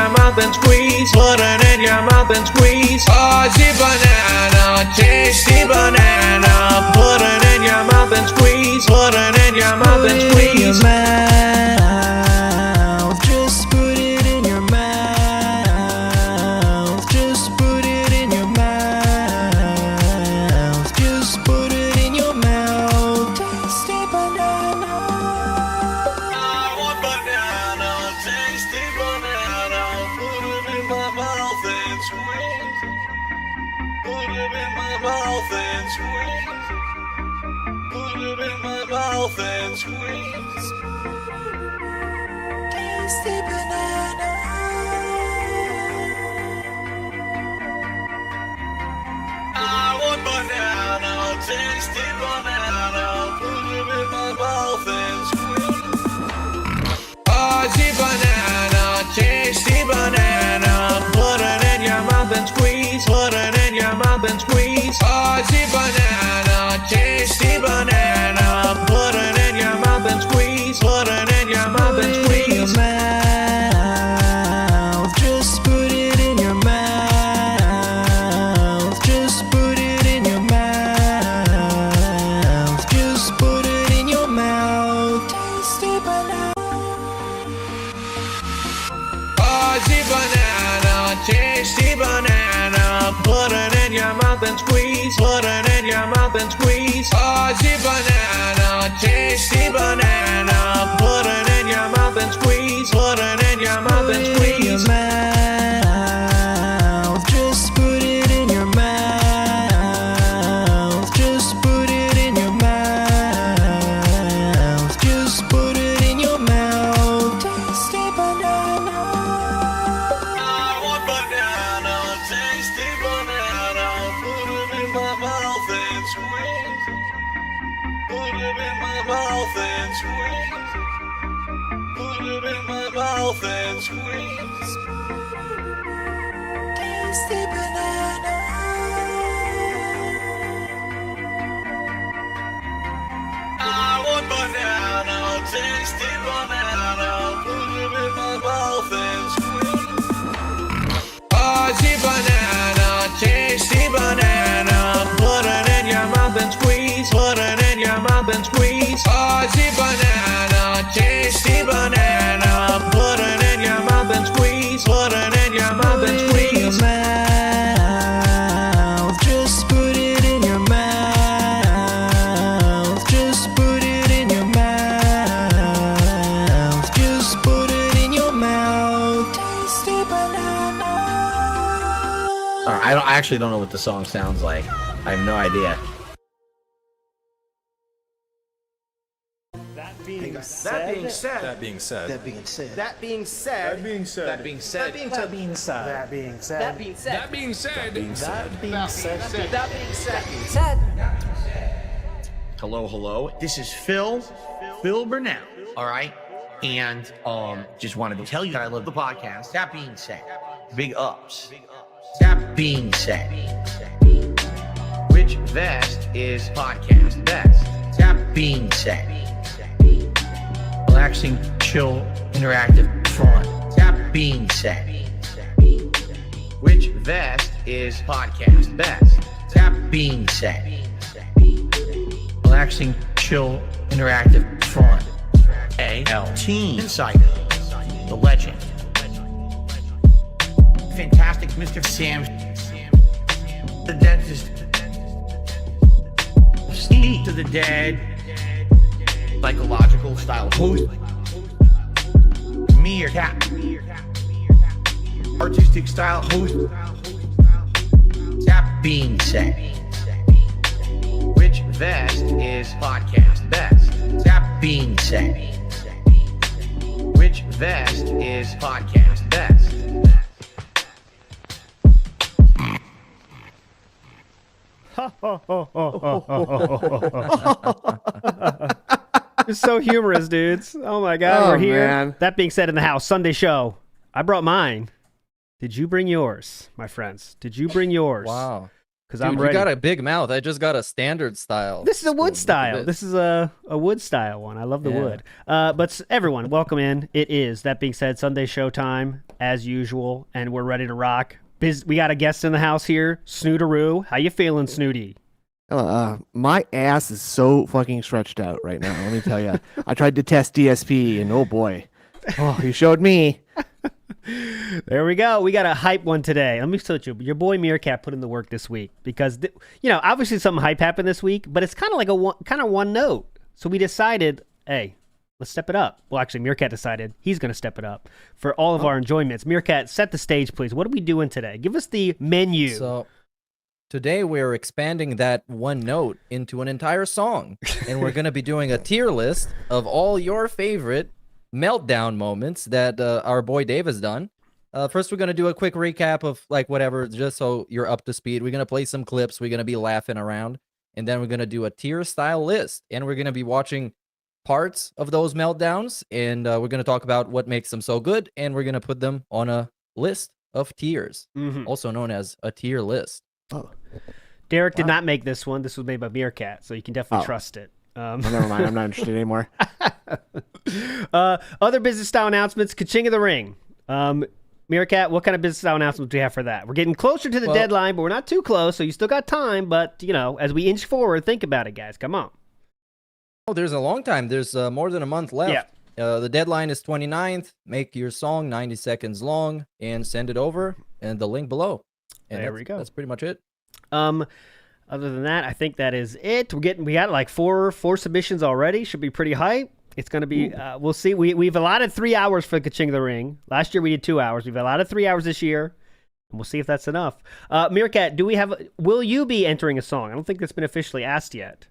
your mouth and squeeze. Put it in your mouth and squeeze. Fuzzy banana, tasty banana. Put it in your mouth and squeeze. Put it in your mouth and squeeze. Just put it in your mouth. Just put it in your mouth. Just put it in your mouth. Tasty banana. I want banana, tasty banana. Put it in my mouth and squeeze. Put it in my mouth and squeeze. Put it in my mouth and squeeze. Tasty banana. I want banana, tasty banana. Put it in my mouth and squeeze. Fuzzy banana, tasty banana. Put it in your mouth and squeeze. Put it in your mouth and squeeze. Fuzzy banana, tasty banana. Put it in your mouth and squeeze. Put it in your mouth and squeeze. Just put it in your mouth. Just put it in your mouth. Just put it in your mouth. Tasty banana. Fuzzy banana, tasty banana. Put it in your mouth and squeeze. Put it in your mouth and squeeze. Fuzzy banana, tasty banana. Put it in your mouth and squeeze. Put it in your mouth and squeeze. Just put it in your mouth. Just put it in your mouth. Just put it in your mouth. Tasty banana. I want banana, tasty banana. Put it in my mouth and squeeze. Put it in my mouth and squeeze. Put it in my mouth and squeeze. Tasty banana. I want banana, tasty banana. Put it in my mouth and squeeze. Fuzzy banana, tasty banana. Put it in your mouth and squeeze. Put it in your mouth and squeeze. Fuzzy banana, tasty banana. Put it in your mouth and squeeze. Put it in your mouth and squeeze. Just put it in your mouth. Just put it in your mouth. Just put it in your mouth. Tasty banana. I actually don't know what the song sounds like. I have no idea. That being That said. being said. That being said. That being said. That being said. That being said. That being said. That being said. That being said. That being said. That being said. That being said. That being said. That being said. Hello. This is Phil Burnell. All right. And just wanted to tell you that I love the podcast. That being said, big ups. That being said, which vest is podcast best? That being said, relaxing, chill, interactive, fun. That being said, which vest is podcast best? That being said, relaxing, chill, interactive, fun. A.L. Team Insider, the legend. Fantastic Mr. Sam, the dentist. Speak to the dead, psychological style host. Meerkat, artistic style host. That being said, which vest is podcast best? That being said, which vest is podcast best? It's so humorous, dudes. Oh my God, Oh, we're here. man. That being said, in the house, Sunday show. I brought mine. Did you bring yours, my friends? Did you bring yours? Wow. because Dude, I'm you ready. got a big mouth. I just got a standard style. This is a wood spoon. style. Look at This is a wood style one. I love the wood. But everyone, welcome in. It is, that being said, Sunday showtime, as usual, and we're ready to rock. We got a guest in the house here, Snooteroo. How you feeling, Snooty? My ass is so fucking stretched out right now. Let me tell you. I tried to test DSP, and oh boy, he showed me. There we go. We got a hype one today. Let me tell you, your boy Meerkat put in the work this week because, obviously something hype happened this week, but it's kind of like one note. So we decided, hey, let's step it up. Well, actually, Meerkat decided he's going to step it up for all of our enjoyments. Meerkat, set the stage, please. What are we doing today? Give us the menu. So today we're expanding that one note into an entire song, and we're going to be doing a tier list of all your favorite meltdown moments that our boy Dave has done. First, we're going to do a quick recap of whatever, just so you're up to speed. We're going to play some clips. We're going to be laughing around, and then we're going to do a tier style list, and we're going to be watching parts of those meltdowns, and we're going to talk about what makes them so good, and we're going to put them on a list of tiers, also known as a tier list. Oh, Derek did not make this one. This was made by Meerkat, so you can definitely trust it. well, never mind. I'm not interested anymore. Other business style announcements, Ka-ching of the Ring. Meerkat, what kind of business style announcements do you have for that? We're getting closer to the deadline, but we're not too close, so you still got time. But, as we inch forward, think about it, guys. Come on. Oh, there's a long time. There's more than a month left. Yeah. The deadline is 29th. Make your song 90 seconds long and send it over, and the link below. And there we go. That's pretty much it. Other than that, I think that is it. We got like four submissions already. Should be pretty hype. It's going to be, we'll see. We've allotted 3 hours for Ka-ching of the Ring. Last year we did 2 hours. We've allotted 3 hours this year. And we'll see if that's enough. Meerkat, will you be entering a song? I don't think that's been officially asked yet.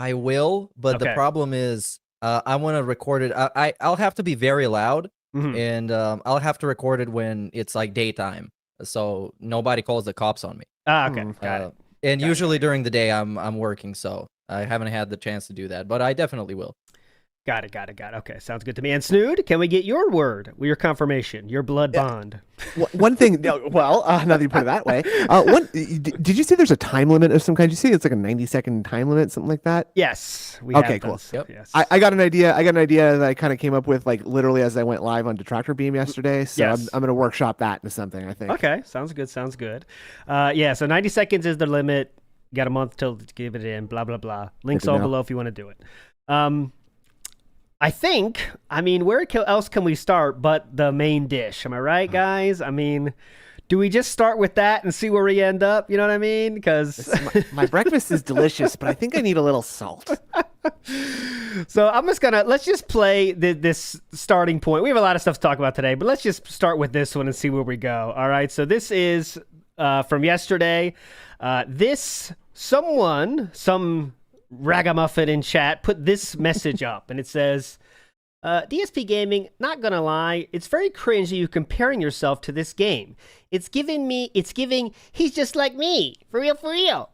I will, but the problem is I want to record it. I'll have to be very loud, and I'll have to record it when it's like daytime, so nobody calls the cops on me. Okay, got it. And usually during the day I'm working, so I haven't had the chance to do that, but I definitely will. Got it. Okay, sounds good to me. And Snood, can we get your word, your confirmation, your blood bond? One thing, now that you put it that way, did you say there's a time limit of some kind? Did you say it's like a 90-second time limit, something like that? Yes. Okay, cool. Yep. Yes. I got an idea. That I kind of came up with literally as I went live on Detractor Beam yesterday. So Yes. I'm going to workshop that into something, I think. Okay, sounds good. So 90 seconds is the limit. You got a month till to give it in, blah, blah, blah. Links all below if you want to do it. I think, where else can we start but the main dish? Am I right, guys? Do we just start with that and see where we end up? You know what I mean? Because my breakfast is delicious, but I think I need a little salt. So let's just play this starting point. We have a lot of stuff to talk about today, but let's just start with this one and see where we go. All right. So this is from yesterday. Some ragamuffin in chat put this message up, and it says, DSP Gaming, not gonna lie, it's very cringy you comparing yourself to this game. It's giving he's just like me, for real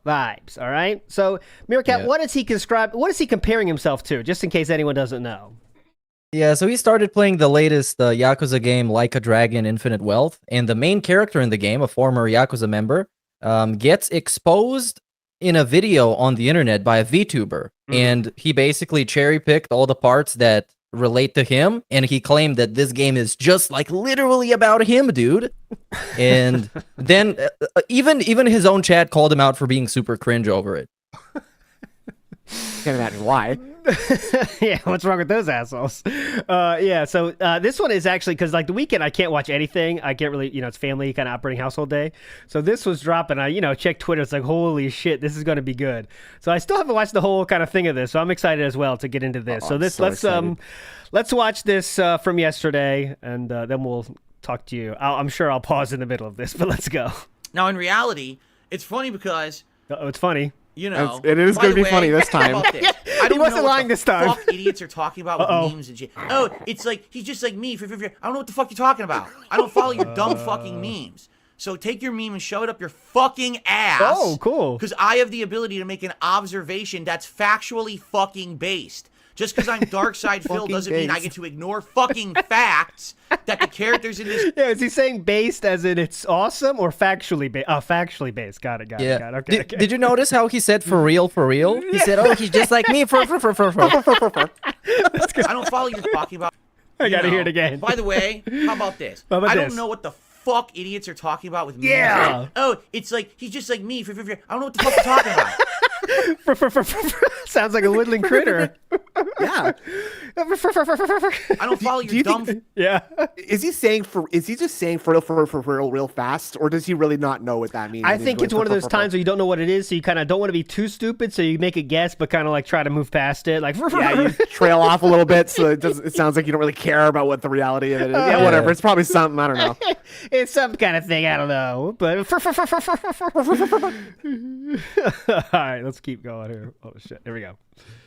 vibes. All right. So Meerkat, what is he comparing himself to, just in case anyone doesn't know? Yeah, so he started playing the latest Yakuza game, Like a Dragon Infinite Wealth, and the main character in the game, a former Yakuza member, gets exposed in a video on the internet by a VTuber, and he basically cherry-picked all the parts that relate to him, and he claimed that this game is just literally about him, dude. And then even his own chat called him out for being super cringe over it. Can't imagine why. Yeah, what's wrong with those assholes? So this one is actually because the weekend I can't watch anything. I can't really, it's family kind of operating household day. So this was dropping. I checked Twitter. It's like, holy shit, this is going to be good. So I still haven't watched the whole kind of thing of this. So I'm excited as well to get into this. Let's watch this from yesterday, and then we'll talk to you. I'm sure I'll pause in the middle of this, but let's go. Now, in reality, it's funny because it's funny. It is going to be funny this time. He wasn't lying this time. Fuck idiots are talking about with memes and shit. Oh, it's like he's just like me. I don't know what the fuck you're talking about. I don't follow your dumb fucking memes. So take your meme and shove it up your fucking ass. Oh, cool. Because I have the ability to make an observation that's factually fucking based. Just because I'm Dark Side Phil Fucking doesn't mean I based. get to ignore fucking facts that the characters in this. Yeah, is he saying based as in it's awesome or factually based? Oh, factually based. Got it. Yeah. Okay. Did you notice how he said for real, for real? He said, "Oh, he's just like me." For. I don't follow you're talking about. I You gotta know. hear it again. By the way, how about this? How about I this? don't know what the fuck idiots are talking about with me. Yeah. Oh, it's like he's just like me. I don't know what the fuck they're talking about. Sounds like a woodland critter. Yeah. I don't follow Do your you dumb. think- Yeah. Is he just saying for real fast, or does he really not know what that means? I and he's think going it's one of those times where you don't know what it is, so you kind of don't want to be too stupid, so you make a guess, but kind of like try to move past it. Like, Yeah, you trail off a little bit, so it sounds like you don't really care about what the reality of it is. Yeah, whatever. It's probably something, I don't know. it's some kind of thing. I don't know. But all right, let's keep going here. Oh shit, here we go.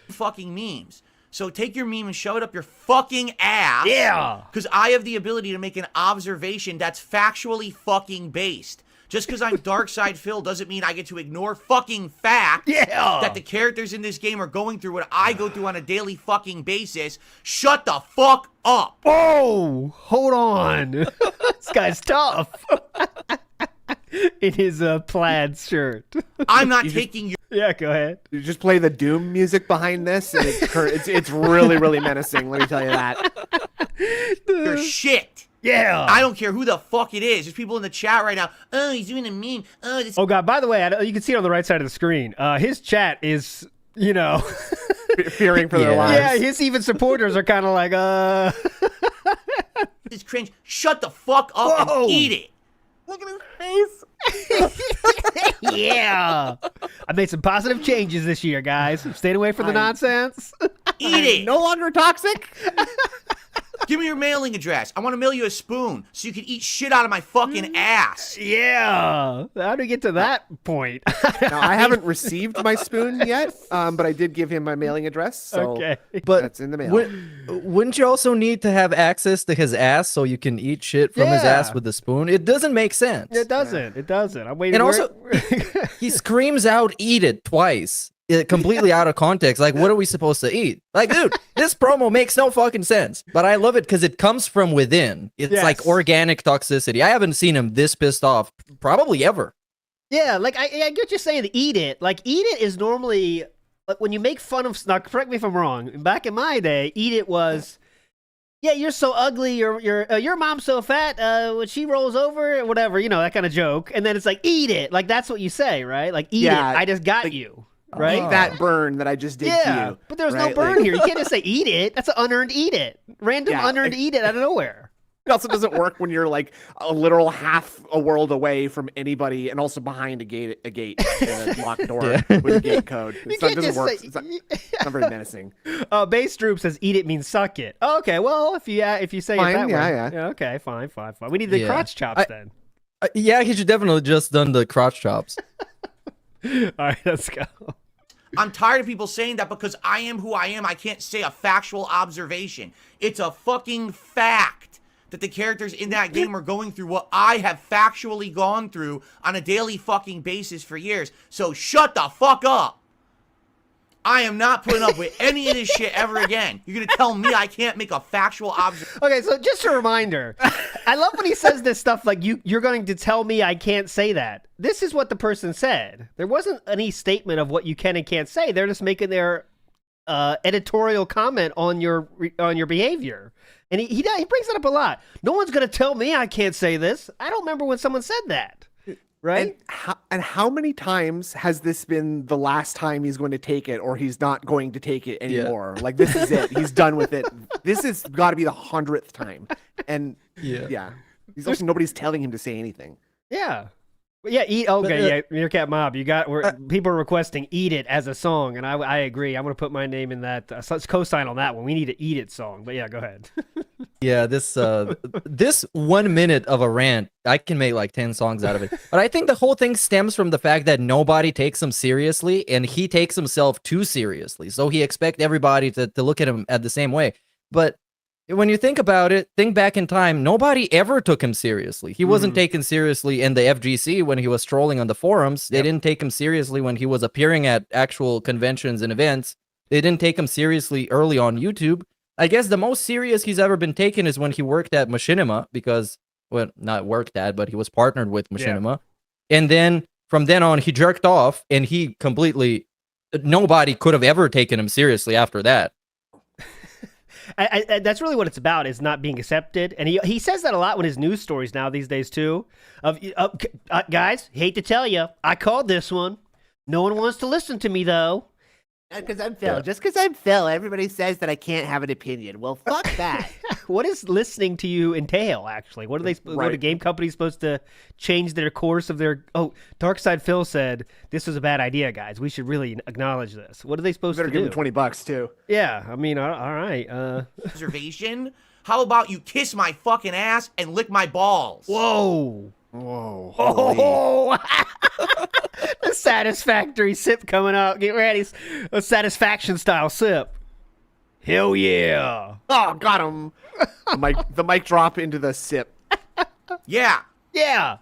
Fucking memes. So take your meme and shove it up your fucking ass. Yeah. Because I have the ability to make an observation that's factually fucking based. Just because I'm Dark Side Phil doesn't mean I get to ignore fucking facts that the characters in this game are going through what I go through on a daily fucking basis. Shut the fuck up. Oh, hold on. This guy's tough. In his plaid shirt. I'm not taking your Yeah, go ahead. You just play the Doom music behind this, and it's really, really menacing, let me tell you that. shit. Yeah. I don't care who the fuck it is. There's people in the chat right now. Oh, he's doing a meme. Oh, this. Oh, God, by the way, you can see it on the right side of the screen. His chat is, you know. Fearing for their Yeah. lives. Yeah, his even supporters are kind of like, This cringe. Shut the fuck up Whoa. and eat it. Look at his face. Yeah. I made some positive changes this year, guys. I'm staying away from the nonsense. Eat it. No longer toxic. Give me your mailing address. I want to mail you a spoon so you can eat shit out of my fucking ass. Yeah. How do we get to that point? Now, I haven't received my spoon yet, but I did give him my mailing address, so Okay. But that's in the mail. wouldn't you also need to have access to his ass so you can eat shit from his Yeah. ass with a spoon? It doesn't make sense. It doesn't. It doesn't. I'm waiting. And also, he screams out "eat it" twice, completely out of context. Like, what are we supposed to eat? Like, dude, this promo makes no fucking sense. But I love it because it comes from within. It's Yes. like organic toxicity. I haven't seen him this pissed off probably ever. yeah, like I get what you're saying. Eat it. Like eat it is normally like when you make fun of. Now, correct me if I'm wrong. Back in my day, eat it was. Yeah, you're so ugly. Your mom's so fat. When she rolls over, whatever, you know, that kind of joke. And then it's like, eat it. Like that's what you say, right? Like eat Yeah, it. I just got you, right? Eat that burn that I just did to Yeah, you. but there's no right? burn Like, here. You can't just say eat it. That's an unearned eat it. Random Yeah, unearned like- eat it out of nowhere. It also doesn't work when you're like a literal half a world away from anybody, and also behind a gate, and a locked door with a gate code. You It doesn't can't just work. say- It's not very menacing. Base Droop says eat it means suck it. Oh, okay, well if you say Fine, it that yeah, way, yeah. okay, fine. We need the Yeah. crotch chops then. Yeah, he should definitely just done the crotch chops. All right, let's go. I'm tired of people saying that because I am who I am, I can't say a factual observation. It's a fucking fact that the characters in that game are going through what I have factually gone through on a daily fucking basis for years. So shut the fuck up. I am not putting up with any of this shit ever again. You're going to tell me I can't make a factual observation. Okay, so just a reminder. I love when he says this stuff like you're going to tell me I can't say that. This is what the person said. There wasn't any statement of what you can and can't say. They're just making their editorial comment on your behavior. And he brings it up a lot. No one's going to tell me I can't say this. I don't remember when someone said that. Right? And how many times has this been the last time he's going to take it, or he's not going to take it anymore? Like, this is it. He's done with it. This has got to be the 100th time. And yeah. He's also, nobody's telling him to say anything. Yeah. Yeah, yeah, Meerkat Mob. People are requesting "Eat It" as a song, and I agree. I'm gonna put my name in that. So let's co-sign on that one. We need an "Eat It" song. But yeah, go ahead. Yeah, this 1 minute of a rant, I can make like 10 songs out of it. But I think the whole thing stems from the fact that nobody takes him seriously, and he takes himself too seriously. So he expects everybody to look at him at the same way. But when you think about it, think back in time, nobody ever took him seriously. He wasn't taken seriously in the FGC when he was trolling on the forums. They didn't take him seriously when he was appearing at actual conventions and events. They didn't take him seriously early on YouTube. I guess the most serious he's ever been taken is when he worked at Machinima because, well, not worked at, but he was partnered with Machinima. And then from then on, he jerked off and he completely, nobody could have ever taken him seriously after that. I that's really what it's about, is not being accepted. And he says that a lot with his news stories now these days, too. Guys, hate to tell you, I called this one. No one wants to listen to me, though. Because I'm Phil. Just because I'm Phil, everybody says that I can't have an opinion. Well, fuck that. What does listening to you entail, actually? What are they? What are game companies supposed to change their course of their? Oh, Darkside Phil said this was a bad idea, guys. We should really acknowledge this. What are they supposed to do? Better give him $20 too. Yeah, I mean, all right. Observation. How about you kiss my fucking ass and lick my balls? Whoa. Whoa. Oh, the satisfactory sip coming out. Get ready. A satisfaction style sip. Hell yeah. Oh, got him. The mic drop into the sip. Yeah. Yeah.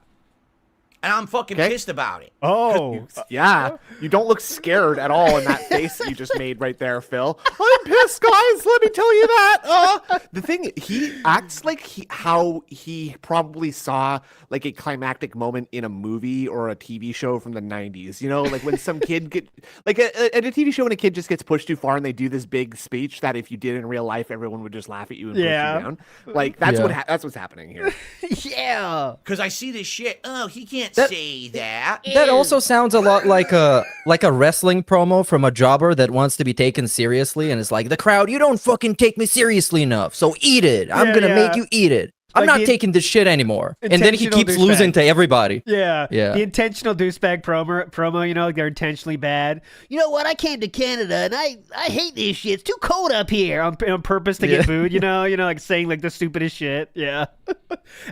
And I'm fucking pissed about it. Oh. Yeah. You don't look scared at all in that face that you just made right there, Phil. I'm pissed, guys. Let me tell you that. The thing, he acts like how he probably saw like a climactic moment in a movie or a TV show from the 90s. You know, like when some kid like at a TV show when a kid just gets pushed too far and they do this big speech that if you did in real life, everyone would just laugh at you and push you down. Like that's that's what's happening here. Yeah. Because I see this shit. Oh, he can't say that. That also sounds a lot like a wrestling promo from a jobber that wants to be taken seriously and is like, the crowd, you don't fucking take me seriously enough, so eat it. I'm gonna make you eat it. I'm not taking this shit anymore. And then he keeps losing to everybody. Yeah. Yeah. The intentional douchebag promo, you know, they're intentionally bad. You know what? I came to Canada and I hate this shit. It's too cold up here on purpose to get booed, you know, like saying like the stupidest shit. Yeah.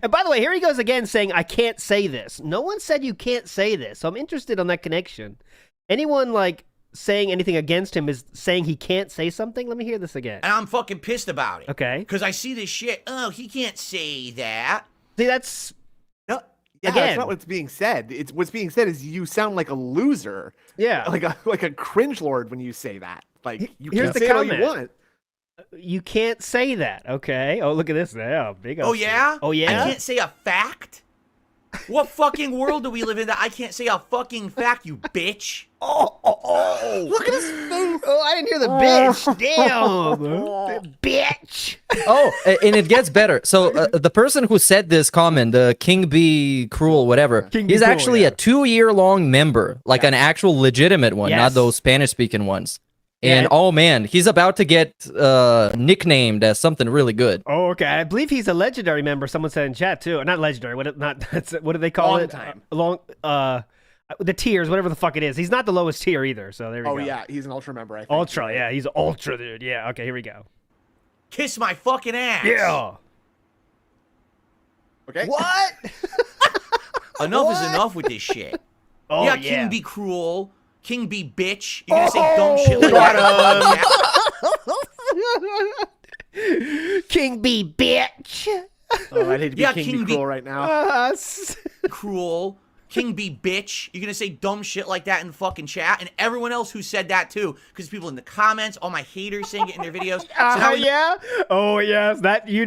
And by the way, here he goes again saying, I can't say this. No one said you can't say this. So I'm interested on that connection. Anyone like saying anything against him is saying he can't say something? Let me hear this again. And I'm fucking pissed about it. Okay. Because I see this shit. Oh, he can't say that. See, that's... No, yeah, that's not what's being said. It's what's being said is you sound like a loser. Yeah. Like a cringe lord when you say that. Like you Here's can't the say it all you comment. want. You can't say that, okay? Oh, look at this now. Big Oh, yeah? Oh, yeah? I can't say a fact? What fucking world do we live in that I can't say a fucking fact, you bitch? Oh. Look at his face. Oh, I didn't hear the bitch. Damn. Bitch. Oh, and it gets better. So the person who said this comment, the King Be Cruel, whatever, he's actually a 2-year-long member, like an actual legitimate one, not those Spanish-speaking ones. And oh man, he's about to get nicknamed as something really good. Oh, okay. I believe he's a legendary member. Someone said in chat too. Not legendary. What do they call it? The tiers, whatever the fuck it is. He's not the lowest tier either. So there we go. Oh yeah, he's an ultra member. I think. Ultra. Yeah, he's ultra, dude. Yeah. Okay, here we go. Kiss my fucking ass. Yeah. Okay. What? Enough is enough with this shit. Oh yeah, yeah. King be cruel. King be bitch. You're gonna say dumb shit like that. King be bitch. Oh, I'd hate to be Yeah, King be cruel right now. Cruel. King be bitch. You're gonna say dumb shit like that in the fucking chat, and everyone else who said that too, because people in the comments, all my haters saying it in their videos. So Yeah. Oh yes, that he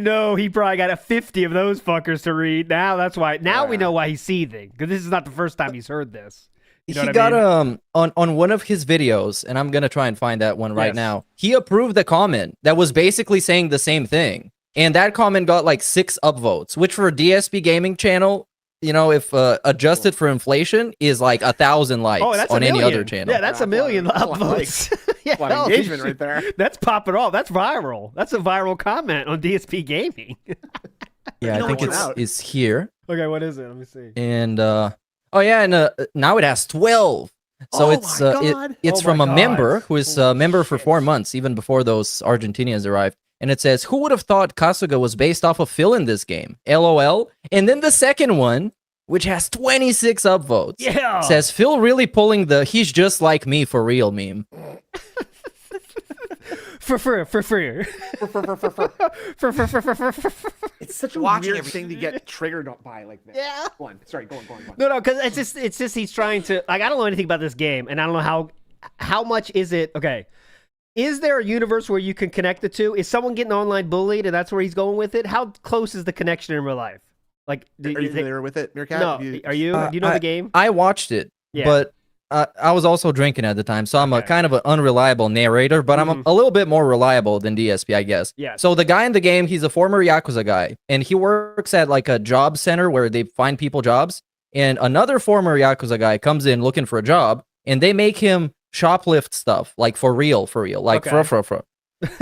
probably got a 50 of those fuckers to read. Now that's why. Now we know why he's seething, because this is not the first time he's heard this. You know he what got I mean? on one of his videos, and I'm gonna try and find that one right now. He approved the comment that was basically saying the same thing, and that comment got like 6 upvotes, which for a DSP gaming channel, you know, if adjusted for inflation, is like 1,000 likes on any other channel. Yeah, that's a million upvotes. A lot of engagement right there. That's popping off. That's viral. That's a viral comment on DSP gaming. Yeah, I think it's here. Okay, what is it? Let me see. And oh yeah, and now it has 12. So it's from a member who is a member for 4 months, even before those Argentinians arrived. And it says, who would have thought Kasuga was based off of Phil in this game? LOL. And then the second one, which has 26 upvotes, says, Phil really pulling the he's just like me for real meme. For free. It's such a weird thing to get triggered by like that. Yeah. Go on. Sorry, go on. No, because it's just he's trying to, like, I don't know anything about this game, and I don't know how much is it. Okay, Is there a universe where you can connect the two? Is someone getting online bullied and that's where he's going with it? How close is the connection in real life? Like, Are you familiar with it, Meerkat? No, Have you- are you? Do you know the game? I watched it, Yeah. but I was also drinking at the time, so I'm a Okay. kind of an unreliable narrator, but I'm a little bit more reliable than DSP, I guess. Yeah. So the guy in the game, he's a former Yakuza guy, and he works at like a job center where they find people jobs. And another former Yakuza guy comes in looking for a job, and they make him shoplift stuff, like for real, like Okay.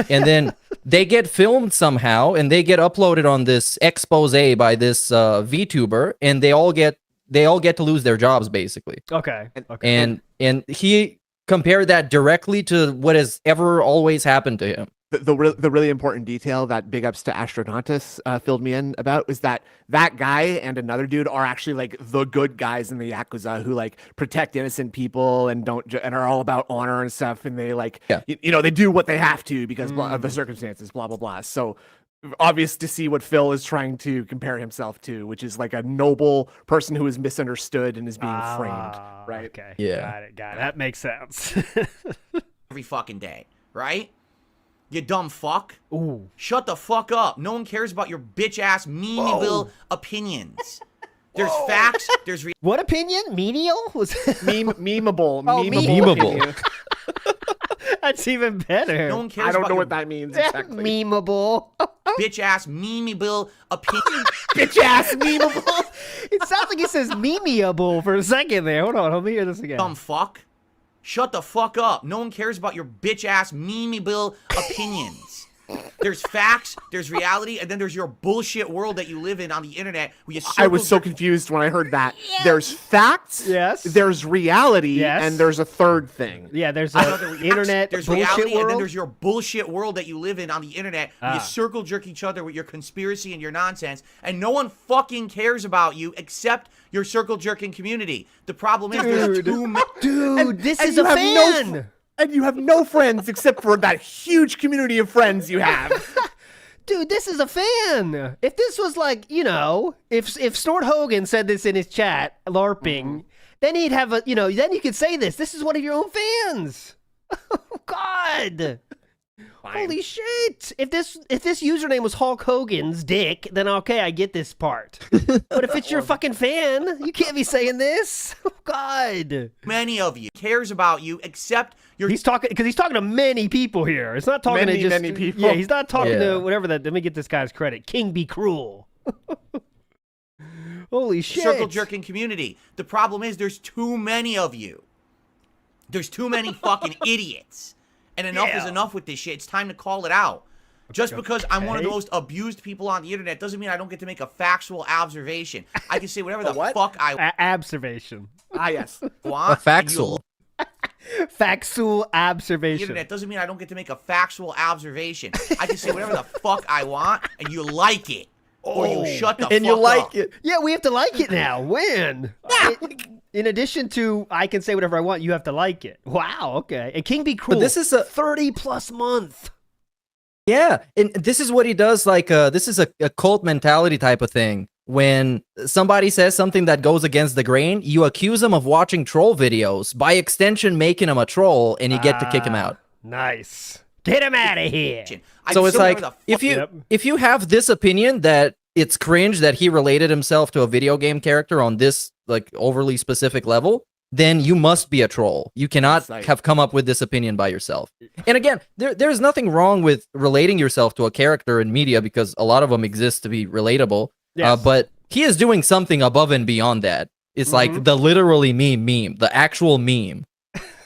And then they get filmed somehow, and they get uploaded on this expose by this VTuber, and they all get to lose their jobs basically. Okay. Okay. And he compared that directly to what has ever always happened to him. the really important detail that big ups to Astronautus filled me in about was that guy and another dude are actually like the good guys in the Yakuza who like protect innocent people and and are all about honor and stuff, and they like you know, they do what they have to because of the circumstances, blah blah blah. So obvious to see what Phil is trying to compare himself to, which is like a noble person who is misunderstood and is being framed, right? Okay. Yeah. Got it. That makes sense. Every fucking day, right? You dumb fuck. Ooh. Shut the fuck up. No one cares about your bitch ass memeable opinions. There's facts. There's What opinion? Menial? Was Memeable. memeable. opinion. That's even better. no one cares I don't about know your what that means exactly. Memeable. bitch ass memeable opinion. Bitch ass memeable. It sounds like it says memeable for a second there. Hold on, let me hear this again. Dumb fuck. Shut the fuck up. No one cares about your bitch ass memeable opinions. There's facts, there's reality, and then there's your bullshit world that you live in on the internet. Where you I was so circle confused when I heard that. There's facts, Yes. there's reality, Yes. and there's a third thing. Yeah, there's Another a internet there's bullshit reality, world. and then there's your bullshit world that you live in on the internet. Where you Ah. circle jerk each other with your conspiracy and your nonsense, and no one fucking cares about you except your circle jerking community. The problem is there's too many. Dude, this and is you a have fan. And you have no friends except for that huge community of friends you have. Dude, this is a fan. If this was like, you know, if Snort Hogan said this in his chat, LARPing, then he'd have a, you know, then you could say this. This is one of your own fans. Oh, God. Holy shit. If this username was Hulk Hogan's dick, then okay, I get this part. But if it's your fucking fan, you can't be saying this. Oh, God. Many of you cares about you except your. He's talking because he's talking to many people here. It's not talking Many, to just many people. Yeah, he's not talking Yeah. to whatever that. Let me get this guy's credit. King Be Cruel. Holy shit! circle jerking community. The problem is there's too many of you. There's too many fucking idiots. And enough is enough with this shit. It's time to call it out. Just because I'm one of the most abused people on the internet doesn't mean I don't get to make a factual observation. I can say whatever the what? fuck I Observation. Ah, yes. want. A factual. Factual The observation. internet doesn't mean I don't get to make a factual observation. I can say whatever the fuck I want, and you like it. Or you shut the fuck up. And you like it. Yeah, we have to like it now. When? In addition to I can say whatever I want, you have to like it. Wow. Okay. And King Be Cruel. this is a 30+ month. Yeah, and this is what he does. Like, this is a cult mentality type of thing. When somebody says something that goes against the grain, you accuse them of watching troll videos. By extension, making him a troll, and you get to kick him out. Nice. Get him out of here. I So can it's say like whatever the if fuck- you Yep. if you have this opinion that it's cringe that he related himself to a video game character on this like overly specific level, then you must be a troll. You cannot Right. have come up with this opinion by yourself. And again, there's nothing wrong with relating yourself to a character in media because a lot of them exist to be relatable. Yes. But he is doing something above and beyond that. It's like the literally meme, the actual meme.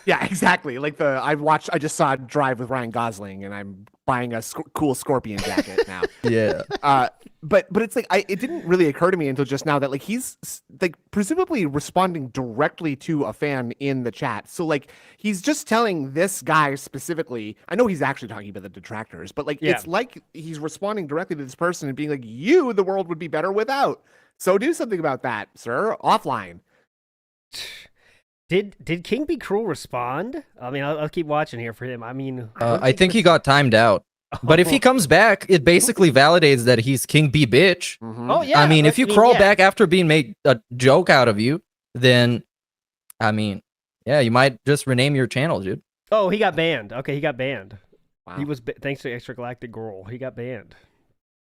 Yeah, exactly. Like I just saw Drive with Ryan Gosling, and I'm buying a cool Scorpion jacket now. Yeah. But it's like it didn't really occur to me until just now that like he's like presumably responding directly to a fan in the chat. So like he's just telling this guy specifically. I know he's actually talking about the detractors, but like it's like he's responding directly to this person and being like, "You, the world would be better without. So do something about that, sir. Offline." Did King Be Cruel respond? I mean, I'll keep watching here for him. I mean, I think he got timed out. But if he comes back, it basically validates that he's King B bitch. oh yeah. I mean, if you crawl yeah. back after being made a joke out of you, then I mean, yeah, you might just rename your channel, dude. Oh, he got banned. Okay, he got banned. Wow. He was thanks to Extragalactic Girl. He got banned.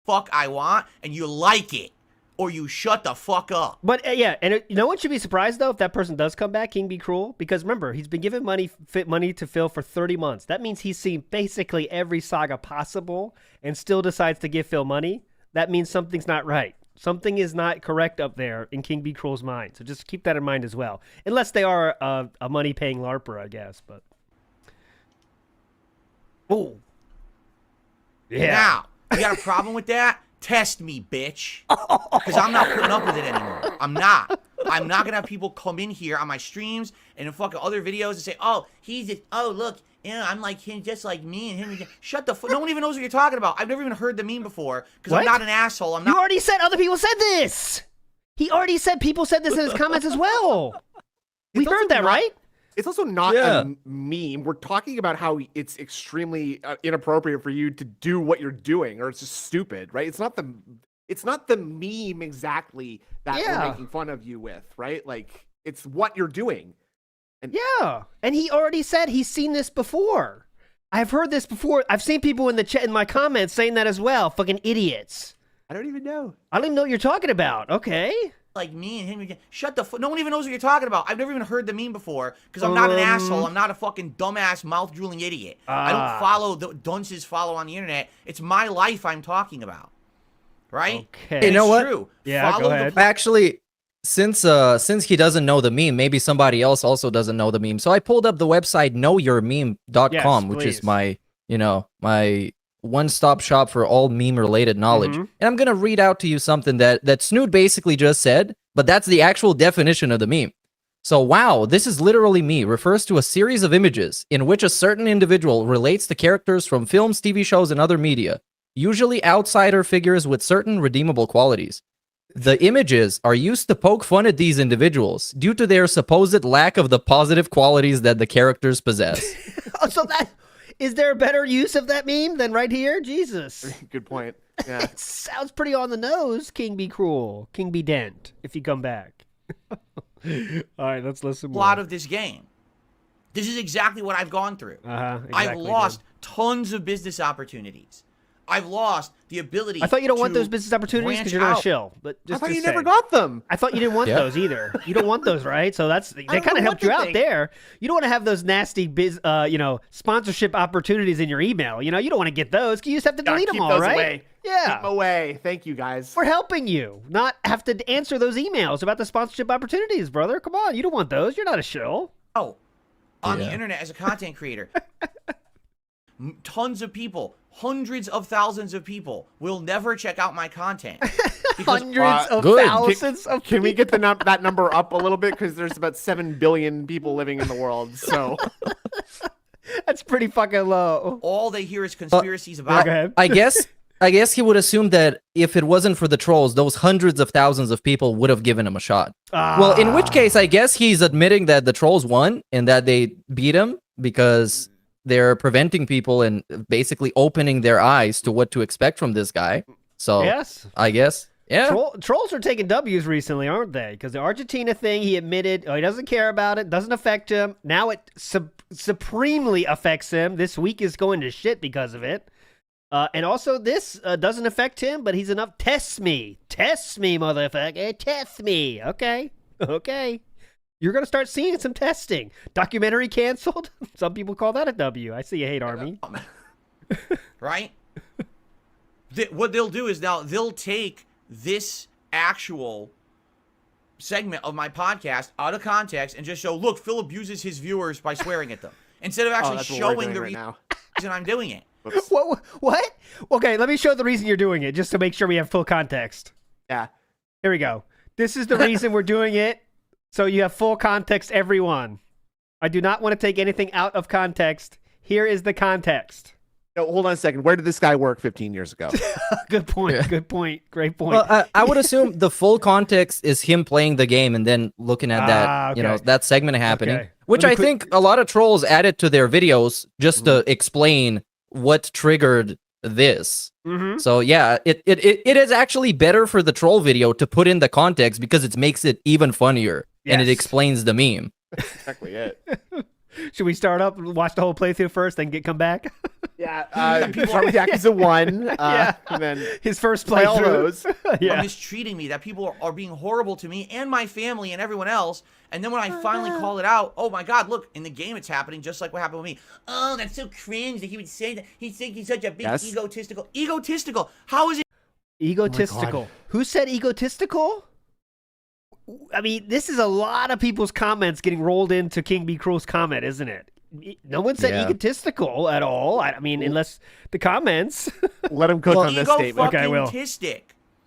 Fuck I want, and you like it, or you shut the fuck up. But yeah, and no one should be surprised though if that person does come back, King Be Cruel, because remember he's been given money to Phil for 30 months. That means he's seen basically every saga possible, and still decides to give Phil money. That means something's not right. Something is not correct up there in King Be Cruel's mind. So just keep that in mind as well, unless they are a money-paying LARPer, I guess. But oh, yeah. Now, you got a problem with that? Test me, bitch. Because I'm not putting up with it anymore. I'm not. I'm not going to have people come in here on my streams and in fucking other videos and say, oh, he's just, oh, look, you know, I'm like him, just like me, and him. Shut the fuck. No one even knows what you're talking about. I've never even heard the meme before because I'm not an asshole. I'm not. You already said other people said this. He already said people said this in his comments as well. We heard that, right? It's also not a meme. We're talking about how it's extremely inappropriate for you to do what you're doing, or it's just stupid, right? It's not the meme exactly that we're making fun of you with, right? Like it's what you're doing. And yeah, and he already said he's seen this before. I've heard this before. I've seen people in the chat in my comments saying that as well. Fucking idiots. I don't even know. I don't even know what you're talking about. Okay. Like me and him again. Shut the fuck. No one even knows what you're talking about. I've never even heard the meme before because I'm not an asshole. I'm not a fucking dumbass mouth drooling idiot. I don't follow the dunces follow on the internet. It's my life I'm talking about. Right? Okay. You know what? True. Yeah, follow go ahead. Actually, since he doesn't know the meme, maybe somebody else also doesn't know the meme. So I pulled up the website knowyourmeme.com, which is my one-stop shop for all meme-related knowledge. And I'm going to read out to you something that Snoot basically just said, but that's the actual definition of the meme. So, wow, this is literally me refers to a series of images in which a certain individual relates to characters from films, TV shows, and other media, usually outsider figures with certain redeemable qualities. The images are used to poke fun at these individuals due to their supposed lack of the positive qualities that the characters possess. So that is there a better use of that meme than right here? Jesus. Good point. Yeah. It sounds pretty on the nose. King Be Cruel. King Be Dent. If you come back. All right, let's listen more. Plot of this game. This is exactly what I've gone through. Exactly, I've lost tons of business opportunities. I've lost the ability. I thought you don't want those business opportunities because you're not a shill. But just I thought you say. never got them. I thought you didn't want those either. You don't want those, right? So they kind of helped you out there. You don't want to have those nasty sponsorship opportunities in your email. You don't want to get those. You just have to delete them all, right? Away. Yeah. Keep them away. Thank you, guys. We're helping you, not have to answer those emails about the sponsorship opportunities, brother. Come on, you don't want those. You're not a shill. Oh, on the internet as a content creator. Tons of people, hundreds of thousands of people will never check out my content. Hundreds of good. thousands of Can we get that number up a little bit? Because there's about 7 billion people living in the world. So That's pretty fucking low. All they hear is conspiracies about. Go ahead. I guess he would assume that if it wasn't for the trolls, those hundreds of thousands of people would have given him a shot. Well, in which case, I guess he's admitting that the trolls won and that they beat him because they're preventing people and basically opening their eyes to what to expect from this guy. So, yes. I guess, yeah. Trolls are taking W's recently, aren't they? Because the Argentina thing, he admitted he doesn't care about it, doesn't affect him. Now it supremely affects him. This week is going to shit because of it. And also this doesn't affect him, but he's enough. Test me, motherfucker. Test me. Okay. You're going to start seeing some testing. Documentary canceled. Some people call that a W. I see you hate Army. Right? What they'll do is now they'll take this actual segment of my podcast out of context and just show, look, Phil abuses his viewers by swearing at them. Instead of actually showing the reason I'm doing it. What? Okay, let me show the reason you're doing it, just to make sure we have full context. yeah. Here we go. This is the reason we're doing it, so you have full context, everyone. I do not want to take anything out of context. Here is the context. No, hold on a second. Where did this guy work 15 years ago? Good point. Yeah. Good point. Great point. Well, I would assume the full context is him playing the game and then looking at that, okay. That segment happening, which I think a lot of trolls added to their videos just to explain what triggered this. So yeah, it is actually better for the troll video to put in the context because it makes it even funnier and it explains the meme. Exactly it. Should we start up and watch the whole playthrough first, then come back? Yeah, start with Yakuza 1, and then his first play all playthrough. those. Are mistreating me, that people are being horrible to me and my family and everyone else. And then when I finally call it out, oh my God, look, in the game it's happening just like what happened with me. Oh, that's so cringe that he would say that. He'd think he's such a big egotistical. Egotistical. How is it? Egotistical. Who said egotistical? I mean, this is a lot of people's comments getting rolled into King B. Cruel's comment, isn't it? No one said egotistical at all. I mean, unless the comments. Let him cook on this statement. Okay, I will.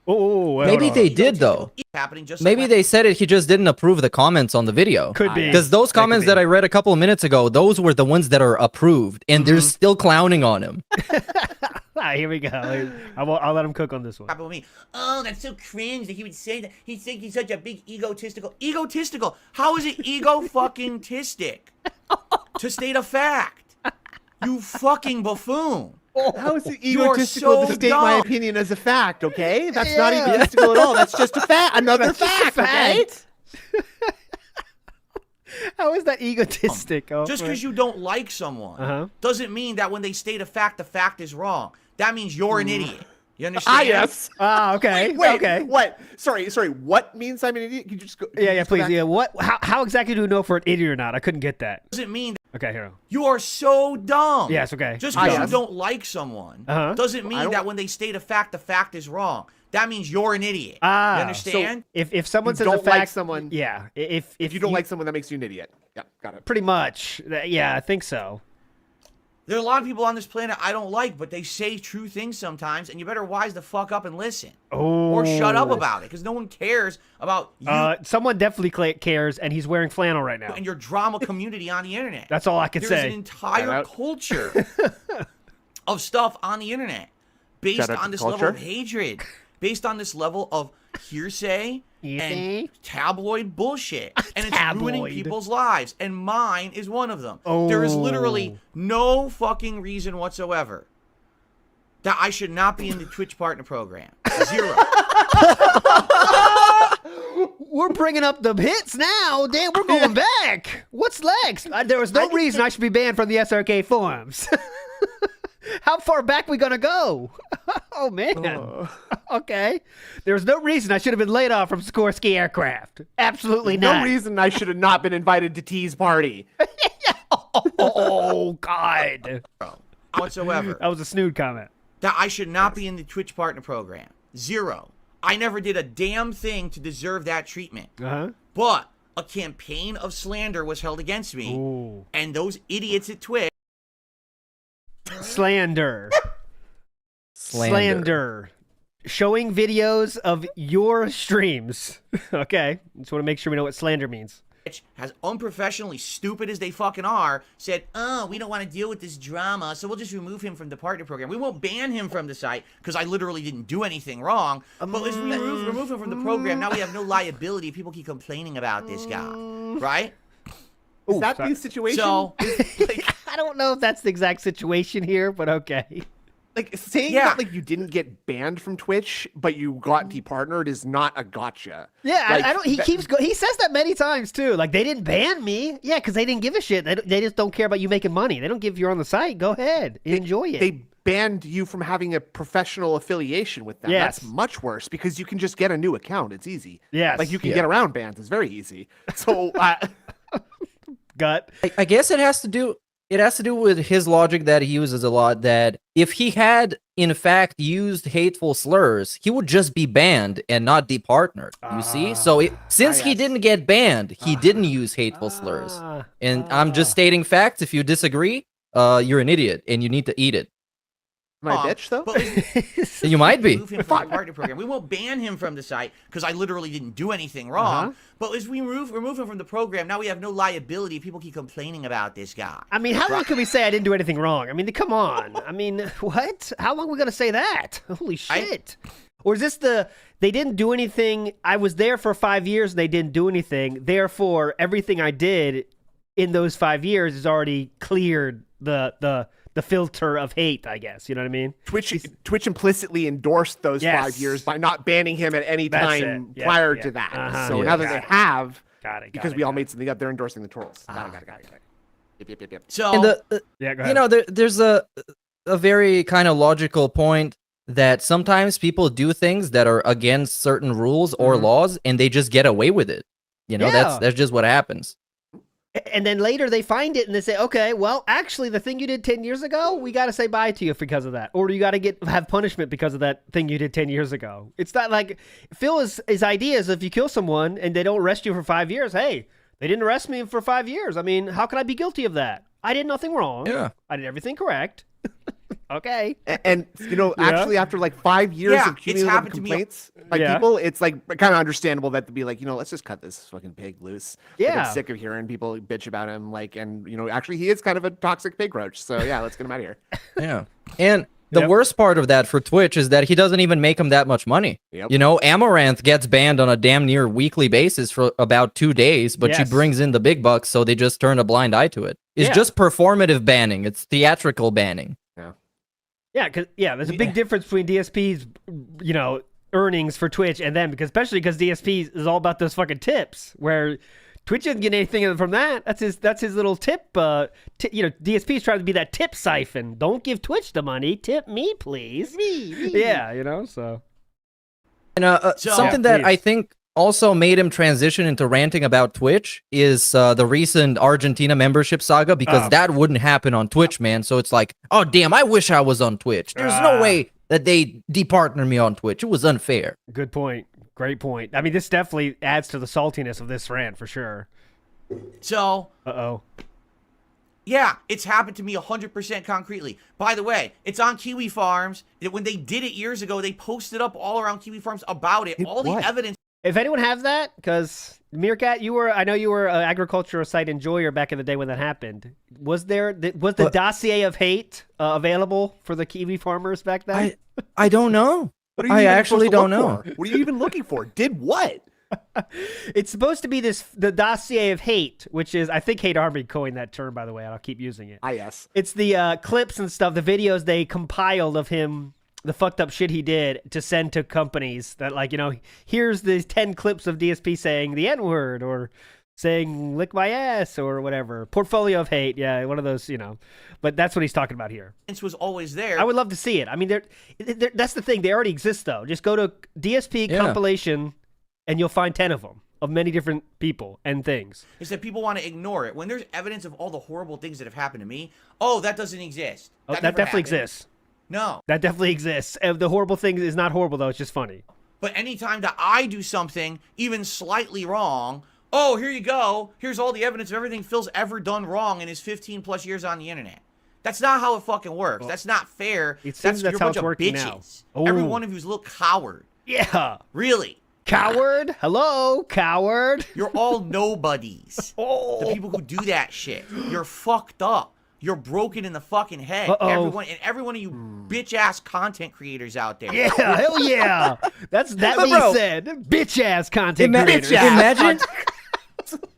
Oh, maybe they did though. Happening just maybe they said it. He just didn't approve the comments on the video. Could be, because those comments that I read a couple of minutes ago, those were the ones that are approved, and they're still clowning on him. Here we go. I'll let him cook on this one. Happened with me. Oh, that's so cringe that he would say that. He'd think he's such a big egotistical. Egotistical. How is it ego-fucking-tistic? To state a fact. You fucking buffoon. How is it egotistical to state my opinion as a fact, okay? That's not egotistical at all. That's just a fact. Another fact, okay? How is that egotistic? Just because you don't like someone doesn't mean that when they state a fact, the fact is wrong. That means you're an idiot. You understand? Yes. Okay. Wait, okay. What? Sorry. What means I'm an idiot? Can you just go? Yeah, please. Yeah. What? How exactly do we know if we're an idiot or not? I couldn't get that. Doesn't mean. Okay, here. You are so dumb. Yes. Okay. Just because you don't like someone doesn't mean that when they state a fact, the fact is wrong. That means you're an idiot. You understand? So if someone says don't a fact, like someone, yeah. If you don't like someone, that makes you an idiot. Yeah, got it. Pretty much. Yeah, I think so. There are a lot of people on this planet I don't like, but they say true things sometimes, and you better wise the fuck up and listen. Or shut up about it, because no one cares about you. Someone definitely cares, and he's wearing flannel right now. And your drama community on the internet. That's all I can say. There's an entire culture of stuff on the internet based on this level of hatred, based on this level of hearsay and tabloid bullshit, and it's ruining people's lives, and mine is one of them. There is literally no fucking reason whatsoever that I should not be in the Twitch partner program. Zero. We're bringing up the hits now. Damn, we're going back. What's next? There was no reason I should be banned from the SRK forums. How far back we gonna go? Oh man. Okay. There's no reason I should have been laid off from Sikorsky Aircraft. Absolutely not. No reason I should have not been invited to T's party. Oh God. Whatsoever. That was a snood comment. That I should not be in the Twitch partner program. Zero. I never did a damn thing to deserve that treatment. But a campaign of slander was held against me, and those idiots at Twitch. Slander. Showing videos of your streams. Okay. Just want to make sure we know what slander means. As unprofessionally stupid as they fucking are, said, oh, we don't want to deal with this drama, so we'll just remove him from the partner program. We won't ban him from the site, because I literally didn't do anything wrong. But as we remove him from the program, now we have no liability. People keep complaining about this guy. Right? Is that the situation? So, I don't know if that's the exact situation here, but okay. Like, saying that like you didn't get banned from Twitch, but you got departnered is not a gotcha. Yeah, like, I don't. He he says that many times too. Like, they didn't ban me. Yeah, because they didn't give a shit. They just don't care about you making money. They don't give you on the site. Go ahead, enjoy it. They banned you from having a professional affiliation with them. Yes. That's much worse because you can just get a new account. It's easy. Yes. Like you can get around bans. It's very easy. So, gut. I guess it has to do. It has to do with his logic that he uses a lot, that if he had, in fact, used hateful slurs, he would just be banned and not departnered, you see? So since he didn't get banned, he didn't use hateful slurs. And I'm just stating facts. If you disagree, you're an idiot and you need to eat it. Am I a bitch, though? You might be. From the partner program. We won't ban him from the site because I literally didn't do anything wrong. But as we remove him from the program, now we have no liability. People keep complaining about this guy. I mean, how long can we say I didn't do anything wrong? I mean, come on. I mean, what? How long are we going to say that? Holy shit. Or is this they didn't do anything, I was there for 5 years and they didn't do anything, therefore everything I did in those 5 years is already cleared the filter of hate, I guess. You know what I mean? Twitch implicitly endorsed those 5 years by not banning him at any time prior to that. So now that they have, because we all made something up, they're endorsing the trolls. Got it. So And Yeah, go ahead. you know, there's a very kind of logical point that sometimes people do things that are against certain rules or laws, and they just get away with it. You know, Yeah. that's just what happens. And then later they find it and they say, okay, well, actually, the thing you did 10 years ago, we got to say bye to you because of that. Or you got to have punishment because of that thing you did 10 years ago. It's not like his idea is if you kill someone and they don't arrest you for 5 years, hey, they didn't arrest me for 5 years. I mean, how can I be guilty of that? I did nothing wrong. Yeah. I did everything correct. Okay. And you know, actually, after like 5 years Yeah, of it's cumulative happened to me. complaints by Yeah. people, it's like kind of understandable that to be like, you know, let's just cut this fucking pig loose. Like, Yeah. I'm sick of hearing people bitch about him. Like, and you know, actually, he is kind of a toxic pig roach. So yeah, let's get him out of here. Yeah. And the Yep. worst part of that for Twitch is that he doesn't even make him that much money. Yep. You know, Amaranth gets banned on a damn near weekly basis for about 2 days, but she Yes. brings in the big bucks, so they just turn a blind eye to it. It's Yeah. just performative banning. It's theatrical banning. Yeah, there's a big difference between DSP's, earnings for Twitch and them, especially because DSP is all about those fucking tips, where Twitch didn't get anything from that. That's his little tip. DSP is trying to be that tip siphon. Don't give Twitch the money. Tip me, please. Me. Yeah, so. And something Yeah, that I think also made him transition into ranting about Twitch is the recent Argentina membership saga, because that wouldn't happen on Twitch, man. So it's like, oh, damn, I wish I was on Twitch. There's no way that they departner me on Twitch. It was unfair. Good point. Great point. I mean, this definitely adds to the saltiness of this rant for sure. So, Uh-oh. yeah, it's happened to me 100% concretely. By the way, it's on Kiwi Farms. When they did it years ago, they posted up all around Kiwi Farms about it. All the evidence. If anyone have that, because Meerkat, I know you were an agricultural site enjoyer back in the day when that happened. Was the dossier of hate available for the Kiwi farmers back then? I don't know. What are you I even actually supposed to don't look know. for? What are you even looking for? Did what? It's supposed to be the dossier of hate, which is, I think Hate Army coined that term, by the way, and I'll keep using it. Yes. It's the clips and stuff, the videos they compiled of him, the fucked up shit he did, to send to companies that, like, here's the 10 clips of DSP saying the N-word or saying lick my ass or whatever. Portfolio of hate. Yeah, one of those, But that's what he's talking about here. Was always there. I would love to see it. I mean, that's the thing. They already exist, though. Just go to DSP compilation and you'll find 10 of them, of many different people and things. Is that people want to ignore it. When there's evidence of all the horrible things that have happened to me, oh, that doesn't exist. That never definitely happened. exists. No. That definitely exists. The horrible thing is not horrible, though. It's just funny. But anytime that I do something even slightly wrong, oh, here you go. Here's all the evidence of everything Phil's ever done wrong in his 15 plus years on the internet. That's not how it fucking works. That's not fair. It seems that's you're a how bunch it's of working bitches. now. Every Oh. one of you's a little coward. Yeah. Really. Coward? Hello, coward. You're all nobodies. The people who do that shit. You're fucked up. You're broken in the fucking head. Uh-oh. Every one of you bitch ass content creators out there. Yeah, hell yeah. That being bro. said. Bitch ass content creators.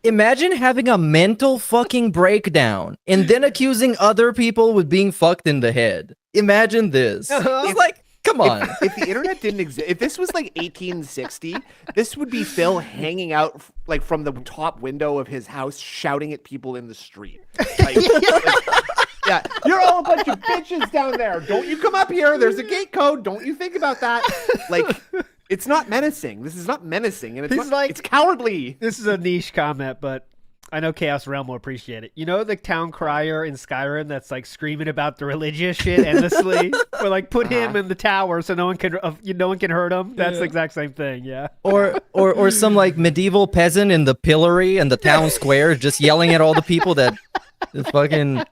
Imagine having a mental fucking breakdown and then accusing other people with being fucked in the head. Imagine this. It's like, come on. If the internet didn't exist, if this was like 1860, this would be Phil hanging out like from the top window of his house, shouting at people in the street. Like, yeah, you're all a bunch of bitches down there. Don't you come up here. There's a gate code. Don't you think about that. Like, it's not menacing. This is not menacing, and it's cowardly. This is a niche comment, but I know Chaos Realm will appreciate it. You know the town crier in Skyrim that's like screaming about the religious shit endlessly, or like put him in the tower so no one can hurt him. That's the exact same thing. Yeah. Or some like medieval peasant in the pillory and the town square just yelling at all the people that fucking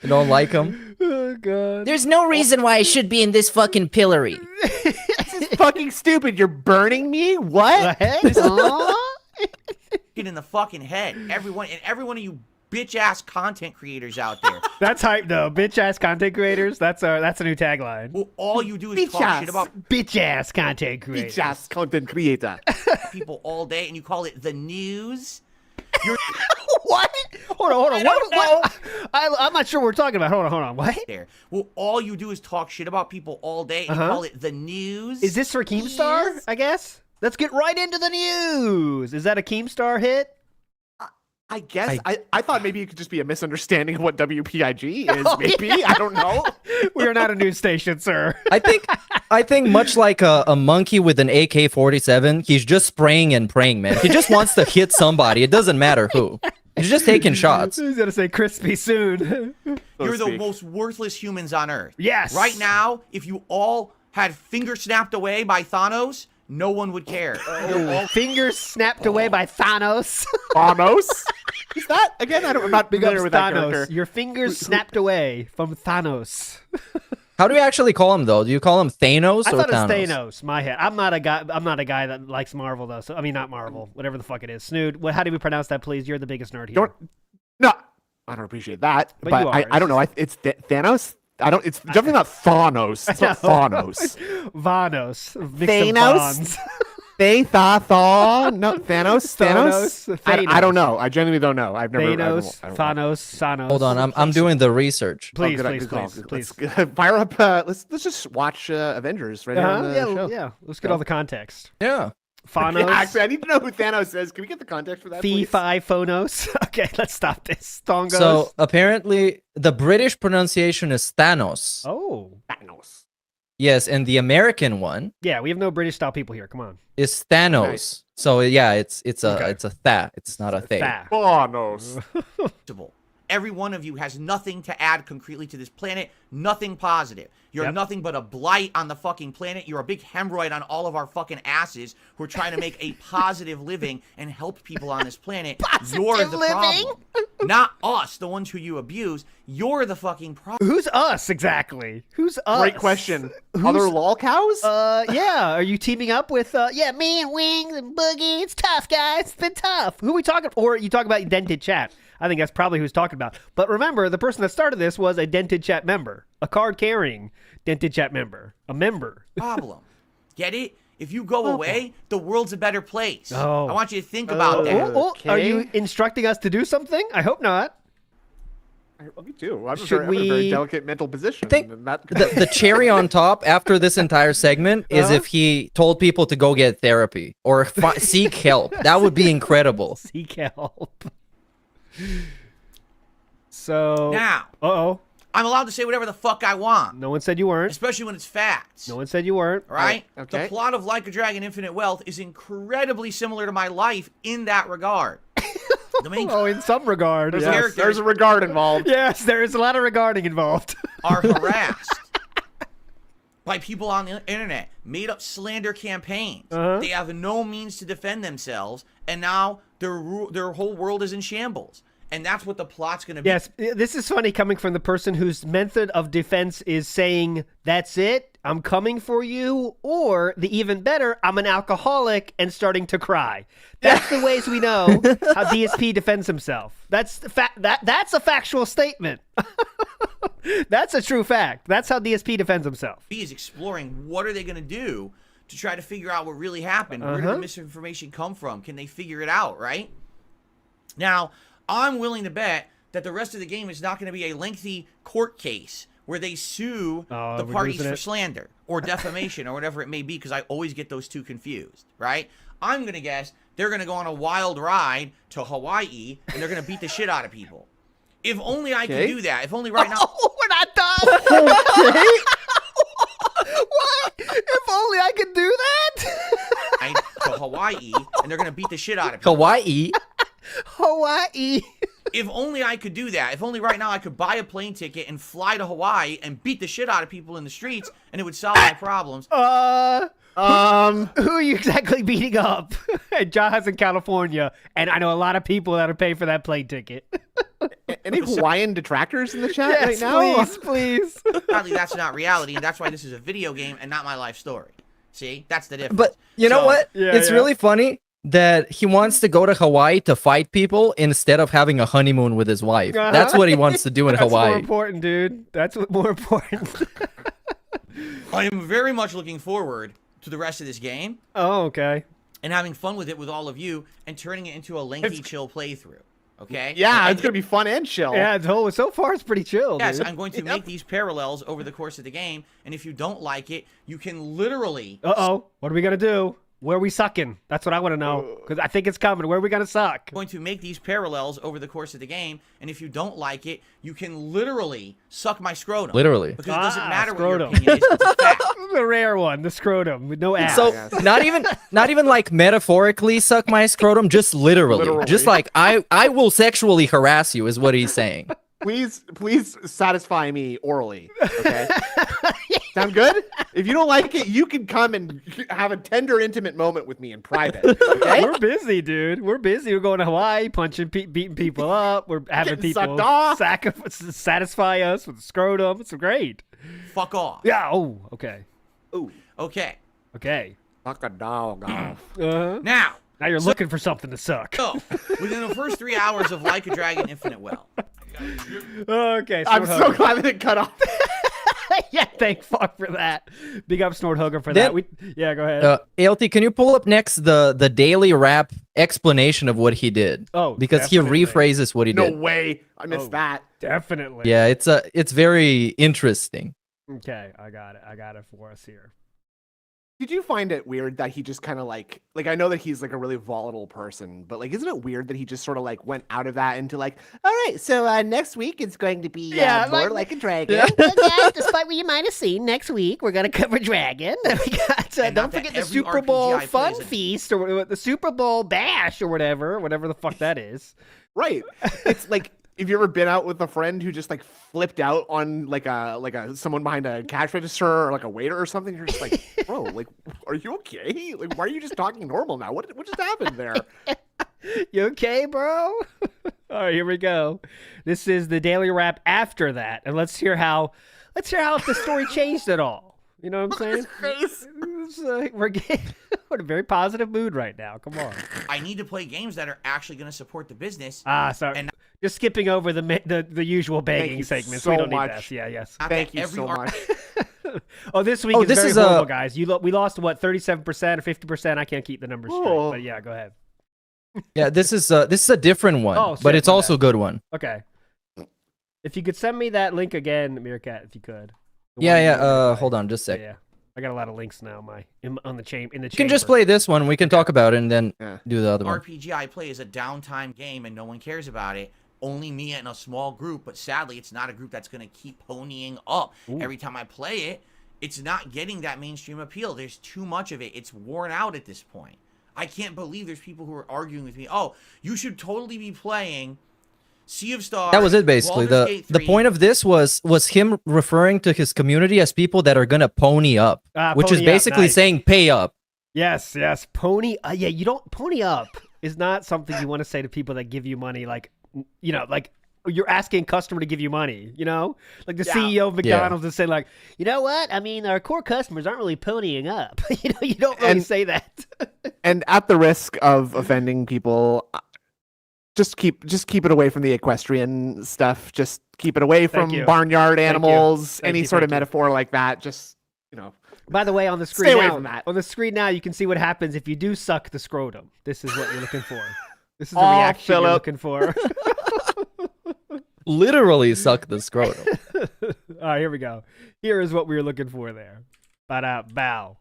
don't like him. Oh god. There's no reason why I should be in this fucking pillory. This is fucking stupid. You're burning me. What? Get in the fucking head. Every one of you bitch ass content creators out there. That's hype though. Bitch ass content creators. That's a new tagline. Well, all you do is talk shit about Bitch ass content creators. Bitch ass content creator. people all day, and you call it the news. What? Hold on. What? I'm not sure what we're talking about. Hold on. What? There. Well, all you do is talk shit about people all day, and you call it the news. Is this for Keemstar? I guess. Let's get right into the news. Is that a Keemstar hit? I guess I thought maybe it could just be a misunderstanding of what WPIG is. Maybe I don't know. We are not a news station, sir. I think much like a monkey with an AK-47, he's just spraying and praying, man. He just wants to hit somebody. It doesn't matter who. He's just taking shots. He's gonna say crispy soon. You're the most worthless humans on Earth. Yes. Right now, if you all had fingers snapped away by Thanos, no one would care. You're all Fingers snapped away by Thanos. Thanos? Is that again? I'm not Big ups familiar with that Thanos. character. Your fingers snapped away from Thanos. How do you actually call him though? Do you call him Thanos I or thought Thanos? it was Thanos. My head. I'm not a guy that likes Marvel though. So I mean, not Marvel. Whatever the fuck it is. Snood. How do we pronounce that, please? You're the biggest nerd here. No, I don't appreciate that. But But you I are. don't know. It's Thanos. I don't. It's definitely not Thanos. It's not Thanos. Vanos. Thanos? No, Thanos. Thanos? I don't know. I genuinely don't know. I've never. Thanos. I don't know. Thanos. Hold on, I'm doing the research. Please, Good- please, good call. please, please. Let's fire up. Let's just watch Avengers right here on the show. Yeah. Let's get all the context. Yeah. Phanos. Yeah, actually, I need to know who Thanos is. Can we get the context for that, Fee please? Fi Phonos. Okay, let's stop this. Thongos. So apparently the British pronunciation is Thanos. Oh. Thanos. Yes, and the American one Yeah, we have no British style people here. Come on. is Thanos. Nice. So yeah, it's a Okay. it's a tha. It's not a they. Tha. Thanos. acceptable. Every one of you has nothing to add concretely to this planet, nothing positive. You're Yep. nothing but a blight on the fucking planet. You're a big hemorrhoid on all of our fucking asses who are trying to make a positive living and help people on this planet. You're the problem. Not us, the ones who you abuse. You're the fucking problem. Who's us exactly? Who's us? Great question. Who's- Other lol cows? Yeah. Are you teaming up with? Yeah, me and Wings and Boogie. It's tough, guys. It's been tough. Who are we talking? Or you talk about Dented Chat? I think that's probably who's talking about. But remember, the person that started this was a Dented Chat member, a card-carrying Dented Chat member, a member. Problem. Get it? If you go away, the world's a better place. Oh. I want you to think about that. Are you instructing us to do something? I hope not. Me too. I'm Should I'm in a very we- delicate mental position. I think and that- the cherry on top after this entire segment is if he told people to go get therapy or seek help. That would be incredible. Seek help. So Now, oh, I'm allowed to say whatever the fuck I want, no one said you weren't. especially when it's facts. No one said you weren't. All right? Okay. The plot of Like a Dragon Infinite Wealth is incredibly similar to my life in that regard. The main Oh, in some regard. There's Yes. characters- There's a regard involved. Yes, there is a lot of regarding involved. are harassed by people on the internet, made up slander campaigns. Uh-huh. They have no means to defend themselves, and now their whole world is in shambles. And that's what the plot's going to be. Yes, this is funny coming from the person whose method of defense is saying, "That's it, I'm coming for you," or the even better, "I'm an alcoholic," and starting to cry. That's the ways we know how DSP defends himself. That's that's a factual statement. That's a true fact. That's how DSP defends himself. He is exploring what are they going to do to try to figure out what really happened. Where did the misinformation come from? Can they figure it out, right? Now, I'm willing to bet that the rest of the game is not going to be a lengthy court case where they sue the we're parties losing for it. slander or defamation or whatever it may be, because I always get those two confused, right? I'm going to guess they're going to go on a wild ride to Hawaii and they're going to beat the shit out of people. If only I could do that. If only right now. Oh, we're not done. What? If only I could do that. To Hawaii and they're going to beat the shit out of people. Hawaii. Hawaii. If only I could do that. If only right now I could buy a plane ticket and fly to Hawaii and beat the shit out of people in the streets, and it would solve my problems. Who are you exactly beating up? Jaha's in California, and I know a lot of people that are paying for that plane ticket. Any Hawaiian detractors in the chat Yes, right now? please. Sadly, that's not reality, and that's why this is a video game and not my life story. See? That's the difference. But you know So- what? Yeah, It's yeah. really funny that he wants to go to Hawaii to fight people instead of having a honeymoon with his wife. Uh-huh. That's what he wants to do in That's more Hawaii. important, dude. That's what more important. I am very much looking forward to the rest of this game Oh, okay. and having fun with it with all of you and turning it into a lengthy, chill playthrough. Okay? Yeah, And- it's gonna be fun and chill. Yeah, so far it's pretty chill. Yes, dude. I'm going to make these parallels over the course of the game, and if you don't like it, you can literally Uh-oh. What are we gonna do? Where are we sucking? That's what I want to know. Because I think it's coming. Where are we going to suck? Going to make these parallels over the course of the game, and if you don't like it, you can literally suck my scrotum. Literally. Because it doesn't matter scrotum. what your opinion is, it's a fact. The rare one, the scrotum with no ass. So not even like metaphorically suck my scrotum, just literally. Just like I will sexually harass you is what he's saying. Please satisfy me orally. Okay. Sound good? If you don't like it, you can come and have a tender, intimate moment with me in private. Okay? We're busy, dude. We're busy. We're going to Hawaii, punching, beating people up. We're having Getting people sucked off. satisfy us with scrotum. It's great. Fuck off. Yeah. Oh, okay. Ooh, Okay. Okay. fuck a dog off. Now, Now you're looking for something to suck. so within the first 3 hours of Like a Dragon Infinite Well, Okay. I'm so Snort glad that it cut off. Hugger. Yeah, thank fuck for that. Big up Snort Hugger for Then- that. Yeah, go ahead. ALT, can you pull up next the daily rap explanation of what he did? Oh, because definitely. he rephrases what he No did. way. I missed that. Definitely. Yeah, it's very interesting. Okay, I got it. I got it for us here. Did you find it weird that he just kind of like I know that he's like a really volatile person, but like, isn't it weird that he just sort of like went out of that into like, all right, so next week it's going to be more like a dragon. Yeah, despite what you might have seen, next week we're gonna cover Dragon. We got And don't not that forget the every Super RPG Bowl I play Fun is a- Feast or the Super Bowl Bash or whatever the fuck that is. Right. It's like, have you ever been out with a friend who just like flipped out on like a someone behind a cash register or like a waiter or something? You're just like, bro, like, are you okay? Like, why are you just talking normal now? What just happened there? You okay, bro? All right, here we go. This is the daily wrap after that, and let's hear how if the story changed at all. You know what I'm saying? We're in a very positive mood right now. Come on. I need to play games that are actually going to support the business. Sorry. And Just skipping over the usual begging you segments. so we don't much. need that. Yeah, yes. not Thank that you every so R- much. Oh, this week Oh, is this very is, horrible, guys. We lost what 37% or 50%. I can't keep the numbers straight. Oh. But yeah, go ahead. Yeah, this is a different one, Oh, but shit, it's my also a good one. Okay. If you could send me that link again, Meerkat, if you could. Hold on, just a sec. Yeah. I got a lot of links now. On the chain in the. You can just play this one. We can talk about it and then do the other one. RPG I play is a downtime game and no one cares about it. Only me and a small group, but sadly, it's not a group that's going to keep ponying up. Every time I play it, it's not getting that mainstream appeal. There's too much of it. It's worn out at this point. I can't believe there's people who are arguing with me. Oh, you should totally be playing Sea of Stars. That was it, basically. Baldur's Gate The 3. point of this was him referring to his community as people that are gonna pony up, which is pony up, basically nice. saying pay up. Yes. Pony. Yeah, you don't pony up is not something you want to say to people that give you money. Like, like you're asking a customer to give you money. Like the CEO of McDonald's is saying, like, you know what? I mean, our core customers aren't really ponying up. You don't really say that. And at the risk of offending people, just keep it away from the equestrian stuff. Just keep it away from you. barnyard animals. Thank Any you, sort of thank you. metaphor like that. Just By the way, on the screen Stay away now, from that. on the screen now, you can see what happens if you do suck the scrotum. This is what you're looking for. This is the Oh, reaction you're Philip. looking for. Literally suck the scrotum. All right, here we go. Here is what we were looking for there. Bow.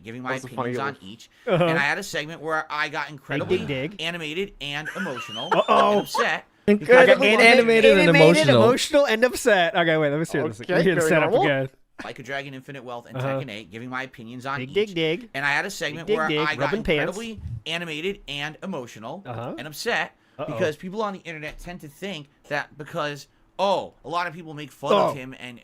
Giving my That was a funny opinions on little- each. Uh-huh. And I had a segment where I got incredibly dig. animated and emotional Uh-oh. and upset. Incredibly because- animated and emotional. emotional, and upset. Okay, wait, let me hear this. Okay, Let me hear the very setup normal. again. Like a Dragon, Infinite Wealth, and Uh-huh. Tekken 8, giving my opinions on Dig, each. dig. And I had a segment Dig, where dig, I got rubbing pants. incredibly animated and emotional Uh-huh. and upset because people on the internet tend to think that because, a lot of people make fun of him and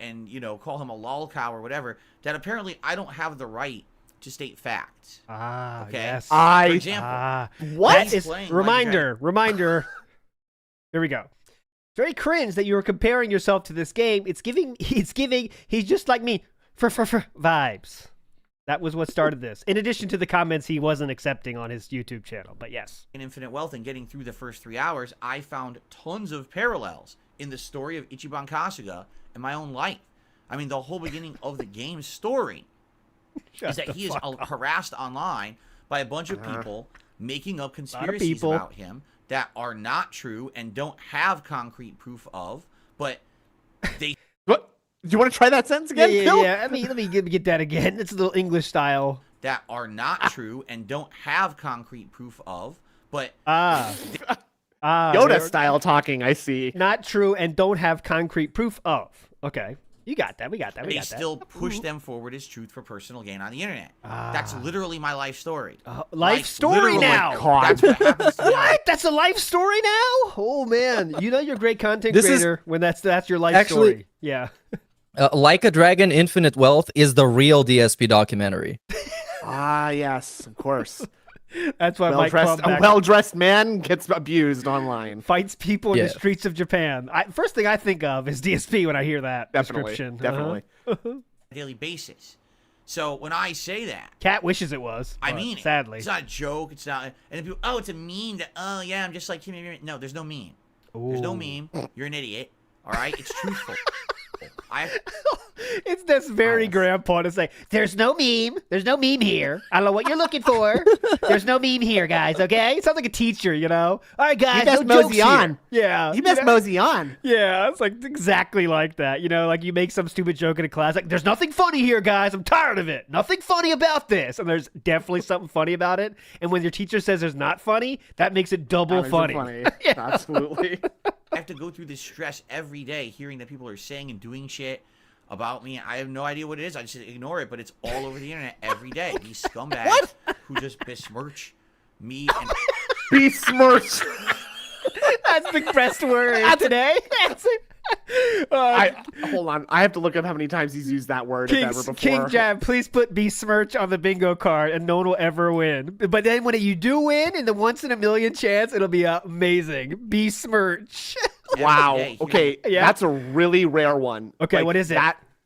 call him a lolcow or whatever, that apparently I don't have the right to state facts. Okay. Okay. Yes. For example, What? That He's is playing reminder. Here we go. It's very cringe that you were comparing yourself to this game. It's giving he's just like me for vibes. That was what started this. In addition to the comments he wasn't accepting on his YouTube channel. But yes. in Infinite Wealth and getting through the first 3 hours, I found tons of parallels in the story of Ichiban Kasuga and my own life. I mean, the whole beginning of the game's story is that he is harassed online by a bunch of people making up conspiracies people. about him that are not true and don't have concrete proof of, but they What? Do you want to try that sentence again, Phil? Yeah. Let me get that again. It's a little English style. That are not true and don't have concrete proof of, but Yoda style talking, I see. Not true and don't have concrete proof of. Okay. You got that. We got that. they still push them forward as truth for personal gain on the internet. That's literally my life story. Life story literally, now. That's what happens to me. What? That's a life story now? Oh man, you know you're a great content This is- creator when that's your life Actually- story. Yeah. Like a Dragon, Infinite Wealth is the real DSP documentary. Ah, yes, of course. That's why Mike A Klumback well-dressed man gets abused online. fights people in Yeah. the streets of Japan. First thing I think of is DSP when I hear that Definitely, description. definitely. Daily basis. So when I say that, Cat wishes it was. I but mean it. sadly. It's not a joke. It's not. And people, oh, it's a meme. That, oh yeah, I'm just like him. No, there's no meme. There's no meme. You're an idiot. All right, it's truthful. It's this very grandpa to say, there's no meme. There's no meme here. I don't know what you're looking for. There's no meme here, guys, okay? It sounds like a teacher, you know? All right, guys, best no jokes mosey on. here. Yeah. You best mosey on. Yeah, it's like exactly like that. You know, like you make some stupid joke in a class, like, there's nothing funny here, guys. I'm tired of it. Nothing funny about this. And there's definitely something funny about it. And when your teacher says there's not funny, that makes it double That funny. makes it funny. Absolutely. I have to go through this stress every day, hearing that people are saying and doing shit about me. I have no idea what it is. I just ignore it, but it's all over the internet every day. These scumbags who just besmirch me and Besmirch. That's the best word today. That's it. Hold on. I have to look up how many times he's used that word, if ever before. King Jab, please put besmirch on the bingo card and no one will ever win. But then when you do win in the once in a million chance, it'll be amazing. Besmirch. Wow. every day Okay, Yeah. that's a really rare one. Okay, what is it?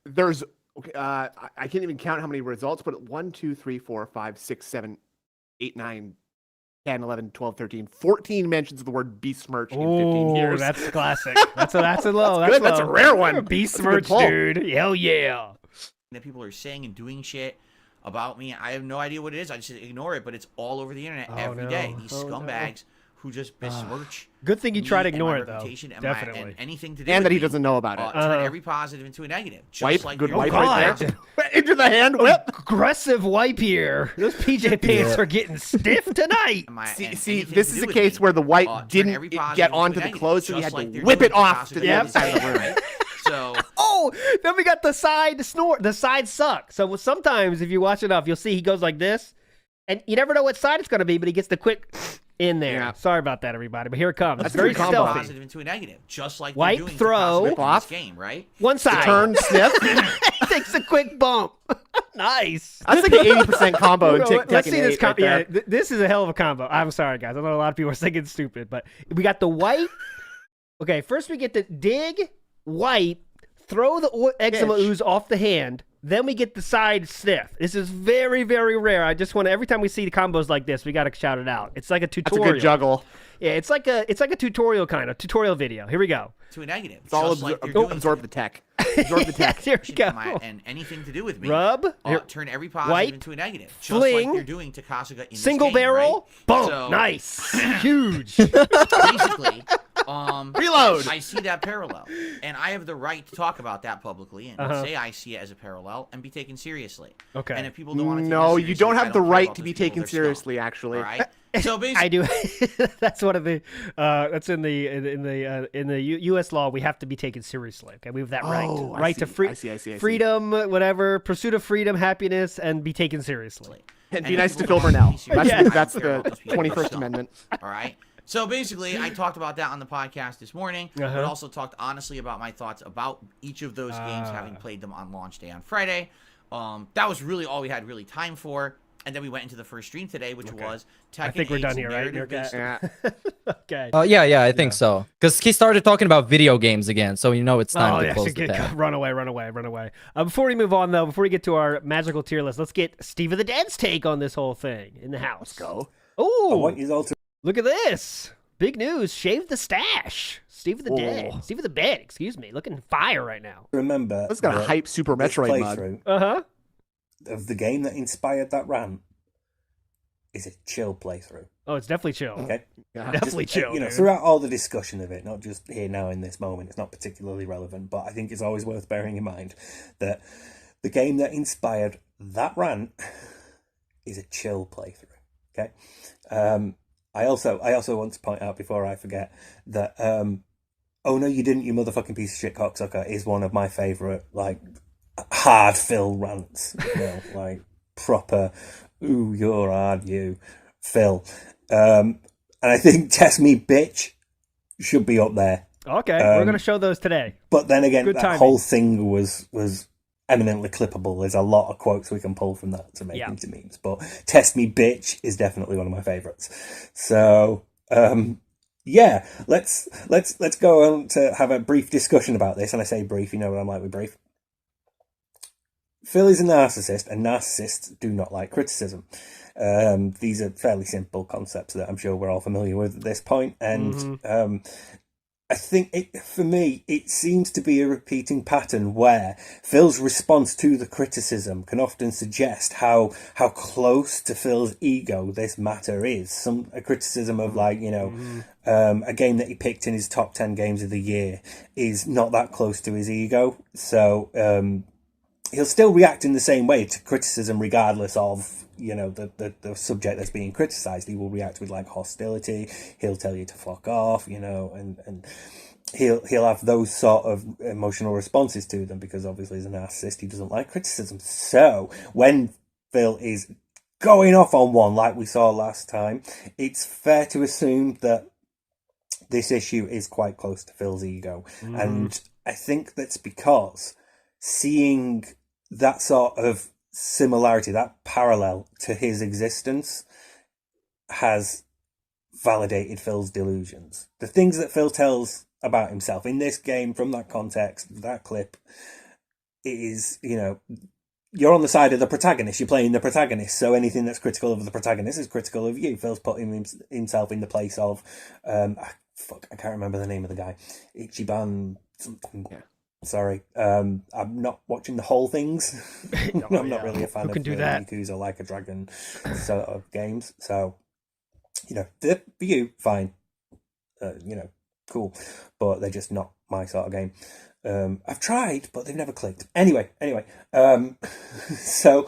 There's. Okay, I can't even count how many results, but 1, 2, 3, 4, 5, 6, 7, 8, 9, 10, 11, 12, 13, 14 mentions of the word besmirch in 15 years. That's classic. That's a low. That's good. That's a low. rare one. That's a good Besmirch, pull. dude. Hell yeah. that people are saying and doing shit about me. I have no idea what it is. I just ignore it, but it's all over the internet every day. These scumbags who just besmirch. Good thing you try to me and ignore my it, though. reputation and Definitely. and anything to do And with that he me, doesn't know about it. turn every positive into a negative. Just Wipe, like good you're wipe doing right now. there. Into the hand whip. Aggressive wipe here. Those PJ pants are getting stiff tonight. See, anything this to is do a with case me. where the white Turn every didn't positive get into onto a the negative, clothes, so he just had like to they're whip doing it off positive to the into other side of the room. right? So Oh, then we got the side snort. The side suck. So sometimes if you watch enough, you'll see he goes like this, and you never know what side it's going to be, but he gets the quick in there. Yeah. Sorry about that, everybody, but here it comes. That's It's very a good combo. stealthy. positive into a negative, just like Wipe, they're doing throw. to Off. this game, right? One side. Turn, sniff. Takes a quick bump. Nice. That's like an 80% combo in Tekken Let's see this 8 combo. right there. This is a hell of a combo. I'm sorry, guys. I know a lot of people are thinking it's stupid, but we got the wipe. Okay, first we get the dig, wipe, throw the eczema Pitch. ooze off the hand. Then we get the side sniff. This is very, very rare. I just want to, every time we see the combos like this, we got to shout it out. It's like a That's a tutorial. good juggle. Yeah, it's like a tutorial kind of tutorial video. Here we go. To a negative. It's all just like they're doing absorb the tech. Absorb the tech. Here we go. and anything to do with me. Rub, here- turn every positive wipe, into a negative. Just fling, like they're doing to Kasuga in Single this game, barrel. right? Boom. So, Nice. Huge. Basically, Reload. I see that parallel, and I have the right to talk about that publicly and say I see it as a parallel and be taken seriously. Okay. And if people don't want to, No, take it you seriously, don't I have the care right about to those be people, taken they're scum. seriously, actually. All right. So basically, I do. That's one of the. That's in the U.S. law. We have to be taken seriously. Okay, we have that right. Oh, I Right to see, I see. freedom, whatever, pursuit of freedom, happiness, and be taken seriously. And be if nice to people Phil don't want Burnell. to be serious, I don't That's care about the those people, they're 21st scum. Amendment. All right. So basically, I talked about that on the podcast this morning, but Uh-huh. also talked honestly about my thoughts about each of those games, having played them on launch day on Friday. That was really all we had really time for. And then we went into the first stream today, which was Tekken I think we're 8's done here, right? narrative-based- Yeah. Okay. Yeah, I think so. Because he started talking about video games again, so you know it's time to close the tab. Run away. Before we move on, though, before we get to our magical tier list, let's get Steve of the Dead's take on this whole thing in the house. Go. Oh, you all to look at this. Big news. Shave the stash. Steve of the Dead. Steve of the Bed, excuse me. Looking fire right now. remember Let's got a that hype Super Uh, this Uh-huh. Metroid mug. playthrough Uh-huh. of the game that inspired that rant is a chill playthrough. Oh, it's definitely chill. Okay, Definitely chill. You know, dude. throughout all the discussion of it, not just here now in this moment, it's not particularly relevant, but I think it's always worth bearing in mind that the game that inspired that rant is a chill playthrough. Okay, I also want to point out before I forget that "Oh no, you didn't, you motherfucking piece of shit cocksucker" is one of my favorite like hard Phil rants. You know, like proper, ooh, you're hard, you Phil. And I think "Test Me, Bitch" should be up there. Okay, we're gonna show those today. But then again, Good that timing. whole thing was eminently clippable. There's a lot of quotes we can pull from that to make into memes. But "Test Me, Bitch" is definitely one of my favorites. So yeah, let's go on to have a brief discussion about this. And I say brief, you know what I'm like with brief. Phil is a narcissist, and narcissists do not like criticism. These are fairly simple concepts that I'm sure we're all familiar with at this point. And I think for me, it seems to be a repeating pattern where Phil's response to the criticism can often suggest how close to Phil's ego this matter is. A criticism of like, you know, a game that he picked in his top 10 games of the year is not that close to his ego. So he'll still react in the same way to criticism regardless of, you know, the subject that's being criticized. He will react with like hostility. He'll tell you to fuck off, you know, and he'll have those sort of emotional responses to them because obviously as a narcissist he doesn't like criticism. So when Phil is going off on one like we saw last time, it's fair to assume that this issue is quite close to Phil's ego. And I think that's because seeing that sort of similarity, that parallel to his existence, has validated Phil's delusions. The things that Phil tells about himself in this game, from that context, that clip, is, you know, you're on the side of the protagonist, you're playing the protagonist, so anything that's critical of the protagonist is critical of you. Phil's putting himself in the place of, I can't remember the name of the guy, Ichiban something. Yeah. Sorry, I'm not watching the whole things. I'm not really a fan of Yakuza Like a Dragon sort of games. So, you know, for you, fine. You know, cool. But they're just not my sort of game. I've tried, but they've never clicked. Anyway. So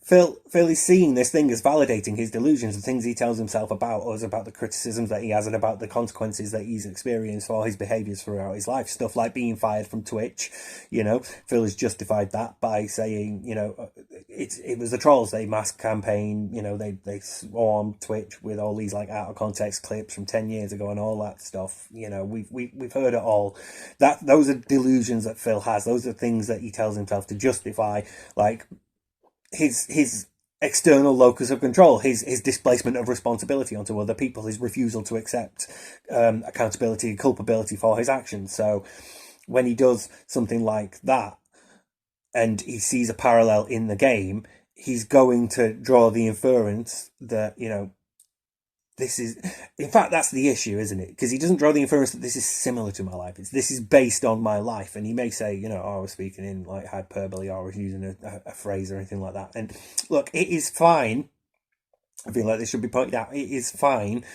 Phil is seeing this thing as validating his delusions, the things he tells himself about us, about the criticisms that he has, and about the consequences that he's experienced for his behaviours throughout his life. Stuff like being fired from Twitch. You know, Phil has justified that by saying, you know, it was the trolls, they mass campaign. You know, they swarmed Twitch with all these like out of context clips from 10 years ago and all that stuff. You know, we've heard it all. Those are delusions that Phil has. Those are things that he tells himself to justify, like his external locus of control, his displacement of responsibility onto other people, his refusal to accept accountability and culpability for his actions. So when he does something like that and he sees a parallel in the game, he's going to draw the inference that, you know, this is, in fact, that's the issue, isn't it? Because he doesn't draw the inference that this is similar to my life. This is based on my life. And he may say, you know, I was speaking in like hyperbole, or I was using a phrase or anything like that. And look, it is fine. I feel like this should be pointed out. It is fine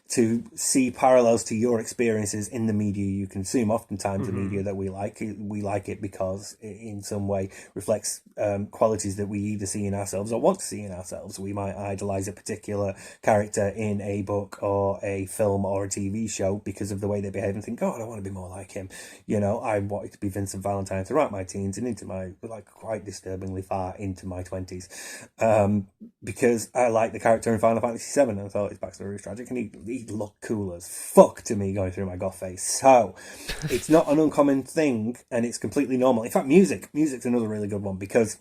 to see parallels to your experiences in the media you consume. Oftentimes the media that we like it because it in some way reflects qualities that we either see in ourselves or want to see in ourselves. We might idolize a particular character in a book or a film or a TV show because of the way they behave and think, God, I want to be more like him. You know, I wanted to be Vincent Valentine throughout my teens and into my, like, quite disturbingly far into my 20s, because I like the character in Final Fantasy VII and I thought his backstory was tragic and he looked cool as fuck to me going through my goth phase. So it's not an uncommon thing and it's completely normal. In fact, music's another really good one, because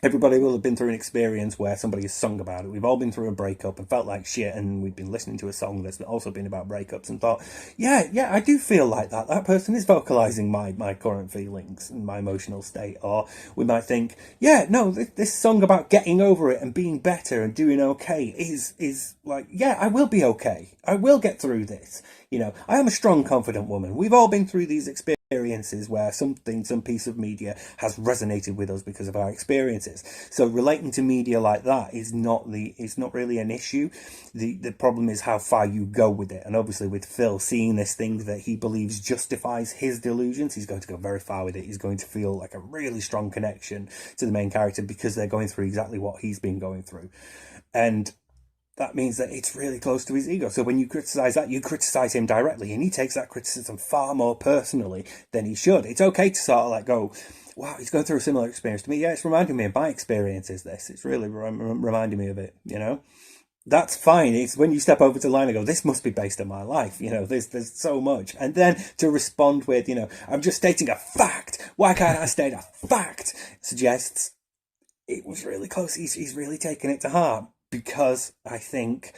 everybody will have been through an experience where somebody has sung about it. We've all been through a breakup and felt like shit, and we've been listening to a song that's also been about breakups and thought, yeah, I do feel like that. That person is vocalizing my current feelings and my emotional state. Or we might think, yeah, no, this song about getting over it and being better and doing okay is like, yeah, I will be okay. I will get through this. You know, I am a strong, confident woman. We've all been through these experiences. experiences where some piece of media has resonated with us because of our experiences. So relating to media like that is not really an issue. The problem is how far you go with it. And obviously with Phil seeing this thing that he believes justifies his delusions, he's going to go very far with it. He's going to feel like a really strong connection to the main character because they're going through exactly what he's been going through. And that means that it's really close to his ego. So when you criticize that, you criticize him directly, and he takes that criticism far more personally than he should. It's okay to sort of like go, wow, he's going through a similar experience to me. Yeah, it's reminding me of my experience is this. It's really reminding me of it, you know? That's fine. It's when you step over to the line and go, this must be based on my life. You know, there's so much. And then to respond with, you know, I'm just stating a fact. Why can't I state a fact? Suggests it was really close. He's really taken it to heart. Because I think,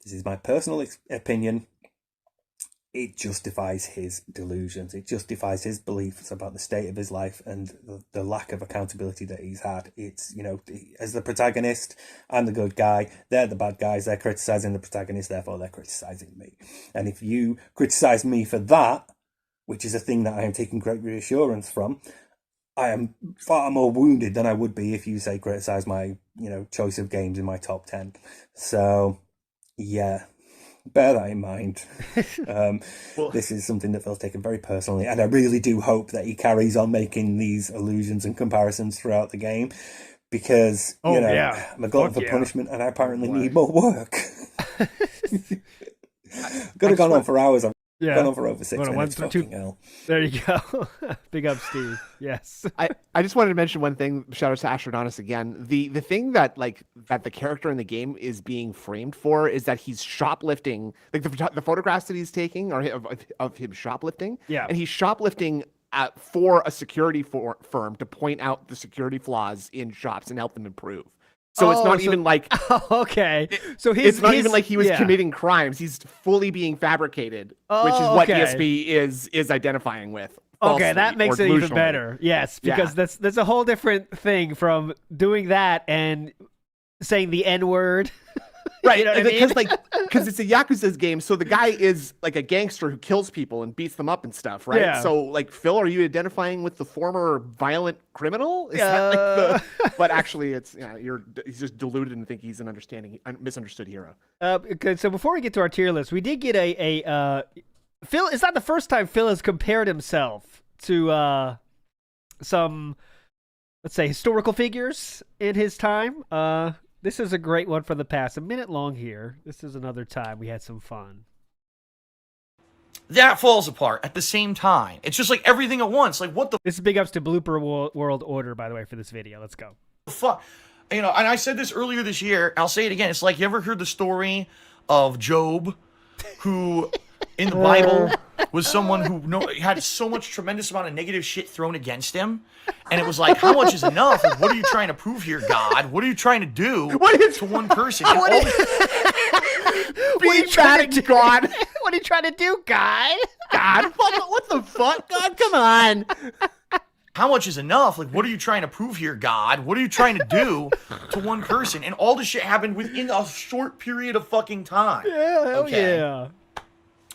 this is my personal opinion, it justifies his delusions. It justifies his beliefs about the state of his life and the lack of accountability that he's had. It's, you know, as the protagonist, I'm the good guy. They're the bad guys. They're criticizing the protagonist. Therefore, they're criticizing me. And if you criticize me for that, which is a thing that I am taking great reassurance from, I am far more wounded than I would be if you say criticize my, you know, choice of games in my top 10. So, yeah, bear that in mind. This is something that Phil's taken very personally, and I really do hope that he carries on making these allusions and comparisons throughout the game, because, you know, I'm a glutton for punishment, and I apparently need more work. Could have gone on for hours. Yeah. Gone on for over 6 minutes. Fucking hell. There you go. Big up, Steve. Yes. I just wanted to mention one thing. Shout out to Astrodonis again. The thing that that the character in the game is being framed for is that he's shoplifting. Like the photographs that he's taking are of him shoplifting. Yeah. And he's shoplifting for a security firm to point out the security flaws in shops and help them improve. So it's not even like okay. So it's not even like he was committing crimes. He's fully being fabricated, which is what DSP is identifying with. Okay, that makes it even better. Yes, because that's a whole different thing from doing that and saying the N-word. Right, you know because it's a Yakuza's game, so the guy is like a gangster who kills people and beats them up and stuff, right? Yeah. So, like, Phil, are you identifying with the former violent criminal? Is that like the? But actually, it's he's just deluded and think he's a misunderstood hero. Okay, so before we get to our tier list, we did get a Phil. It's not the first time Phil has compared himself to some, let's say, historical figures in his time. This is a great one from the past. A minute long here. This is another time we had some fun. That falls apart at the same time. It's just like everything at once. Like, what the This is big ups to Blooper World Order, by the way, for this video. Let's go. fuck? You know, and I said this earlier this year. I'll say it again. It's like, you ever heard the story of Job, who in the Bible was someone who had so much tremendous amount of negative shit thrown against him, and it was like, how much is enough? Like, what are you trying to prove here, God? What are you trying to do to one person? What are you trying to do, God? What are you trying to do, God? God, what the fuck, God? Come on. How much is enough? Like, what are you trying to prove here, God? What are you trying to do to one person? And all this shit happened within a short period of fucking time. Yeah, hell yeah.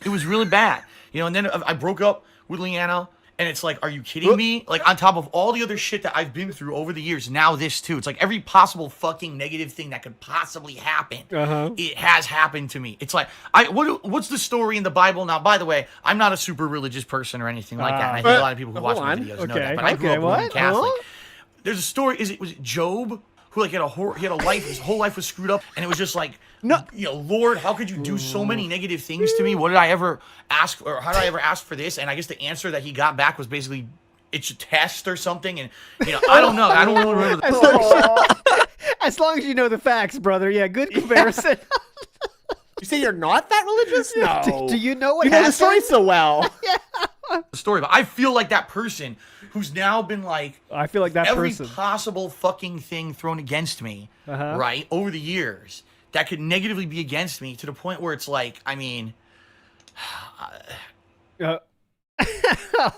It was really bad. You know, and then I broke up with Leanna, and it's like, are you kidding me? Like, on top of all the other shit that I've been through over the years, now this too. It's like every possible fucking negative thing that could possibly happen, it has happened to me. It's like, what's the story in the Bible? Now, by the way, I'm not a super religious person or anything like that. And I think a lot of people who watch my videos know that. But I grew up Roman Catholic. There's a story. Was it Job? Who like had a life, his whole life was screwed up, and it was just like, Lord, how could you do so many negative things to me? What did I ever ask, or how did I ever ask for this? And I guess the answer that he got back was basically, it's a test or something, and I don't know. I don't really remember. As long as you know the facts, brother. Yeah, good comparison. You say you're not that religious? No. Do you know what happened? You know the story so well. The story, but I feel like that person who's now been like, I feel like that every person. possible fucking thing thrown against me, right, over the years that could negatively be against me, to the point where it's like, I mean,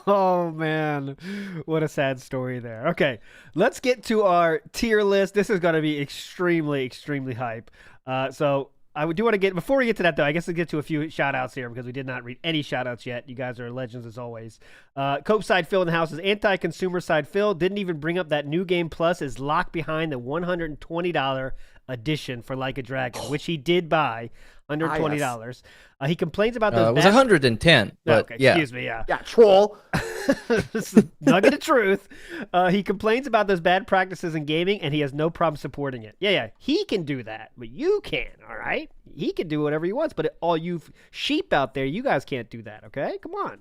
oh man, what a sad story there. Okay, let's get to our tier list. This is going to be extremely hype. So I do want to get, before we get to that though, I guess we'll get to a few shout outs here because we did not read any shout outs yet. You guys are legends as always. Copeside Phil in the house is anti-consumer side Phil. Didn't even bring up that New Game Plus is locked behind the $120 edition for Like a Dragon, which he did buy. $120. He complains about those. It was 110. But okay, yeah. excuse me. Yeah. Yeah, troll. This is nugget of truth. He complains about those bad practices in gaming, and he has no problem supporting it. Yeah. He can do that, but you can't. All right. He can do whatever he wants, but all you sheep out there, you guys can't do that. Okay, come on.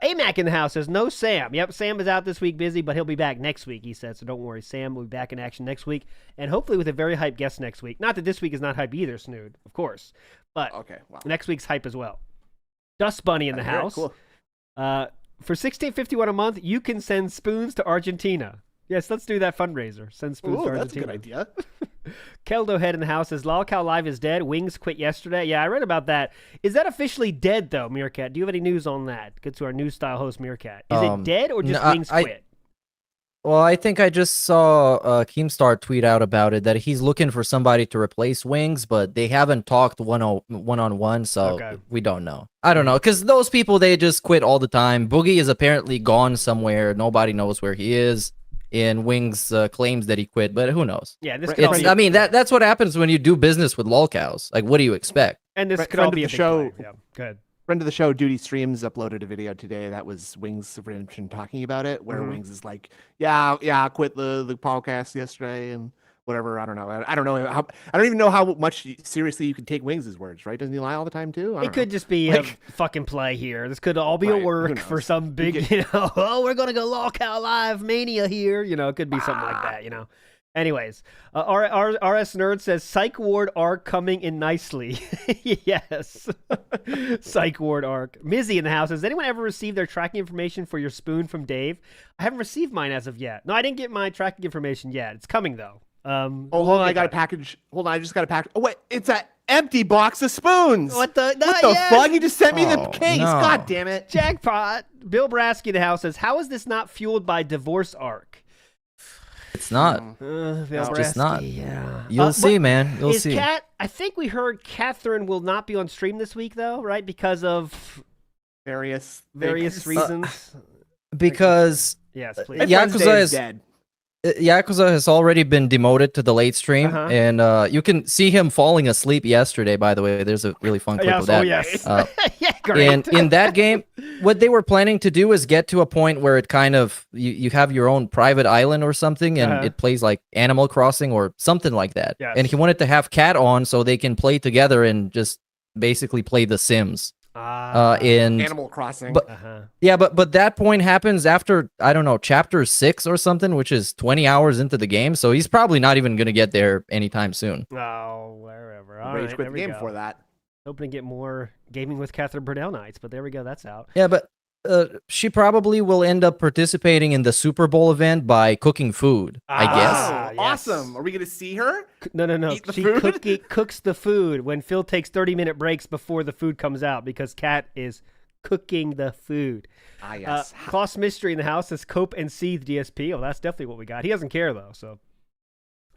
AMAC in the house says, no Sam. Yep, Sam is out this week busy, but he'll be back next week, he said. So don't worry. Sam will be back in action next week, and hopefully with a very hype guest next week. Not that this week is not hype either, Snood, of course. But Okay, wow. next week's hype as well. Dust Bunny in the Very house. cool. For $16.51 a month, you can send spoons to Argentina. Yes, let's do that fundraiser. Send spoons to Ooh, Argentina. that's a good idea. Keldo Head in the house says, Lolcow Live is dead. Wings quit yesterday. Yeah, I read about that. Is that officially dead, though, Meerkat? Do you have any news on that? Good to our news-style host, Meerkat. Is it dead or just Wings quit? Well, I think I just saw Keemstar tweet out about it, that he's looking for somebody to replace Wings, but they haven't talked one-on-one, so we don't know. I don't know, because those people, they just quit all the time. Boogie is apparently gone somewhere. Nobody knows where he is. And Wings claims that he quit, but who knows? Yeah, this I mean, that's what happens when you do business with lolcows. Like, what do you expect? And this could friend all of be the a big show. play. Yeah, good. Friend of the show, Duty Streams, uploaded a video today that was Wings Redemption talking about it, where Mhm. Wings is like, yeah, I quit the podcast yesterday and whatever. I don't know. I don't know how. I don't even know how much seriously you can take Wings' words. Right? Doesn't he lie all the time too? It could just be a fucking play here. This could all be Right, a who work for knows? some big, oh, we're going to go Lolcow Live Mania here. It could be something like that, Anyways, RS Nerd says, Psych Ward arc coming in nicely. Yes. Psych Ward arc. Mizzy in the house, has anyone ever received their tracking information for your spoon from Dave? I haven't received mine as of yet. No, I didn't get my tracking information yet. It's coming, though. Hold on, I got a package. Hold on, I just got a package. Oh, wait, it's an empty box of spoons. What the What fuck? You just sent me the Oh, case. no. God damn it. Jackpot. Bill Brasky in the house says, how is this not fueled by divorce arc? It's not. Bill It's just not. Yeah. You'll see, man. You'll is see. I think we heard Catherine will not be on stream this week, though, right? Because of various reasons. Because Yes, please. Yakuza is dead. Yakuza has already been demoted to the late stream, Uh-huh. and you can see him falling asleep yesterday. By the way, there's a really fun clip of that. Oh, yes. Yeah, great. And in that game, what they were planning to do is get to a point where it kind of you have your own private island or something, and it plays like Animal Crossing or something like that. Yes. And he wanted to have Cat on so they can play together and just basically play The Sims. In Animal Crossing. But yeah, but that point happens after, I don't know, chapter 6 or something, which is 20 hours into the game. So he's probably not even going to get there anytime soon. Oh, wherever. All Rage right, quit there the we game go. for that. Hoping to get more Gaming with Catherine Burnell nights, but there we go. That's out. Yeah, but she probably will end up participating in the Super Bowl event by cooking food, I guess. Oh, yes. awesome. Are we going to see her? No. Eat the She food? cooks the food when Phil takes 30-minute breaks before the food comes out because Kat is cooking the food. Ah, yes. Klaus Mystery in the house says Cope and Seethe DSP. Oh, that's definitely what we got. He doesn't care, though, so...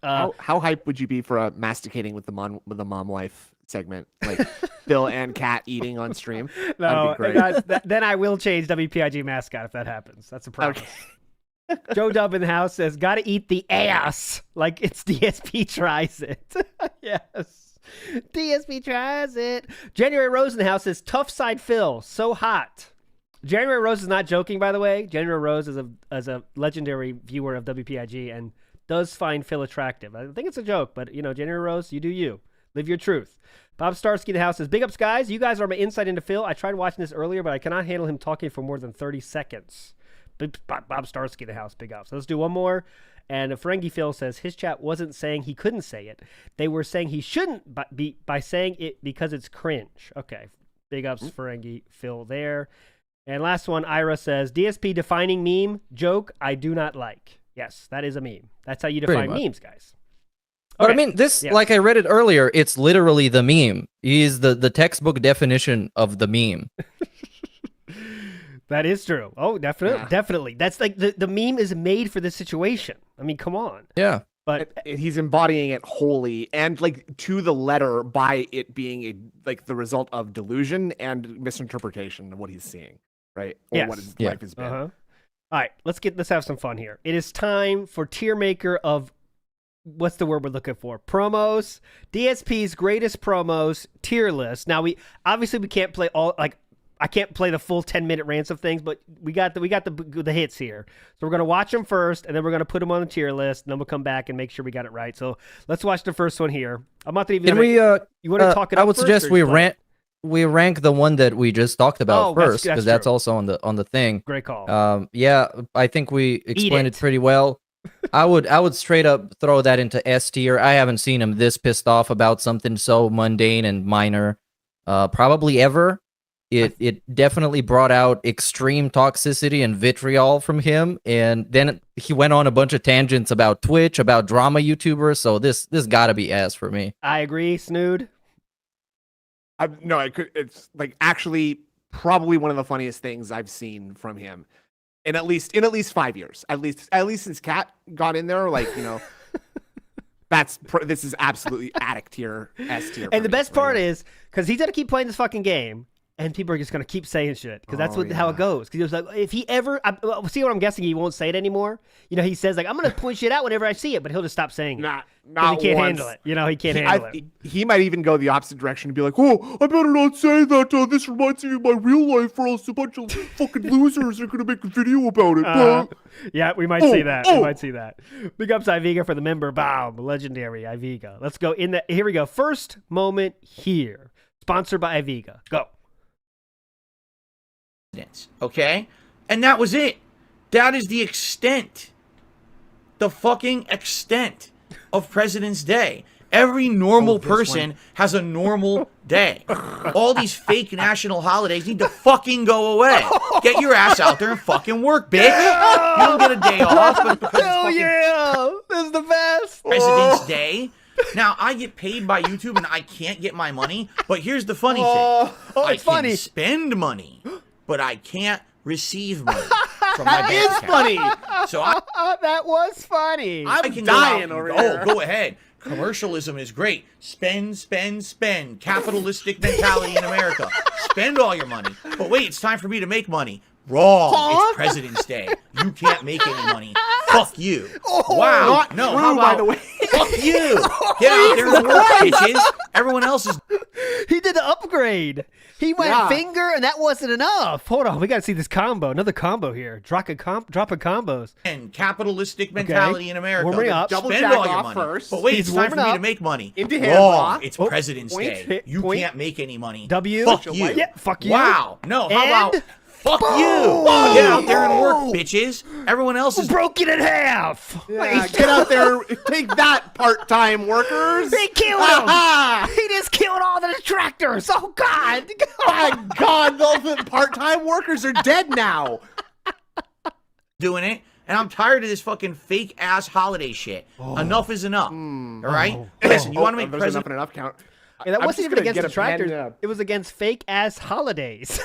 How hype would you be for a masticating with the mom wife segment, like Bill and Kat eating on stream? No, That'd be great. then I will change WPIG mascot if that happens. That's a promise. Joe Dub in the house says, gotta eat the ass like it's DSP tries it. Yes. DSP tries it. January Rose in the house says, tough side Phil, so hot. January Rose is not joking, by the way. January Rose is a legendary viewer of WPIG and does find Phil attractive. I think it's a joke, but, January Rose, you do you. Live your truth. Bob Starsky in the house says, big ups, guys. You guys are my insight into Phil. I tried watching this earlier, but I cannot handle him talking for more than 30 seconds. Bob Starsky in the house, big ups. Let's do one more. And Ferengi Phil says, his chat wasn't saying he couldn't say it. They were saying he shouldn't by saying it because it's cringe. Okay. Big ups, Ferengi Phil there. And last one, Ira says, DSP defining meme, joke I do not like. Yes, that is a meme. That's how you define memes, guys. But Okay. I mean, this, Yes. like I read it earlier, it's literally the meme. He is the textbook definition of the meme. That is true. Oh, definitely. Yeah. Definitely. That's like the meme is made for this situation. I mean, come on. Yeah. But And he's embodying it wholly and like to the letter by it being the result of delusion and misinterpretation of what he's seeing, right? Or what his life has been. All right, let's have some fun here. It is time for tier maker of what's the word we're looking for? Promos. DSP's greatest promos tier list. Now we can't play all I can't play the full 10-minute rants of things, but we got the hits here. So we're gonna watch them first, and then we're gonna put them on the tier list, and then we'll come back and make sure we got it right. So let's watch the first one here. I'm not even. Can we? You want to talk it? I would suggest we rank the one that we just talked about first, that's because that's also on the thing. Great call. Yeah, I think we explained it pretty well. I would straight up throw that into S tier. I haven't seen him this pissed off about something so mundane and minor, probably ever. It definitely brought out extreme toxicity and vitriol from him, and then he went on a bunch of tangents about Twitch, about drama YouTubers. So this gotta be S for me. I agree, Snood. It's like actually probably one of the funniest things I've seen from him in at least 5 years. At least since Cat got in there, this is absolutely addict tier, S tier. And the best part is because he's gonna keep playing this fucking game. And people are just going to keep saying shit because that's how it goes. Because he was like, if he ever, see what I'm guessing, he won't say it anymore. He says like, I'm going to point shit out whenever I see it, but he'll just stop saying it. Not he can't once. handle it. He can't handle it. He might even go the opposite direction and be like, oh, I better not say that. This reminds me of my real life, or else a bunch of fucking losers are going to make a video about it. Yeah, we might see that. We might see that. Big ups Iviga for the member. Bow, legendary Iviga. Let's go in the. Here we go. First moment here. Sponsored by Iviga. Go. Okay? And that was it. That is the extent, the fucking extent of President's Day. Every normal person has a normal day. All these fake national holidays need to fucking go away. Get your ass out there and fucking work, bitch. You don't get a day off, but because Hell yeah! This is the best. President's Day. Now, I get paid by YouTube and I can't get my money, but here's the funny thing. I can spend money, but I can't receive money from my bank account. Funny. So that was funny. I can dying go over out, here. go ahead. Commercialism is great. Spend, spend, spend. Capitalistic mentality in America. Spend all your money. But wait, it's time for me to make money. Wrong. It's President's Day. You can't make any money. Fuck you. Wow. Not No, true, how about, by the way. fuck you. Get out there and work, bitches. Everyone else is He did the upgrade. He went finger, and that wasn't enough. Hold on, we got to see this combo. Another combo here. Dropping combos. and capitalistic mentality in America. Warming up. Double Spend jack all your off money. first. But wait, He's it's time for warming me up. to make money. Into hand Wrong. lock. It's Oh, President's point, Day. hit, You point. can't make any money. W. Fuck you. Yeah, fuck you. Wow. No, how And about fuck you? Get out there and work, bitches. Everyone else is Broke it in half. Yeah, get out there, take that, part-time workers. He killed him. He just killed all the detractors. Oh, God. My God, those part-time workers are dead now. doing it. And I'm tired of this fucking fake ass holiday shit. Enough is enough. All right? Listen, you want to make there's president. enough and enough count. And that I'm wasn't just even gonna against get a pen, detractors. It was against fake-ass holidays.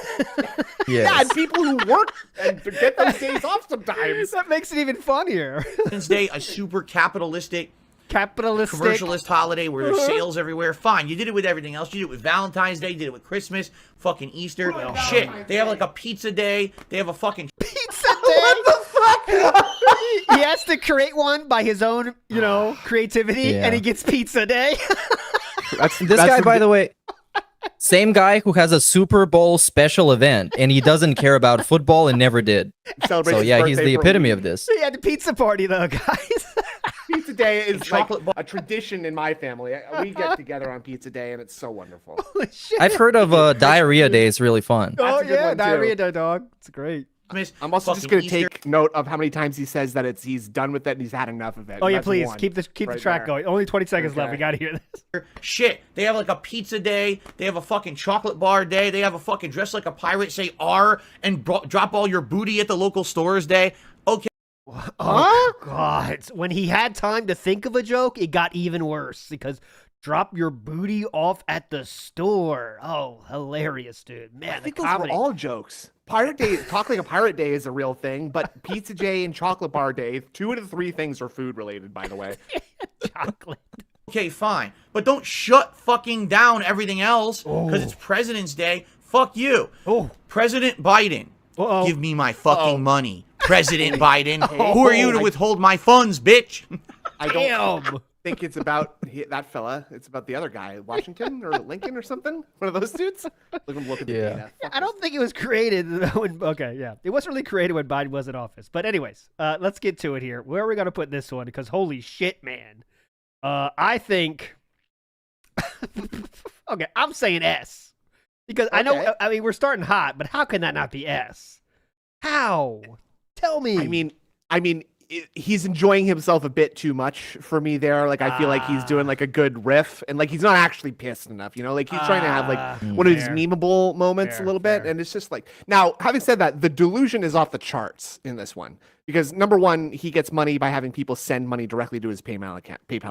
Yeah, and people who work and get those days off sometimes. That makes it even funnier. President's Day, a super capitalistic, Capitalistic. commercialist holiday where there's sales everywhere. Fine, you did it with everything else. You did it with Valentine's Day, you did it with Christmas, fucking Easter. Shit, they have like a pizza day. They have a fucking Pizza Day. What the fuck? He has to create one by his own, creativity, and he gets Pizza Day. This guy, by the way, same guy who has a Super Bowl special event, and he doesn't care about football and never did. So yeah, he's the epitome of this. He had the pizza party though, guys. Pizza Day is like a tradition in my family. We get together on Pizza Day, and it's so wonderful. Holy shit. I've heard of Diarrhea Day. It's really fun. Oh That's a good yeah, one, too. diarrhea day, dog. It's great. I'm also just fucking gonna Easter. take note of how many times he says that he's done with it and he's had enough of it. Oh yeah, That's please one keep the right track there. going. Only 20 seconds left. Okay. We gotta hear this. shit. They have like a pizza day. They have a fucking chocolate bar day. They have a fucking dress like a pirate, say R, and drop all your booty at the local stores day. Okay. Oh God! When he had time to think of a joke, it got even worse because Drop your booty off at the store. Oh, hilarious, dude. Man, I think the those were comedy. all jokes. Pirate Day, Talk Like a Pirate Day is a real thing, but Pizza Day and Chocolate Bar Day, 2 out of the 3 things are food related, by the way. Chocolate. Okay, fine. But don't shut fucking down everything else because it's President's Day. Fuck you. Oh. President Biden, Uh-oh. give me my fucking money. President Biden, who are you to withhold my funds, bitch? I don't Damn. think it's about that fella. It's about the other guy, Washington or Lincoln or something. One of those dudes. Look at the data. I don't think it was created when, okay, yeah. It wasn't really created when Biden was in office. But anyways, let's get to it here. Where are we going to put this one? Because holy shit, man. I think, okay, I'm saying S. Because I know, I mean, we're starting hot, but how can that not be S? How? Tell me. I mean, he's enjoying himself a bit too much for me there. Like, I feel like he's doing like a good riff, and like he's not actually pissed enough. You know, like he's trying to have like one of these memeable moments a little bit, and it's just like. Now, having said that, the delusion is off the charts in this one because number one, he gets money by having people send money directly to his PayPal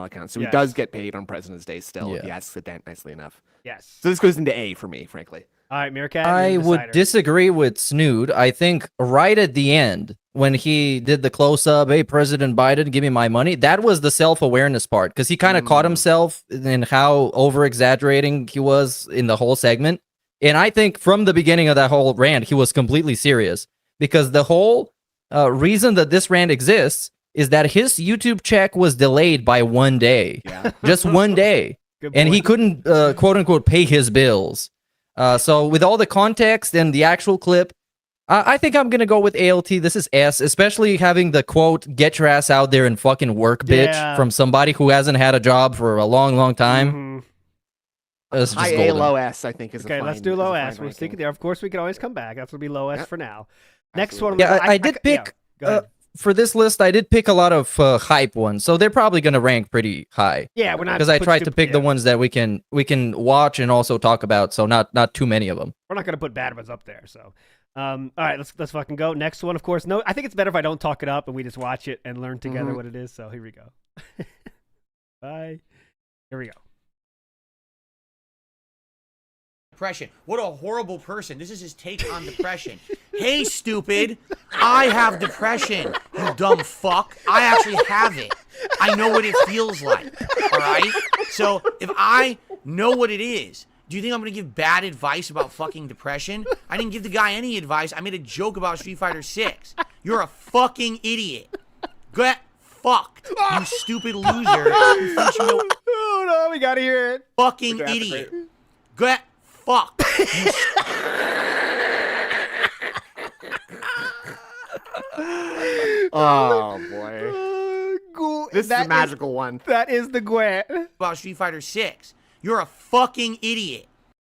account, so he does get paid on President's Day still. If he asks it nicely enough. Yes. So this goes into A for me, frankly. All right, Meerkat. I would disagree with Snood. I think right at the end, when he did the close-up, hey, President Biden, give me my money, that was the self-awareness part, because he kind of caught himself in how over-exaggerating he was in the whole segment. And I think from the beginning of that whole rant, he was completely serious, because the whole reason that this rant exists is that his YouTube check was delayed by 1 day. Yeah. Just 1 day. And he couldn't, quote-unquote, pay his bills. So with all the context and the actual clip, I think I'm going to go with ALT. This is S, especially having the quote, get your ass out there and fucking work, bitch, from somebody who hasn't had a job for a long, long time. This is High just A, golden. low S, I think is Okay, a let's fine, do low is a S. fine We'll stick it ranking. there. Of course, we can always come back. That's going to be low S for now. Next Absolutely. one. Yeah, I did pick, go ahead. for this list, I did pick a lot of hype ones, so they're probably going to rank pretty high. Yeah, we're not Because I put tried to stupid- pick the ones that we can watch and also talk about, so not too many of them. We're not going to put bad ones up there. So, all right, let's fucking go. Next one, of course. No, I think it's better if I don't talk it up and we just watch it and learn together what it is. So here we go. Bye. Here we go. Depression. What a horrible person. This is his take on depression. Hey, stupid. I have depression, you dumb fuck. I actually have it. I know what it feels like. All right? So if I know what it is, do you think I'm going to give bad advice about fucking depression? I didn't give the guy any advice. I made a joke about Street Fighter 6. You're a fucking idiot. Get fucked, you stupid loser. Who thinks you know Oh, no, we got to hear it. fucking idiot. Get fucked. You Oh boy. This is a magical one. That is the Gwent. about Street Fighter 6. You're a fucking idiot.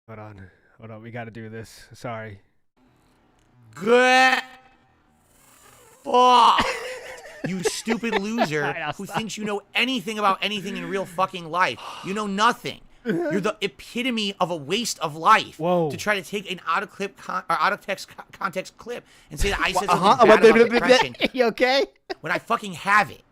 Hold on. We got to do this. Sorry. Get fucked. You stupid loser I'll who stop. thinks you know anything about anything in real fucking life. You know nothing. You're the epitome of a waste of life. Whoa. To try to take an out of context clip and say that I said something bad about depression You okay? when I fucking have it.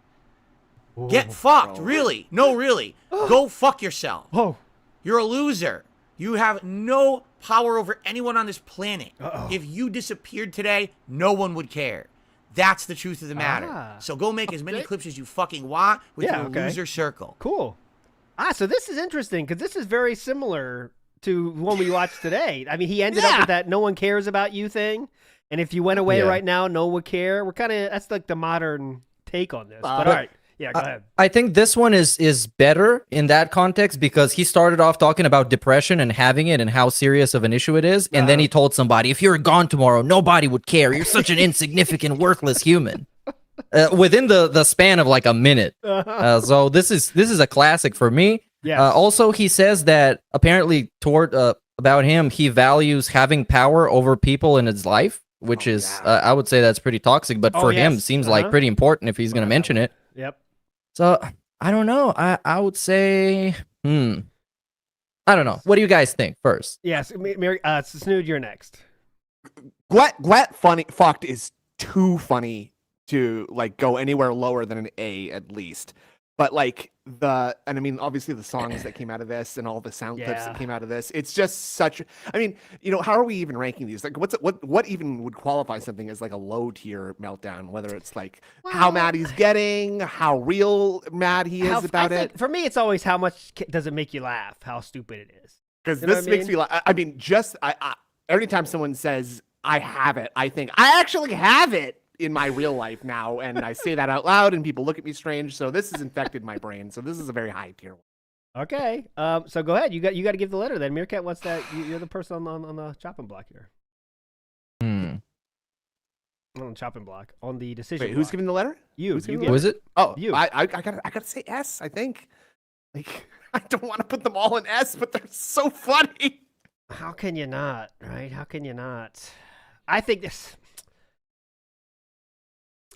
Get fucked, really. No, really. Go fuck yourself. Oh. You're a loser. You have no power over anyone on this planet. If you disappeared today, no one would care. That's the truth of the matter. So go make as many clips as you fucking want with your loser circle. Cool. So this is interesting because this is very similar to one we watched today. I mean, he ended up with that "no one cares about you" thing, and if you went away right now, no one would care. We're kind of that's like the modern take on this. But all right, yeah, go ahead. I think this one is better in that context because he started off talking about depression and having it and how serious of an issue it is, and then he told somebody, "If you're gone tomorrow, nobody would care. You're such an insignificant, worthless human." Within the span of like a minute. So this is a classic for me. Yes. Also, he says that apparently about him, he values having power over people in his life, which is I would say that's pretty toxic, but for him seems like pretty important if he's going to mention it. Yep. So I don't know. I would say I don't know. What do you guys think first? Yes, Mary. Snood, you're next. Gwet funny fucked is too funny to like go anywhere lower than an A at least. But like and I mean, obviously the songs that came out of this and all the sound clips that came out of this, it's just such, I mean, how are we even ranking these? Like, what even would qualify something as like a low tier meltdown, whether it's like how mad he's getting, how real mad he is about it? For me, it's always how much does it make you laugh, how stupid it is. Because this makes me laugh. I mean, every time someone says, I have it, I think, I actually have it in my real life now, and I say that out loud, and people look at me strange. So this has infected my brain. So this is a very high tier one. Okay. So go ahead. You got to give the letter then. Meerkat, what's that? You're the person on the chopping block here. On the chopping block. On the decision. Wait, who's giving the letter? You. Who is it? Oh, you. I gotta say S. I think. Like, I don't want to put them all in S, but they're so funny. How can you not? Right? How can you not? I think this.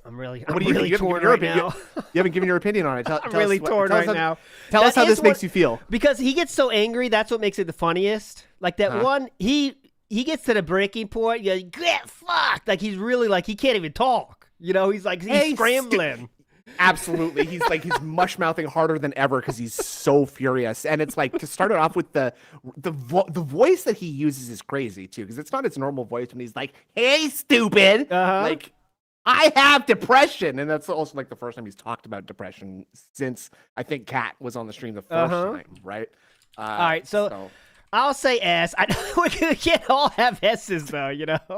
I'm really torn right now. You haven't given your opinion on it. I'm really torn right now. Tell us how this makes you feel. Because he gets so angry, that's what makes it the funniest. Like that one, he gets to the breaking point. You're like, get fucked. Like he's really like he can't even talk. He's like he's scrambling. Absolutely, he's mush mouthing harder than ever because he's so furious. And it's like, to start it off with the voice that he uses is crazy too, because it's not his normal voice when he's like, "Hey, stupid," like. I have depression, and that's also like the first time he's talked about depression since I think Kat was on the stream the first time, right? All right, so I'll say S. We can't all have S's though,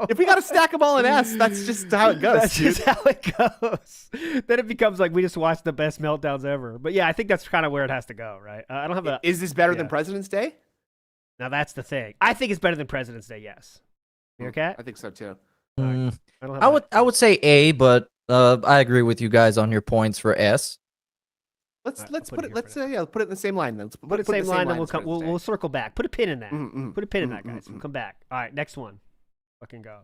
If we got to stack them all in S, that's just how it goes. That's just how it goes. Then it becomes like we just watched the best meltdowns ever. But yeah, I think that's kind of where it has to go, right? I don't have a. Is this better than President's Day? Now that's the thing. I think it's better than President's Day. Yes. Meerkat? I think so too. I would say A, but I agree with you guys on your points for S. Let's put it in the same line then. Put it in the same line, then we'll circle back. Put a pin in that. Put a pin in that, guys. We'll come back. All right, next one. Fucking go.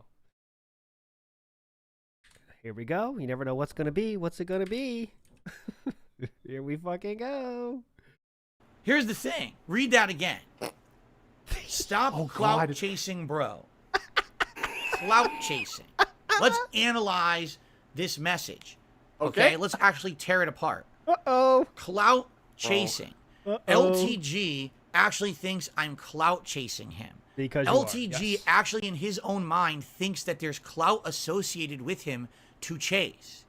Here we go. You never know what's gonna be. What's it gonna be? Here we fucking go. Here's the thing. Read that again. Stop clout chasing, bro. Clout chasing. Let's analyze this message. Okay? Let's actually tear it apart. Clout chasing. LTG actually thinks I'm clout chasing him. Because LTG actually in his own mind thinks that there's clout associated with him to chase.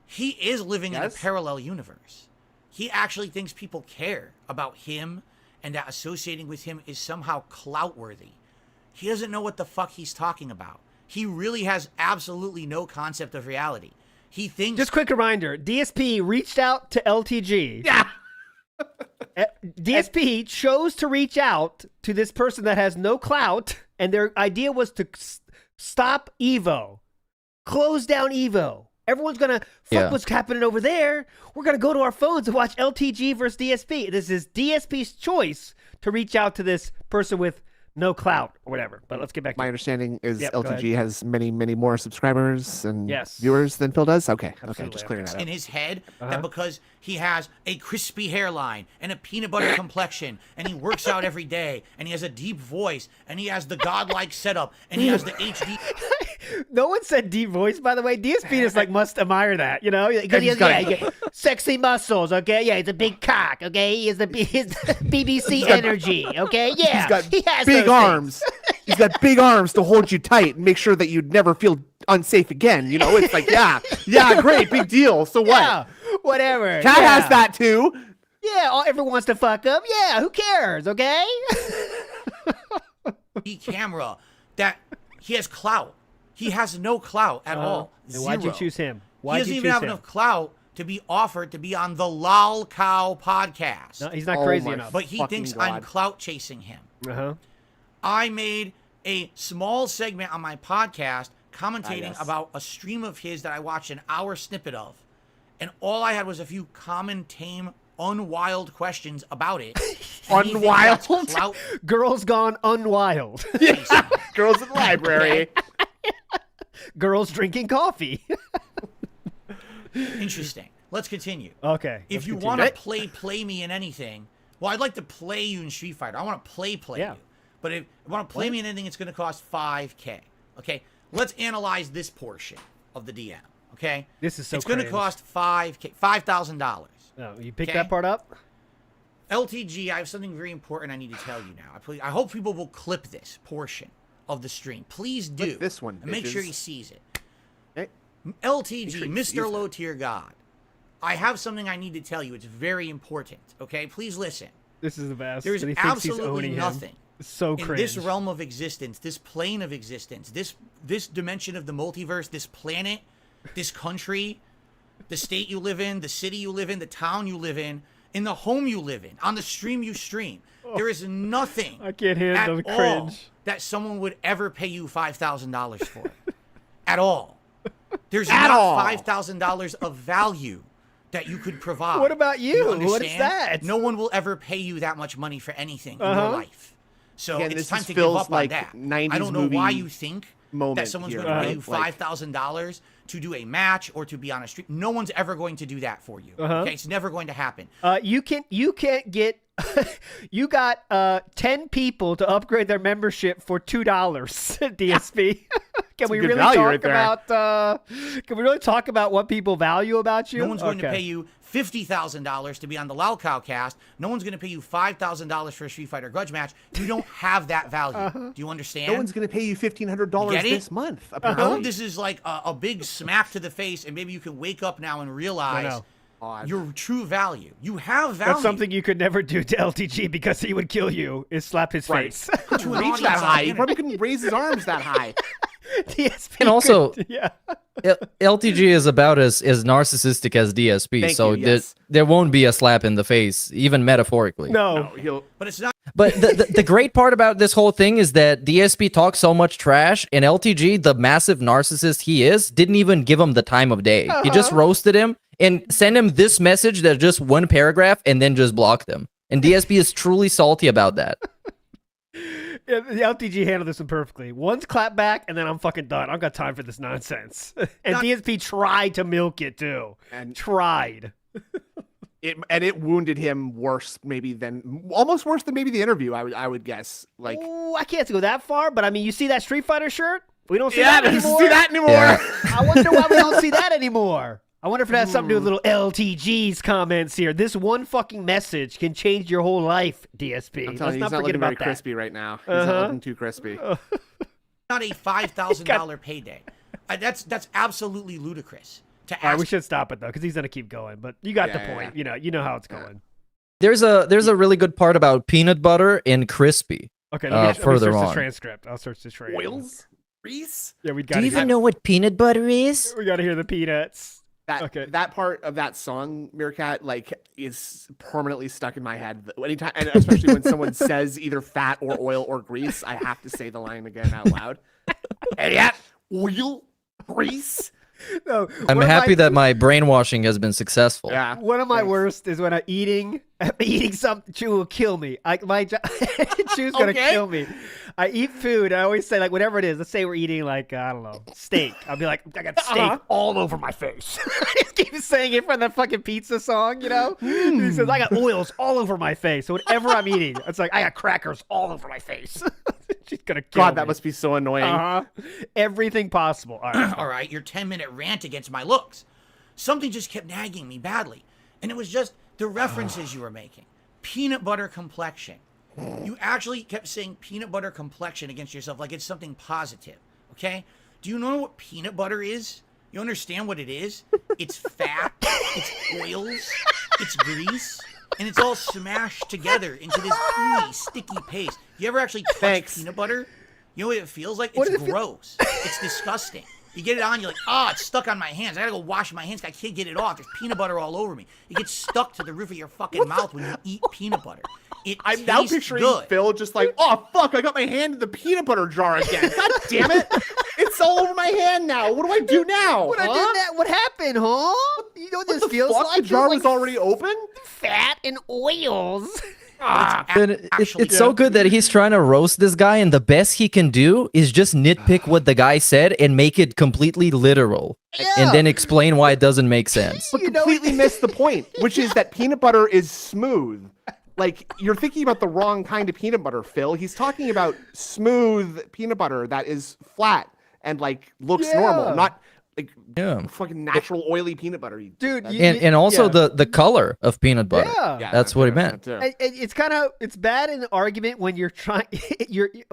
He is living in a parallel universe. He actually thinks people care about him and that associating with him is somehow clout worthy. He doesn't know what the fuck he's talking about. He really has absolutely no concept of reality. He thinks... Just quick reminder, DSP reached out to LTG. Yeah. DSP chose to reach out to this person that has no clout, and their idea was to stop Evo. Close down Evo. Everyone's going to fuck what's happening over there. We're going to go to our phones and watch LTG versus DSP. This is DSP's choice to reach out to this person with no clout or whatever. But let's get back to my understanding is LTG has many, many more subscribers and viewers than Phil does. Okay. Absolutely. Okay, just clearing that up. In his head that because he has a crispy hairline and a peanut butter complexion and he works out every day and he has a deep voice and he has the godlike setup and he has the HD. No one said deep voice, by the way. DSP just like must admire that, Because he has sexy muscles, okay? Yeah, he's a big cock, okay? He has the BBC energy, okay? Yeah, he has big arms. He's got big arms to hold you tight and make sure that you'd never feel unsafe again. It's like, yeah, great, big deal. So what? Yeah, whatever. Cat has that too. Yeah, everyone wants to fuck up. Yeah, who cares, okay? camera that he has clout. He has no clout at all. Zero. Why'd you choose him? He doesn't even have enough clout to be offered to be on the Lol Cow podcast. No, he's not crazy enough. But he thinks I'm clout chasing him. I made a small segment on my podcast commentating about a stream of his that I watched an hour snippet of. And all I had was a few common, tame, unwild questions about it. Unwild? Girls gone unwild. Yeah. Girls in the library. Girls drinking coffee. Interesting. Let's continue. Okay. If you want to play me in anything, well, I'd like to play you in Street Fighter. I want to play you. But if you want to play me in anything, it's going to cost $5K. Okay? Let's analyze this portion of the DM. Okay? This is so It's going to cost $5,000. No, you picked Okay. that part up? LTG, I have something very important I need to tell you now. I hope people will clip this portion of the stream. Please do. Clip this one, and make sure bitches. he sees it. Okay. LTG, Make sure he sees Mr. it. Low Tier God. I have something I need to tell you. It's very important. Okay, please listen. This is the best. There's and he thinks he's absolutely owning him. nothing It's so in cringe. this realm of existence, this plane of existence, this dimension of the multiverse, this planet, this country, the state you live in, the city you live in, the town you live in the home you live in, on the stream you stream. There is nothing I can't handle at the all cringe. that someone would ever pay you $5,000 for. At all. There's At not all. $5,000 of value that you could provide. What about you? What is understand? that? No one will ever pay you that much money for anything in Uh-huh. your life. So Again, it's this time is to Phil's, give up like, on that. 90s I don't know why movie you think moment that someone's here, going to pay right? you Like- $5,000 to do a match or to be on a stream. No one's ever going to do that for you. Uh-huh. Okay, it's never going to happen. You can't get you got 10 people to upgrade their membership for $2 DSP. Can we good really value talk right there. about can we really talk about what people value about you? No one's going to Okay. pay you $50,000 to be on the Lalcow cast. No one's going to pay you $5,000 for a Street Fighter grudge match. You don't have that value. Do you understand? No one's going to pay you $1,500 Get it? this month. I Apparently. hope this is like a big smack to the face, and maybe you can wake up now and realize know. your true value. You have value. That's something you could never do to LTG because he would kill you. Is slap his Right. face. to an Reach audience that on high. the He probably couldn't raise his arms that high. DSP And also- could- yeah. LTG is about as narcissistic as DSP, Thank so you, yes. there won't be a slap in the face, even metaphorically. No. He'll, But it's not. But the great part about this whole thing is that DSP talks so much trash, and LTG, the massive narcissist he is, didn't even give him the time of day. He just roasted him and sent him this message that's just one paragraph and then just blocked him. And DSP is truly salty about that. Yeah, the LTG handled this one perfectly. One's clap back, and then I'm fucking done. I don't got time for this nonsense. And DSP tried to milk it too. And- tried. it wounded him worse, maybe than almost worse than maybe the interview. I would guess. Like, Ooh, I can't go that far, but I mean, you see that Street Fighter shirt? We don't see yeah, that I don't anymore. see that anymore. Yeah. I wonder why we don't see that anymore. I wonder if it has something to do with little LTG's comments here. This one fucking message can change your whole life, DSP. I'm telling Let's you, not he's not forget looking about very that. crispy right now. He's Uh-huh. not looking too crispy. Not a $5,000 payday. That's absolutely ludicrous to All right, ask. we should stop it though, because he's gonna keep going. But you got Yeah, the yeah, point. yeah. You know how it's going. There's a really good part about peanut butter and crispy. Okay, let me further search the on. transcript. I'll search the transcript. Oils, Reese. Yeah, we Do got. you even know what peanut butter is? We got to hear the peanuts. That part of that song, Meerkat, like is permanently stuck in my head. Anytime, and especially when someone says either fat or oil or grease, I have to say the line again out loud. Hey, yeah, oil, grease. No, I'm happy that my brainwashing has been successful. Yeah. One of my Thanks. worst is when I'm eating something. Chew will kill me. Chew's gonna Okay. kill me. I eat food. I always say like whatever it is. Let's say we're eating like I don't know steak. I'll be like I got steak all over my face. I just keep saying it from the fucking pizza song, you know. He says I got oils all over my face. So whatever I'm eating, it's like I got crackers all over my face. She's gonna kill God, me. that must be so annoying. Everything possible. All right. All right, your 10-minute rant against my looks. Something just kept nagging me badly. And it was just the references you were making. Peanut butter complexion. You actually kept saying peanut butter complexion against yourself like it's something positive, okay? Do you know what peanut butter is? You understand what it is? It's fat, it's oils, it's grease, and it's all smashed together into this ooey, sticky paste. You ever actually touch peanut butter? You know what it feels like? It's gross. It's disgusting. You get it on, you're like, oh, it's stuck on my hands. I gotta go wash my hands. I can't get it off. There's peanut butter all over me. It gets stuck to the roof of your fucking mouth when you eat peanut butter. It I'm now tastes picturing good. Phil just like, oh fuck, I got my hand in the peanut butter jar again. God damn it. It's all over my hand now. What do I do now? What I did that? What happened, huh? You know what this feels Fuck, like? the jar It's was like already open? fat and oils. And it's so good that he's trying to roast this guy, and the best he can do is just nitpick what the guy said and make it completely literal, and then explain why it doesn't make sense. But completely missed the point, which is that peanut butter is smooth. Like, you're thinking about the wrong kind of peanut butter, Phil. He's talking about smooth peanut butter that is flat and, like, looks normal, not Yeah. fucking natural oily peanut butter. Dude, And also the color of peanut butter. Yeah. That's what he meant. It's bad in an argument when you're trying.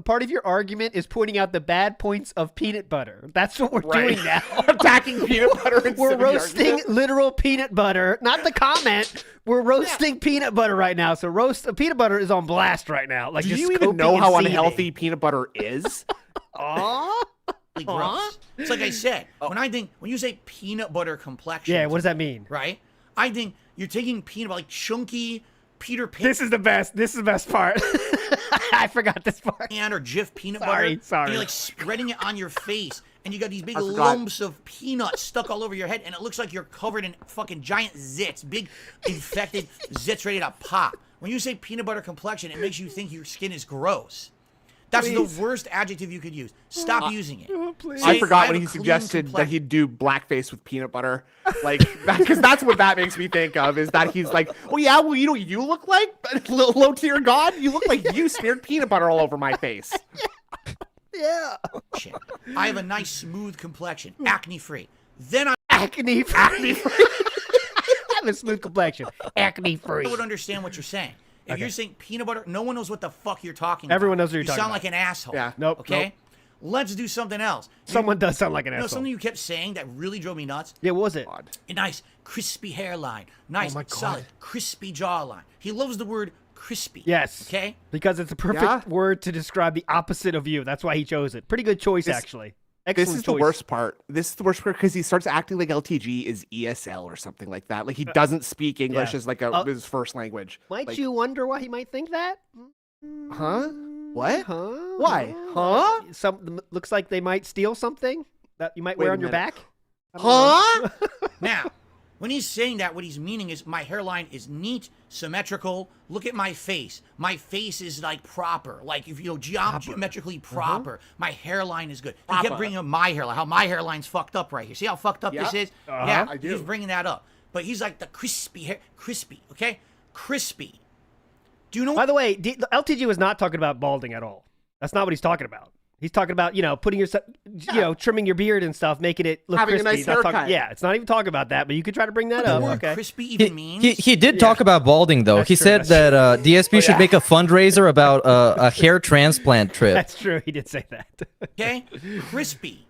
Part of your argument is pointing out the bad points of peanut butter. That's what we're doing now. Attacking peanut butter. We're roasting literal peanut butter, not the comment. We're roasting peanut butter right now. So peanut butter is on blast right now. Like, do just you even scoping know and how seething. unhealthy peanut butter is? Aw. Gross. It's like I said, when you say peanut butter complexion. Yeah, what does that mean? Right? I think you're taking peanut butter, like chunky Peter Pan. This is the best. This is the best part. I forgot this part. Or Jif peanut Sorry. butter. And you're like spreading it on your face, and you got these big I forgot. lumps of peanuts stuck all over your head, and it looks like you're covered in fucking giant zits, big infected zits ready to pop. When you say peanut butter complexion, it makes you think your skin is gross. That's the worst adjective you could use. Stop using it. Please. I forgot have when a he clean suggested that complexion. he'd do blackface with peanut butter, like because that's what that makes me think of. Is that he's like, oh yeah, well you know what you look like, low tier god. You look like you smeared peanut butter all over my face. Yeah. Shit. I have a nice smooth complexion, acne free. Then I Acne free. I have a smooth complexion. Acne free. would understand what you're saying. If you're saying peanut butter, no one knows what the fuck you're talking Everyone about. knows what you're talking You sound about. like an asshole. Yeah. Nope, Okay? nope. Let's do something else. Someone does sound like an You know asshole. something you kept saying that really drove me nuts? Yeah, what was it? A nice, crispy hairline. Nice, my God. solid, crispy jawline. He loves the word crispy. Yes. Okay? Because it's a perfect word to describe the opposite of you. That's why he chose it. Pretty good choice, actually. Excellent This is choice. the worst part. This is the worst part because he starts acting like LTG is ESL or something like that. Like he doesn't speak English as like his first language. Might Like, you wonder why he might think that? Huh? What? Huh? Why? Huh? Looks like they might steal something that you might Wait wear a on your minute. back. Huh? Now, when he's saying that, what he's meaning is my hairline is neat, symmetrical. Look at my face. My face is like proper, like if you know geometrically proper. My hairline is good. He kept bringing up my hairline. How my hairline's fucked up right here. See how fucked up this is? Yeah, I do. he's bringing that up. But he's like the crispy hair, crispy. Okay, crispy. Do you know? By the way, LTG was not talking about balding at all. That's not what he's talking about. He's talking about, putting your, trimming your beard and stuff, making it look Having a crispy. nice Not talking- haircut. yeah, it's not even talking about that, but you could try to bring that the up. word Okay. crispy even means? He did talk about balding though. That's He true, said that's that DSP should make a fundraiser about a hair transplant trip. That's true. He did say that. Okay, crispy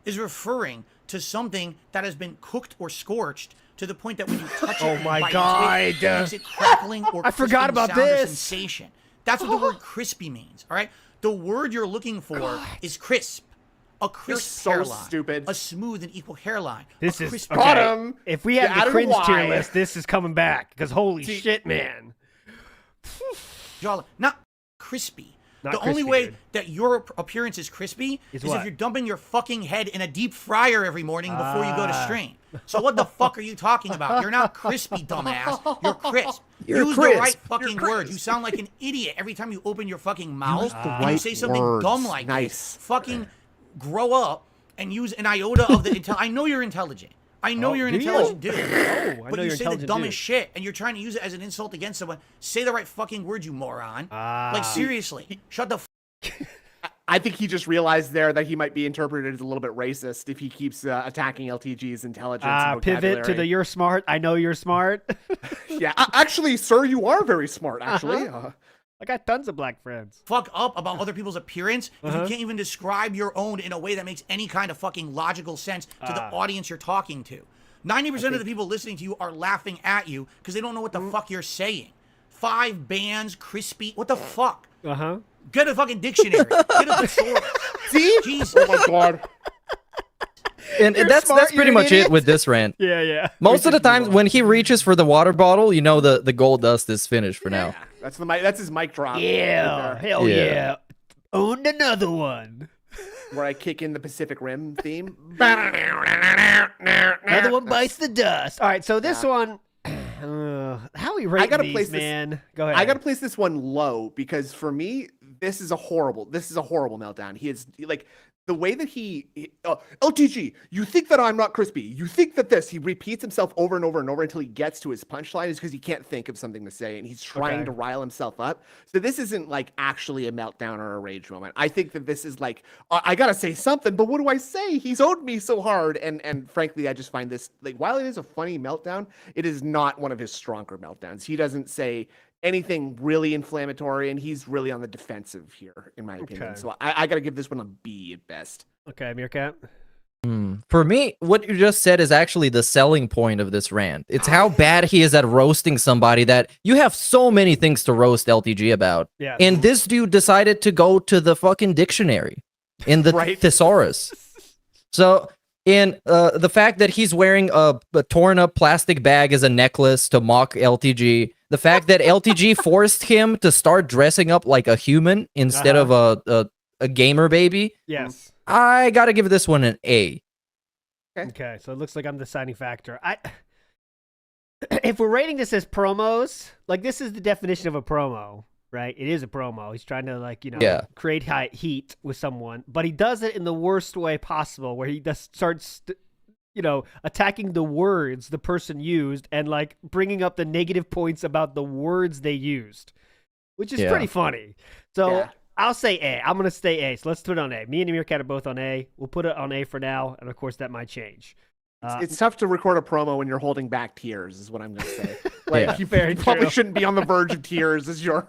is referring to something that has been cooked or scorched to the point that when you touch it, Oh and my bite God. into it makes it crackling or I forgot crisping about sound or this. sensation. That's what the word crispy means. All right, the word you're looking for is crisp. A crisp so hairline, stupid. a smooth and equal hairline. This a is crisp okay. Got him. If we You have the added a cringe tier Y. list, this is coming back because holy shit, man. jawline. Not crispy. Not the only crispy, way dude. that your appearance is crispy is what? if you're dumping your fucking head in a deep fryer every morning before you go to stream. So what the fuck are you talking about? You're not crispy, dumbass. You're crisp. You're Use crisp. the right fucking words. You sound like an idiot every time you open your fucking mouth. Use the and you right say something words. dumb like Nice. this. Fucking grow up and use an iota of the intel. I know you're intelligent. I know you're an do you? intelligent dude. I but know you you're say the intelligent dumbest dude. shit and you're trying to use it as an insult against someone. Say the right fucking word, you moron. Like seriously. Shut the I think he just realized there that he might be interpreted as a little bit racist if he keeps attacking LTG's intelligence. And Pivot to the vocabulary. you're smart. I know you're smart. Yeah, actually, sir, you are very smart. Actually, I got tons of black friends. fuck up about other people's appearance if you can't even describe your own in a way that makes any kind of fucking logical sense to the audience you're talking to. 90% of the people listening to you are laughing at you because they don't know what the fuck you're saying. 5 bands, crispy, what the fuck? Uh-huh. Get a fucking dictionary. Get a thesaurus. see? Jesus. Oh my god. And that's smart, pretty you're an much idiot. it with this rant. Yeah. Most of the times when he reaches for the water bottle, you know the gold dust is finished for now. That's the mic. That's his mic drop. Yeah. right there, Hell Yeah. yeah. Owned another one. where I kick in the Pacific Rim theme. Another one bites the dust. All right, so this one, how we rate gotta these, place this- man? Go ahead. I gotta place this one low because for me, this is a horrible meltdown. He is like the way that LTG, you think that I'm not crispy. You think that this. He repeats himself over and over and over until he gets to his punchline is because he can't think of something to say and he's trying to rile himself up. So this isn't like actually a meltdown or a rage moment. I think that this is like, I got to say something, but what do I say? He's owed me so hard. And frankly, I just find this, like, while it is a funny meltdown, it is not one of his stronger meltdowns. He doesn't say anything really inflammatory, and he's really on the defensive here, in my opinion. Okay. So I got to give this one a B at best. Okay, Meerkat. For me, what you just said is actually the selling point of this rant. It's how bad he is at roasting somebody that you have so many things to roast LTG about. Yeah. And this dude decided to go to the fucking dictionary in the Right. thesaurus. So, in the fact that he's wearing a torn up plastic bag as a necklace to mock LTG, the fact that LTG forced him to start dressing up like a human instead of a gamer baby, Yes. I gotta give this one an A. Okay, so it looks like I'm the deciding factor. If we're rating this as promos, like, this is the definition of a promo, right? It is a promo. He's trying to, like, create high heat with someone, but he does it in the worst way possible, where he just starts, attacking the words the person used and, like, bringing up the negative points about the words they used, which is pretty funny. So I'll say A. I'm going to stay A. So let's put it on A. Me and Meerkat are both on A. We'll put it on A for now, and of course that might change. It's tough to record a promo when you're holding back tears, is what I'm going to say. Like, you Very probably true. shouldn't be on the verge of tears as you're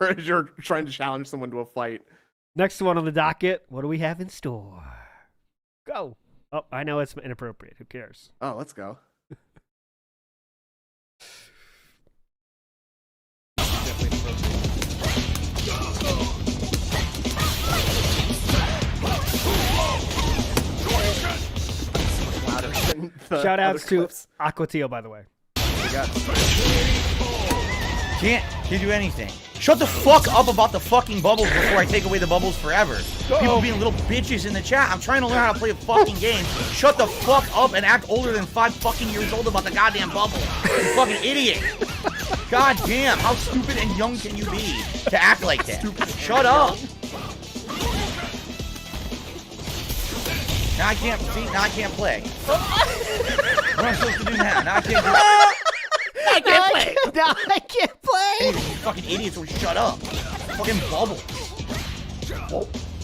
trying to challenge someone to a fight. Next one on the docket. What do we have in store? Go. Oh, I know it's inappropriate. Who cares? Oh, let's go. Shout outs to Aquatil, by the way. Can't do anything. Shut the fuck up about the fucking bubbles before I take away the bubbles forever. People being little bitches in the chat. I'm trying to learn how to play a fucking game. Shut the fuck up and act older than 5 fucking years old about the goddamn bubble. You fucking idiot. God damn, how stupid and young can you be to act like that? Shut up. Now I can't see. Now I can't play. What am I supposed to do now? Now I can't do I can't play. No, I can't play. You fucking idiots will shut up. Fucking bubble.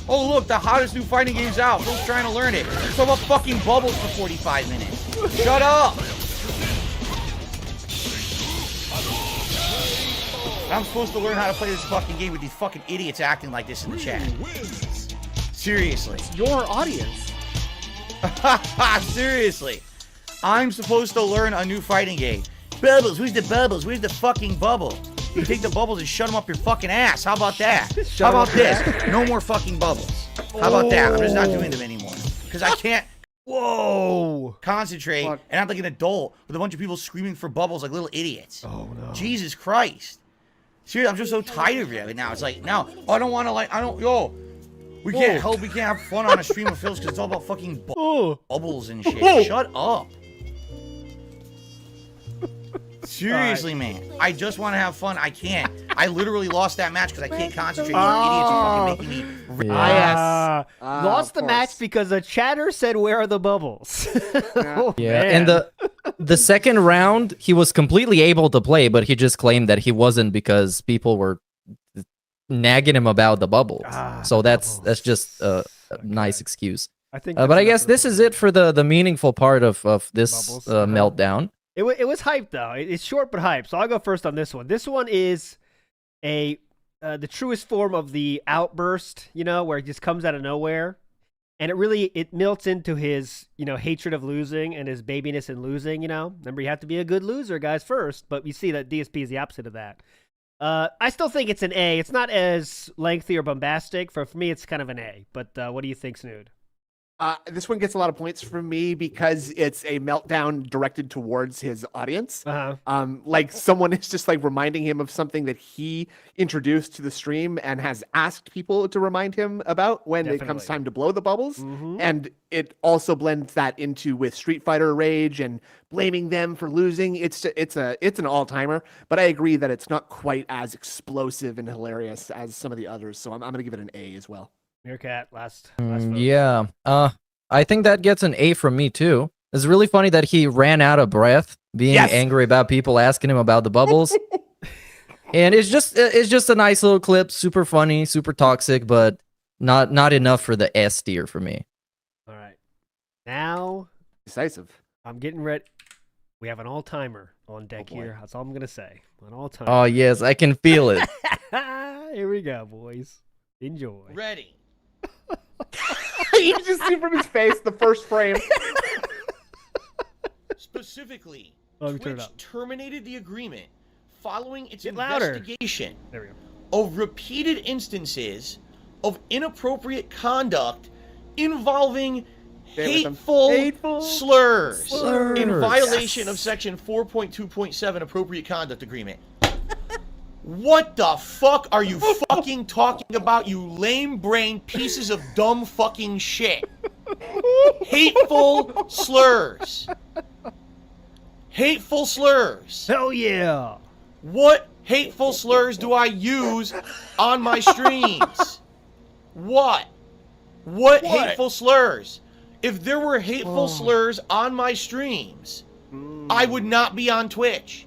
Oh look, the hottest new fighting game's out. Phil's trying to learn it. Let's talk about fucking bubbles for 45 minutes. Shut up. I'm supposed to learn how to play this fucking game with these fucking idiots acting like this in the chat. Seriously. Your audience. Seriously. I'm supposed to learn a new fighting game. Bubbles, where's the bubbles? Where's the fucking bubble? You take the bubbles and shut them up your fucking ass. How about that? How about this? No more fucking bubbles. How about that? I'm just not doing them anymore. Because I can't concentrate and act like an adult with a bunch of people screaming for bubbles like little idiots. Oh, no. Jesus Christ. Seriously, I'm just so tired of it now. It's like, now, I don't want to, we can't have fun on a stream of Phil's because it's all about fucking bubbles and shit. Shut up. Seriously, man. I just want to have fun. I can't. I literally lost that match because I can't concentrate. You idiots are fucking making me. Lost the match because the chatter said, "Where are the bubbles?" And the second round, he was completely able to play, but he just claimed that he wasn't because people were nagging him about the bubbles. So that's just a nice excuse. I think, but I guess this is it for the meaningful part of this meltdown. It was hype though. It's short but hype. So I'll go first on this one. This one is the truest form of the outburst, where it just comes out of nowhere, and it melts into his hatred of losing and his babiness in losing. Remember, you have to be a good loser, guys, first. But we see that DSP is the opposite of that. I still think it's an A. It's not as lengthy or bombastic. For me, it's kind of an A. But what do you think, Snood? This one gets a lot of points from me because it's a meltdown directed towards his audience. Like someone is just like reminding him of something that he introduced to the stream and has asked people to remind him about when it comes time to blow the bubbles. And it also blends that into with Street Fighter rage and blaming them for losing. It's an all-timer, but I agree that it's not quite as explosive and hilarious as some of the others. So I'm going to give it an A as well. Meerkat, last vote. Yeah. I think that gets an A from me too. It's really funny that he ran out of breath being angry about people asking him about the bubbles. And it's just a nice little clip, super funny, super toxic, but not enough for the S tier for me. All right. Now Decisive. I'm getting ready. We have an all-timer on deck here. That's all I'm going to say. An all-timer. Oh, yes, I can feel it. Here we go, boys. Enjoy. Ready. You just see from his face the first frame. Specifically, Let me turn it Twitch up. terminated the agreement following its Get louder. investigation There we go. of repeated instances of inappropriate conduct involving hateful slurs in violation of Section 4.2.7 Appropriate Conduct Agreement. What the fuck are you fucking talking about, you lame-brained pieces of dumb fucking shit? Hateful slurs. Hateful slurs. Hell yeah. What hateful slurs do I use on my streams? What hateful slurs? If there were hateful slurs on my streams, I would not be on Twitch.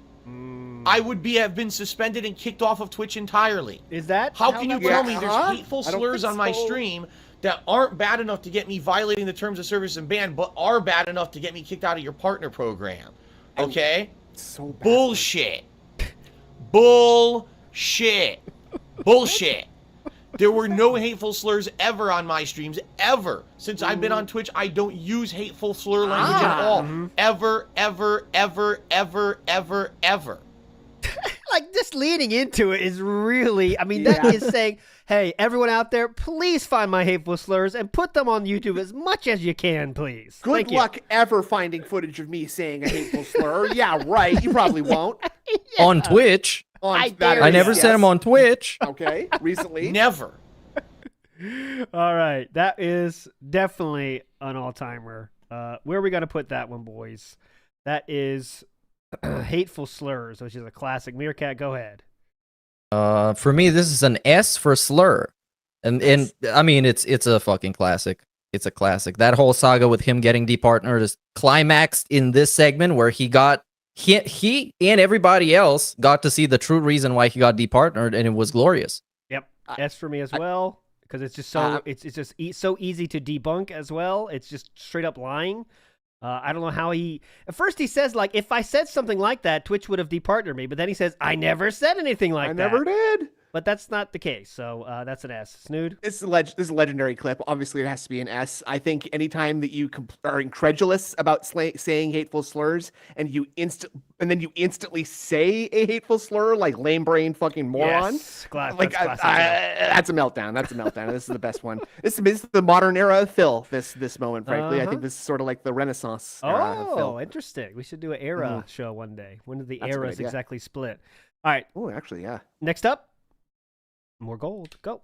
I would have been suspended and kicked off of Twitch entirely. Is that How can you tell me there's Uh-huh. hateful I don't slurs think on my so. stream that aren't bad enough to get me violating the terms of service and ban, but are bad enough to get me kicked out of your partner program? Okay? So bad. Bullshit. Bullshit. Bullshit. There were no hateful slurs ever on my streams, ever. Since I've been on Twitch, I don't use hateful slur language at all. Ever, ever, ever, ever, ever, ever. Like, just leaning into it is really, I mean, that is saying, hey, everyone out there, please find my hateful slurs and put them on YouTube as much as you can, please. Good Thank you. luck ever finding footage of me saying a hateful slur. Yeah, right. You probably won't. On Twitch. I that dare I is- never yes. said him on Twitch. Okay, recently. Never. All right. That is definitely an all-timer. Where are we going to put that one, boys? That is Hateful Slurs, which is a classic. Meerkat, go ahead. For me, this is an S for slur, and I mean it's a fucking classic. It's a classic. That whole saga with him getting departnered is climaxed in this segment where he and everybody else got to see the true reason why he got departnered, and it was glorious. Yep. S for me as well, because it's just so so easy to debunk as well. It's just straight up lying. I don't know how at first he says, like, if I said something like that, Twitch would have departnered me. But then he says, I never said anything like that. I never did. But that's not the case. So that's an S. Snood? This is a legendary clip. Obviously, it has to be an S. I think anytime that you are incredulous about saying hateful slurs and then you instantly say a hateful slur like lame brain fucking moron, Yes. like That's classic, yeah. that's a meltdown. That's a meltdown. This is the best one. This is the modern era of Phil. This moment, frankly, I think this is sort of like the Renaissance era of Phil. Oh, interesting. We should do an era show one day. When did the That's a good eras idea. exactly split? All right. Oh, actually, yeah. Next up, more gold. Go.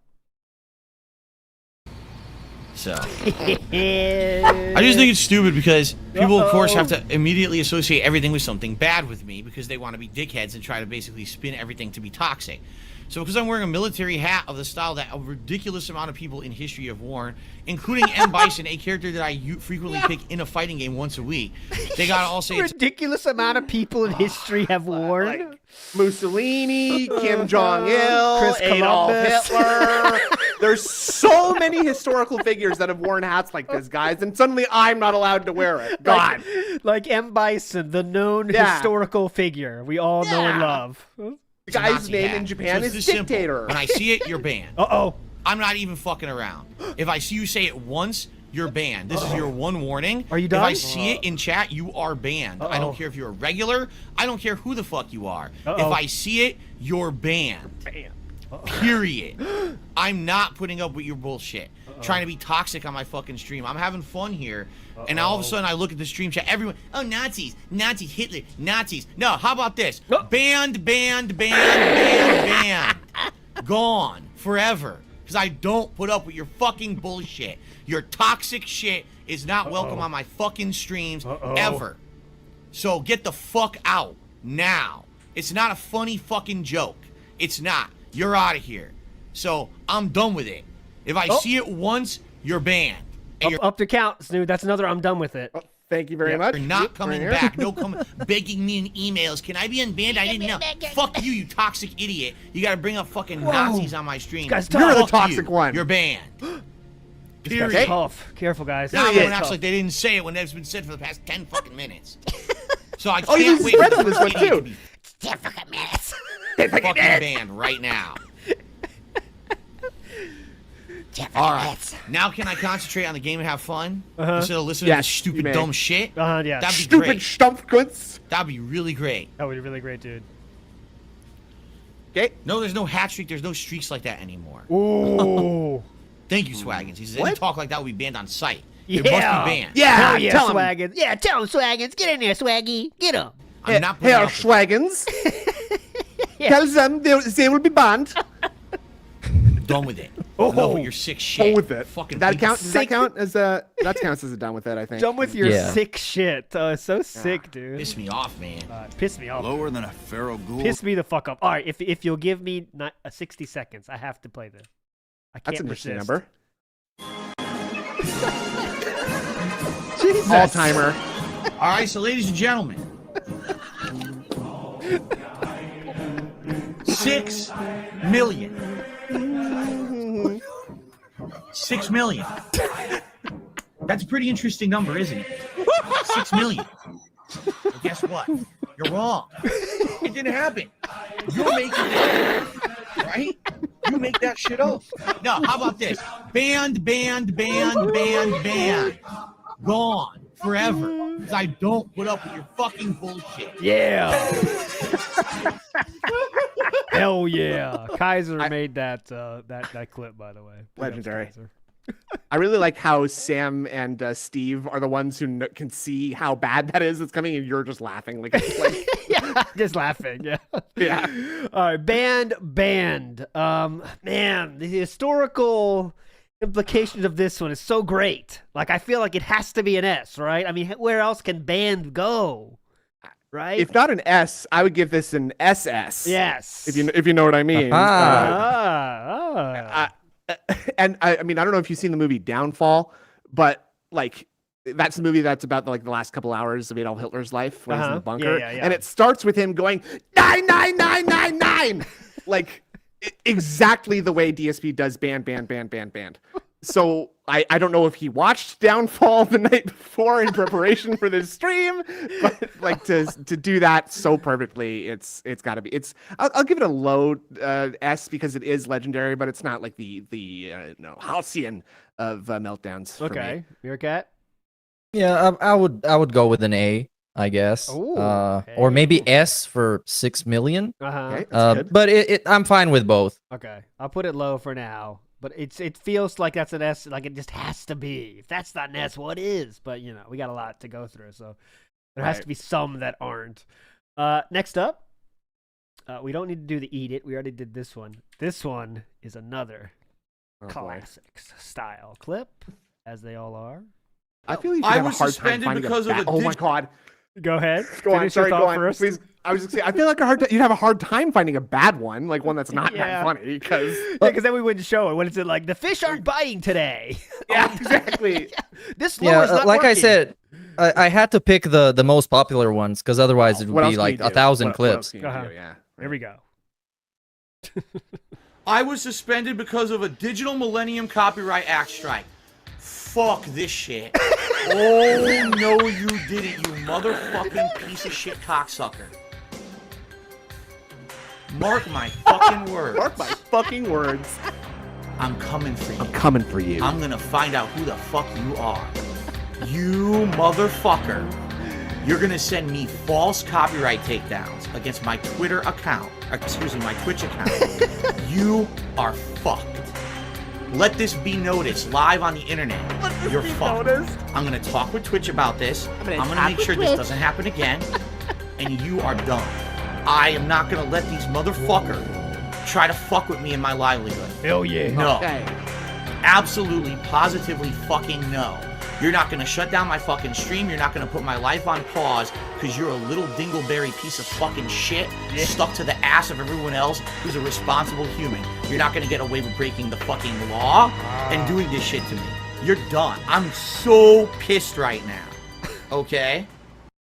So I just think it's stupid because people, of course, have to immediately associate everything with something bad with me because they want to be dickheads and try to basically spin everything to be toxic. So because I'm wearing a military hat of the style that a ridiculous amount of people in history have worn, including M. Bison, a character that I frequently pick in a fighting game once a week, they gotta all say it's Ridiculous amount of people in history have worn. Like Mussolini, Kim Jong-il, Chris Adolf Columbus. Hitler. There's so many historical figures that have worn hats like this, guys, and suddenly I'm not allowed to wear it. God. Like M. Bison, the known Yeah. historical figure we all know and Yeah. love. The guy's Nazi name hat. in Japan So is it's this simple. Dictator. When I see it, you're banned. Uh-oh. I'm not even fucking around. If I see you say it once, you're banned. This is your one warning. Are you If done? I see it in chat, you are banned. I Uh-oh. don't care if you're a regular. I don't care who the fuck you are. Uh-oh. If I see it, you're banned. Period. I'm not putting up with your bullshit. Trying to be toxic on my fucking stream. I'm having fun here. And now all of a sudden I look at the stream chat. Everyone, oh, Nazis, Hitler, Nazis. No, how about this? Banned. Gone. Forever. Because I don't put up with your fucking bullshit. Your toxic shit is not welcome on my fucking streams ever. So get the fuck out now. It's not a funny fucking joke. It's not. You're out of here. So I'm done with it. If I see it once, you're banned. And Up to count, Snood. That's another. I'm done with it. Thank you very much. you're not coming Right here. back. No begging me in emails. Can I be unbanned? I didn't know. Fuck you, you toxic idiot. You got to bring up fucking Nazis on my stream. Guys, You're the Fuck toxic you. one. You're banned. This guy's Period. tough. Careful, guys. Now This everyone guy's acts tough. like they didn't say it when it's been said for the past 10 fucking minutes. So I Oh, you can't can wait spread for on this one, idiot to too. be 10 fucking minutes. fucking banned right now. 10 fucking All right. minutes. Now can I concentrate on the game and have fun instead of listening Yes, to this you stupid may. dumb shit? Yeah. That'd be Stupid great. stumpkunz. That'd be really great. That would be really great, dude. Okay. No, there's no hat streak. There's no streaks like that anymore. Ooh. Thank you, Swaggins. He says any What? talk like that would be banned on site. Yeah. It must be banned. Yeah, Hell yeah, tell him. Swaggins. Yeah, tell him, Swaggins. Get in there, Swaggy. Get him. I'm not putting Herr up with Schwaggins. Tell them they will be banned. it. Done with it. Enough with your sick shit. Done with it. Fucking That big count? Does that sick- count as a? That counts as a done with it. I think. Done with your Yeah. sick shit. It's so sick, dude. piss me off, man. Piss me off. Lower than a feral ghoul. Piss me the fuck off. All right, if you'll give me 60 seconds, I have to play this. I can't That's an interesting resist. number. Jesus. All timer. All right, so ladies and gentlemen, 6 million. 6 million. That's a pretty interesting number, isn't it? 6 million. Well, guess what? You're wrong. It didn't happen. You're making it up, right? You make that shit up. No, how about this? Banned. Gone forever. Because I don't put up with your fucking bullshit. Yeah. Hell yeah. Kaiser made that clip, by the way. Big ups, Legendary. Kaiser. I really like how Sam and Steve are the ones who can see how bad that is that's coming, and you're just laughing like, Yeah, just laughing. Yeah. yeah. All right, banned. Man, the historical implications of this one is so great. Like, I feel like it has to be an S, right? I mean, where else can banned go? Right? If not an S, I would give this an SS. Yes. If you know what I mean. And I mean, I don't know if you've seen the movie Downfall, but like that's the movie that's about the last couple hours of Adolf Hitler's life when he's in the bunker, Yeah. and it starts with him going 99999, like exactly the way DSP does banned. So I don't know if he watched Downfall the night before in preparation for this stream, but like to do that so perfectly, it's got to be. I'll give it a low S because it is legendary, but it's not like the halcyon of meltdowns. For Okay. me. Your cat? Yeah, I would go with an A, I guess. Ooh, Or maybe S for 6 million. Okay, that's good. But I'm fine with both. Okay. I'll put it low for now. But it feels like that's an S, like it just has to be. If that's not an S, what is? But, we got a lot to go through, so there has to be some that aren't. Next up, we don't need to do the Eat It. We already did this one. This one is another classics style clip, as they all are. I feel you I have a was hard time suspended finding because a of bad. a Oh my god. Go ahead. Go on, Finish sorry, your go thought on. first. Please. I was just saying, I feel like you'd have a hard time finding a bad one, like one that's not that funny, because Because then we wouldn't show it. What is it like? The fish aren't biting today. yeah, exactly. This lure is not like I working. said, I had to pick the most popular ones because otherwise it What would else be can like you do? 1,000 What clips. else can you do? Yeah. Here we go. I was suspended because of a Digital Millennium Copyright Act strike. Fuck this shit. Oh, no, you didn't, you motherfucking piece of shit cocksucker. Mark my fucking words. Mark my fucking words. I'm coming for you. I'm coming for you. I'm gonna find out who the fuck you are. You motherfucker. You're gonna send me false copyright takedowns against my Twitter account. Excuse me, my Twitch account. You are fucked. Let this be noticed live on the internet. You're fucked. I'm gonna talk with Twitch about this. I'm gonna make sure this doesn't happen again. And you are done. I am not gonna let these motherfuckers try to fuck with me and my livelihood. Hell yeah. No. Okay. Absolutely, positively fucking no. You're not gonna shut down my fucking stream. You're not gonna put my life on pause because you're a little dingleberry piece of fucking shit stuck to the ass of everyone else who's a responsible human. You're not gonna get away with breaking the fucking law and doing this shit to me. You're done. I'm so pissed right now. Okay?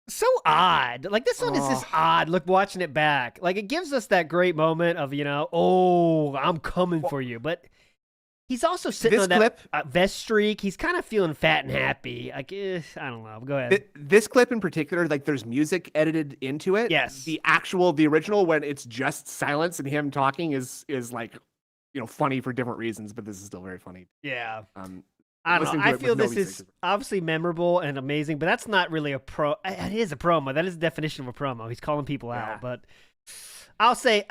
So odd. Like, this one is just odd. Look, watching it back. Like, it gives us that great moment of, oh, I'm coming for you. But he's also sitting on that vest streak. He's kind of feeling fat and happy. Like, I don't know. Go ahead. This clip in particular, like, there's music edited into it. Yes. The original, when it's just silence and him talking is like, funny for different reasons, but this is still very funny. Yeah. I don't know. I feel this is obviously memorable and amazing, but that's not really a pro. It is a promo. That is the definition of a promo. He's calling people out, but I'll say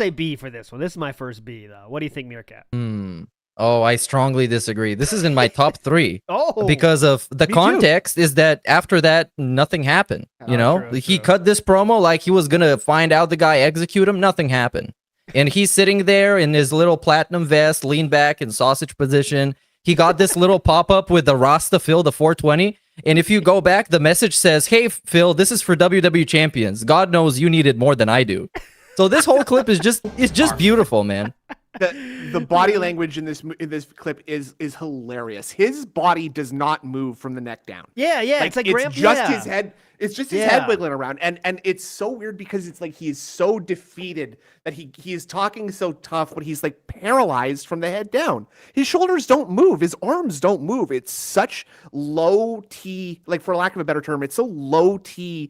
B for this one. This is my first B, though. What do you think, Meerkat? Oh, I strongly disagree. This is in my top 3. Oh, because of the context is that after that, nothing happened. He cut this promo like he was going to find out the guy, execute him. Nothing happened. And he's sitting there in his little platinum vest, lean back in sausage position. He got this little pop-up with the Rasta Phil, the 420. And if you go back, the message says, "Hey, Phil, this is for WWE champions. God knows you need it more than I do." So this whole clip is just beautiful, man. The body language in this clip is hilarious. His body does not move from the neck down. Yeah. It's just his head. It's just his head wiggling around, and it's so weird because it's like he is so defeated that he is talking so tough, but he's like paralyzed from the head down. His shoulders don't move. His arms don't move. It's such low T, like, for lack of a better term, it's so low T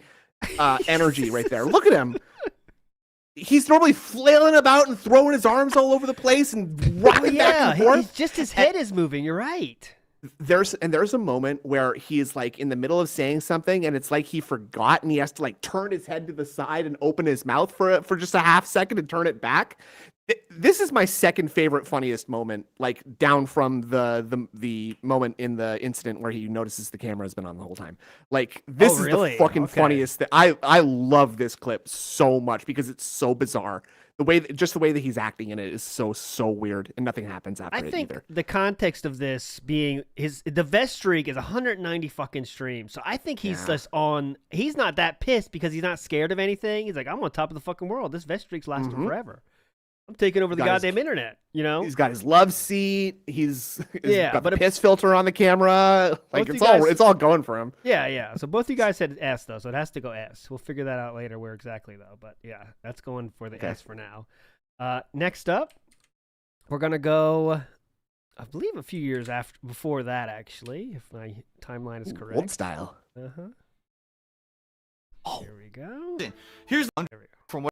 energy right there. Look at him. He's normally flailing about and throwing his arms all over the place and rocking back and forth. Just his head is moving. You're right. There's a moment where he is like in the middle of saying something and it's like he forgot and he has to like turn his head to the side and open his mouth for just a half second and turn it back. This is my second favorite funniest moment, like down from the moment in the incident where he notices the camera has been on the whole time. Like, this is the fucking funniest thing. I love this clip so much because it's so bizarre. The way that he's acting in it is so weird, and nothing happens after it either. The context of this being the vest streak is 190 fucking streams. So I think he's just on. He's not that pissed because he's not scared of anything. He's like, I'm on top of the fucking world. This vest streak's lasting forever. I'm taking over the goddamn internet. He's got his love seat. He's got but the piss filter on the camera. Like, it's all going for him. Yeah. So both you guys said S though, so it has to go S. We'll figure that out later where exactly though. But yeah, that's going for the S for now. Next up, we're gonna go, I believe, a few years before that, actually, if my timeline is correct. Old style. Here we go. Here's from what.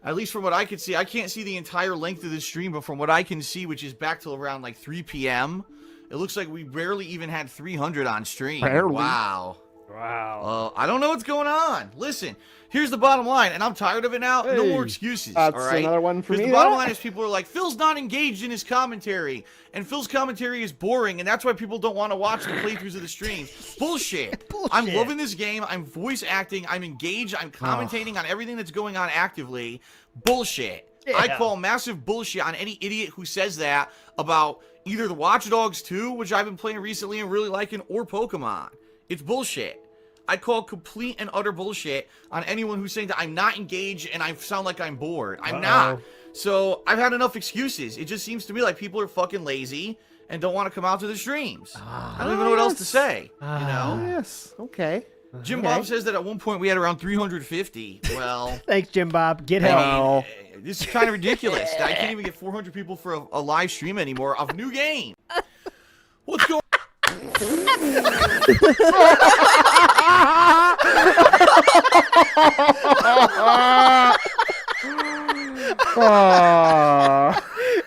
At least from what I can see, I can't see the entire length of the stream, but from what I can see, which is back till around like 3 p.m., it looks like we barely even had 300 on stream. Barely. Wow. I don't know what's going on. Listen, here's the bottom line, and I'm tired of it now. No more excuses. That's all right? another one for me. The bottom line is people are like, Phil's not engaged in his commentary, and Phil's commentary is boring, and that's why people don't want to watch the playthroughs of the streams. Bullshit. I'm loving this game. I'm voice acting. I'm engaged. I'm commentating on everything that's going on actively. Bullshit. Yeah. I call massive bullshit on any idiot who says that about either the Watch Dogs 2, which I've been playing recently and really liking, or Pokemon. It's bullshit. I call complete and utter bullshit on anyone who's saying that I'm not engaged and I sound like I'm bored. I'm not. So I've had enough excuses. It just seems to me like people are fucking lazy and don't want to come out to the streams. I don't even know what else to say. Yes. Okay. Jim Bob says that at one point we had around 350. Well, thanks, Jim Bob. Get help. This is kind of ridiculous. I can't even get 400 people for a live stream anymore of new game. What's going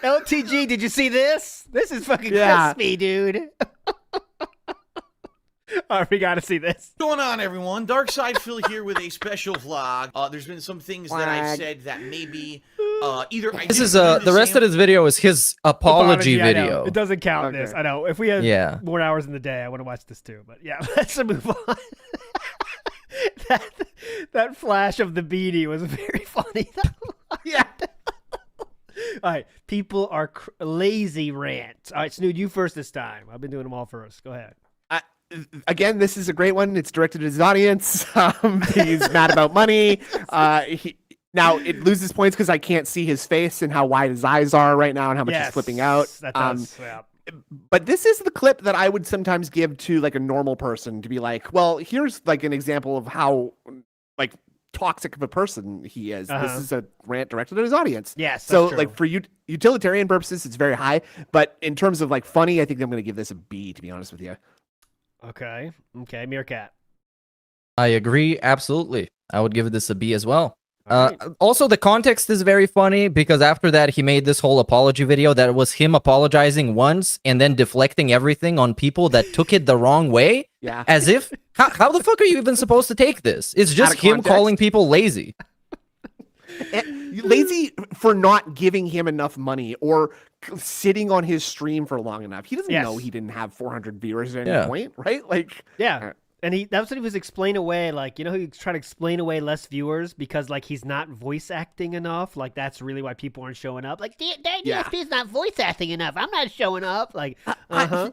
LTG, did you see this? This is fucking crispy, dude. All right, we gotta see this. What's going on, everyone? Darkside Phil here with a special vlog. There's been some things that I've said that maybe either I this is the rest of this video is his apology video. It doesn't count this. I know. If we had more hours in the day, I would have watched this too. But yeah, let's move on. that flash of the beanie was very funny. Yeah. All right, people are lazy rant. All right, Snood, you first this time. I've been doing them all first. Go ahead. Again, this is a great one. It's directed at his audience. He's mad about money. Now it loses points because I can't see his face and how wide his eyes are right now and how much he's flipping out. That does, yeah. But this is the clip that I would sometimes give to like a normal person to be like, well, here's like an example of how like toxic of a person he is. This is a rant directed at his audience. Yes. So true. like for utilitarian purposes, it's very high. But in terms of like funny, I think I'm going to give this a B, to be honest with you. Okay, Meerkat. I agree. Absolutely. I would give this a B as well. Right. Also, the context is very funny because after that, he made this whole apology video that was him apologizing once and then deflecting everything on people that took it the wrong way. Yeah. As if, how the fuck are you even supposed to take this? It's just him context. calling people lazy. Lazy for not giving him enough money or sitting on his stream for long enough. He doesn't know he didn't have 400 viewers at any point, right? Like, yeah. And that's what he was explaining away. Like, he was trying to explain away less viewers because, like, he's not voice acting enough. Like, that's really why people aren't showing up. Like, DSP's not voice acting enough. I'm not showing up. Like,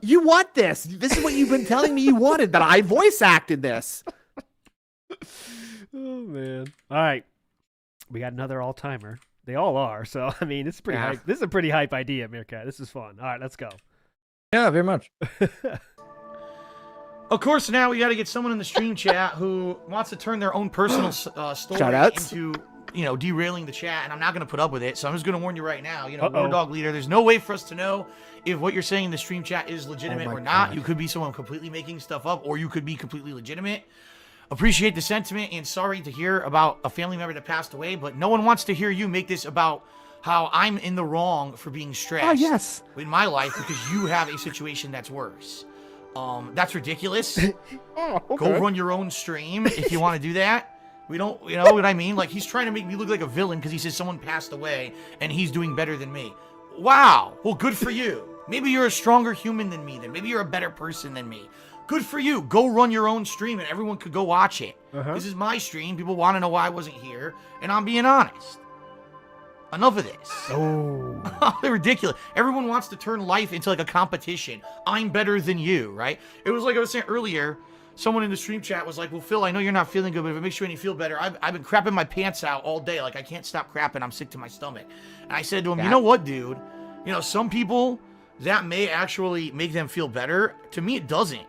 you want this. This is what you've been telling me you wanted, that I voice acted this. Oh, man. All right. We got another all-timer. They all are. So, I mean, it's pretty hype. This is a pretty hype idea, Meerkat. This is fun. All right, let's go. Yeah, very much. Of course, now we got to get someone in the stream chat who wants to turn their own personal story into, derailing the chat, and I'm not going to put up with it, so I'm just going to warn you right now. War Dog Leader, there's no way for us to know if what you're saying in the stream chat is legitimate or not. God. You could be someone completely making stuff up, or you could be completely legitimate. Appreciate the sentiment, and sorry to hear about a family member that passed away, but no one wants to hear you make this about how I'm in the wrong for being stressed in my life because you have a situation that's worse. That's ridiculous. Go run your own stream if you want to do that. We don't, you know what I mean? Like, he's trying to make me look like a villain because he says someone passed away and he's doing better than me. Wow. Well, good for you. Maybe you're a stronger human than me then. Maybe you're a better person than me. Good for you. Go run your own stream and everyone could go watch it. This is my stream. People want to know why I wasn't here, and I'm being honest. Enough of this. Oh. They're ridiculous. Everyone wants to turn life into like a competition. I'm better than you, right? It was like I was saying earlier, someone in the stream chat was like, well, Phil, I know you're not feeling good, but if it makes you any feel better, I've been crapping my pants out all day. Like, I can't stop crapping. I'm sick to my stomach. And I said to him, you know what, dude? Some people, that may actually make them feel better. To me, it doesn't.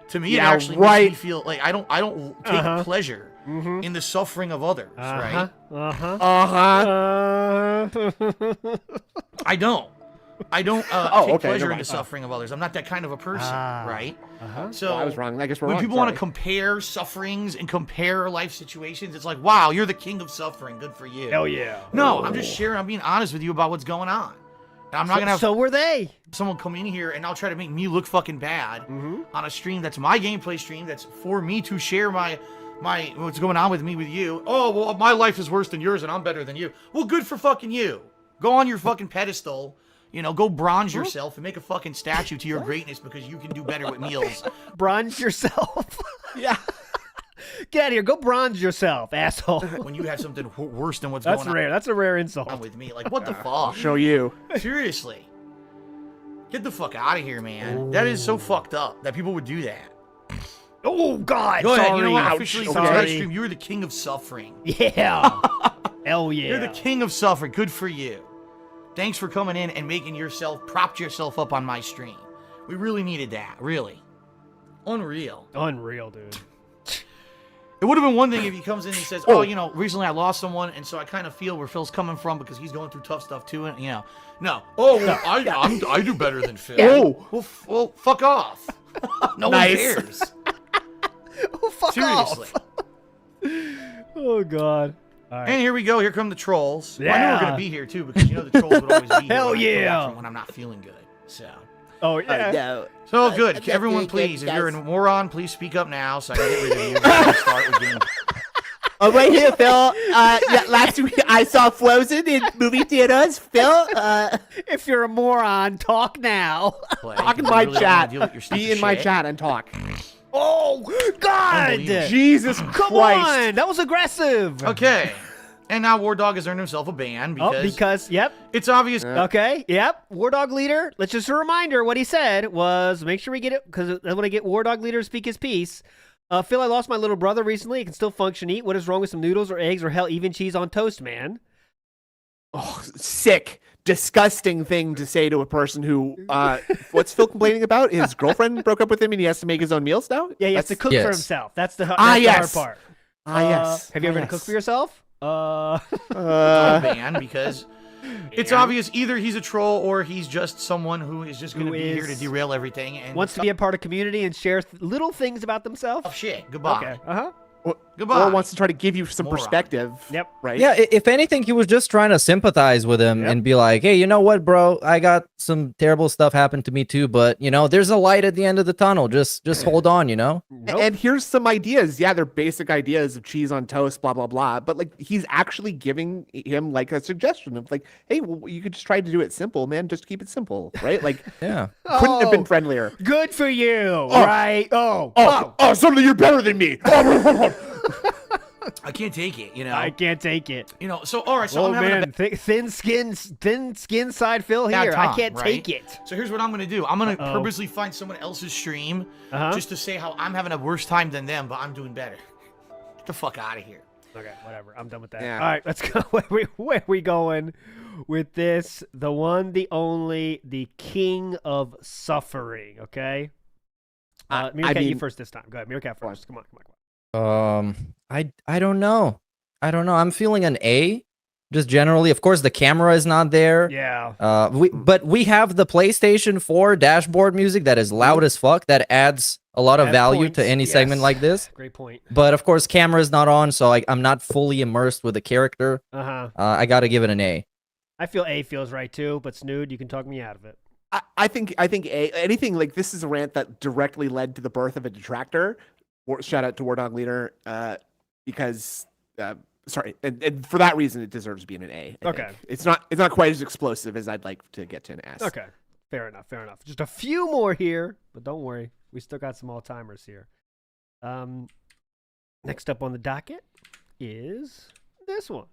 To me, it actually makes me feel like I don't take pleasure in the suffering of others, right? I don't take pleasure in the suffering of others. I'm not that kind of a person, right? So I was wrong. I guess we're when wrong. people want to compare sufferings and compare life situations, it's like, wow, you're the king of suffering. Good for you. Hell yeah. No, I'm just sharing. I'm being honest with you about what's going on. And I'm not gonna have so were they. Someone come in here and now try to make me look fucking bad on a stream that's my gameplay stream that's for me to share my what's going on with me with you. Oh, well, my life is worse than yours and I'm better than you. Well, good for fucking you. Go on your fucking pedestal, go bronze yourself and make a fucking statue to your greatness because you can do better with meals. Bronze yourself? Yeah. Get out of here. Go bronze yourself, asshole. When you have something worse than what's going on. That's rare. That's a rare insult. With me. Like, what the fuck? I'll show you. Seriously. Get the fuck out of here, man. That is so fucked up that people would do that. Oh, God. Go ahead. Sorry. You know what? Ouch. Officially, Sorry. stream, you are the king of suffering. Yeah. Hell yeah. You're the king of suffering. Good for you. Thanks for coming in and propped yourself up on my stream. We really needed that. Really. Unreal, dude. It would have been one thing if he comes in and he says, recently I lost someone, and so I kind of feel where Phil's coming from because he's going through tough stuff too, and, no. Oh, well, I do better than Phil. Oh. Well, fuck off. No one cares. Oh, fuck Seriously. off. Oh, God. All right. And here we go. Here come the trolls. Yeah. Well, I knew we were going to be here, too, because the trolls would always be here Hell yeah. when I'm not feeling good. So. Oh, yeah. No. So good. Everyone, please, if you're a moron, please speak up now so I can get rid of you. We're start with game. Oh, right here, Phil. Last week I saw Frozen in movie theaters. Phil, if you're a moron, talk now. Talk in my chat. Be in my chat and talk. Oh, God. Jesus Come Christ. on. That was aggressive. Okay. And now War Dog has earned himself a ban because, yep. it's obvious. Okay, yep. War Dog Leader. Let's just a reminder. What he said was, make sure we get it, because I want to get War Dog Leader to speak his piece. Phil, I lost my little brother recently. He can still function, eat. What is wrong with some noodles or eggs or hell, even cheese on toast, man? Oh, sick, disgusting thing to say to a person who, what's Phil complaining about? His girlfriend broke up with him and he has to make his own meals now? Yeah, he has to cook Yes. for himself. That's the hard part. Yes. Have you ever had to cook for yourself? Ban because it's obvious either he's a troll or he's just someone who is just going to be here to derail everything and wants to be a part of community and share little things about themselves. Oh shit! Goodbye. Okay. Uh-huh. Goodbye. Or wants to try to give you some Moron. perspective. Yep. Right? Yeah, if anything, he was just trying to sympathize with him and be like, hey, you know what, bro? I got some terrible stuff happen to me too, but, you know, there's a light at the end of the tunnel. Just hold on, you know? And here's some ideas. Yeah, they're basic ideas of cheese on toast, blah, blah, blah. But, like, he's actually giving him, like, a suggestion of, like, hey, well, you could just try to do it simple, man. Just keep it simple, right? Like, Yeah. couldn't have been friendlier. Good for you, right? Oh, suddenly you're better than me. I can't take it. You know. I can't take it. You know. So all right. So Oh I'm having a man, thin skin side Phil bad here. I time, can't right? take it. So here's what I'm gonna do. I'm gonna purposely find someone else's stream just to say how I'm having a worse time than them, but I'm doing better. Get the fuck out of here. Okay, whatever. I'm done with that. Yeah. All right, let's go. Where we going with this? The one, the only, the king of suffering. Okay. Meerkat, you first this time. Go ahead, Meerkat first. Come on. I don't know. I'm feeling an A. Just generally, of course, the camera is not there. Yeah. But we have the PlayStation 4 dashboard music that is loud as fuck. That adds a lot of value points, to any yes. segment like this. Great point. But of course, camera is not on, so I'm not fully immersed with the character. Uh-huh. I got to give it an A. I feel A feels right too, but Snood, you can talk me out of it. I think anything like this is a rant that directly led to the birth of a detractor. Shout out to War Dog Leader, because sorry, and for that reason it deserves being an A. I Okay. think. It's not quite as explosive as I'd like to get to an S. Okay. Fair enough. Just a few more here, but don't worry. We still got some all-timers here. Next up on the docket is this one.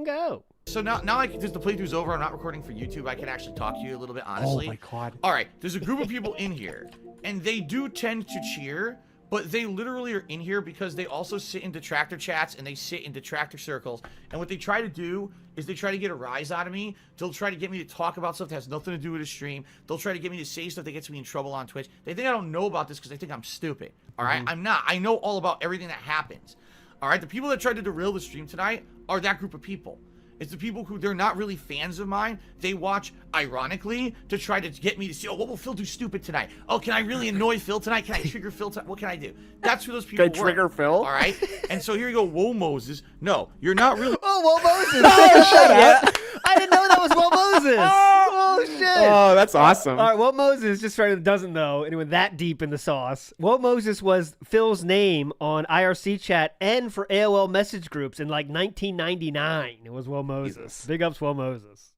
Go. So now because the playthrough's over, I'm not recording for YouTube. I can actually talk to you a little bit honestly. Oh my god. All right, there's a group of people in here, and they do tend to cheer, but they literally are in here because they also sit in detractor chats and they sit in detractor circles. And what they try to do is they try to get a rise out of me. They'll try to get me to talk about stuff that has nothing to do with a stream. They'll try to get me to say stuff that gets me in trouble on Twitch. They think I don't know about this because they think I'm stupid. All right, I'm not. I know all about everything that happens. All right, the people that tried to derail the stream tonight are that group of people. It's the people who they're not really fans of mine. They watch ironically to try to get me to see, oh, what will Phil do stupid tonight? Oh, can I really annoy Phil tonight? Can I trigger Phil tonight? What can I do? That's who those people were. Can I trigger Phil? All right. And so here you go, whoa, Moses. No, you're not really. Oh, Whoa Moses. Shut up. I didn't know that was Whoa Moses. Oh, shit. Oh, that's awesome. All right, Whoa Moses, just for anyone who doesn't know, anyone that deep in the sauce, Whoa Moses was Phil's name on IRC chat and for AOL message groups in like 1999. It was Whoa Moses. Jesus. Big ups, Whoa Moses.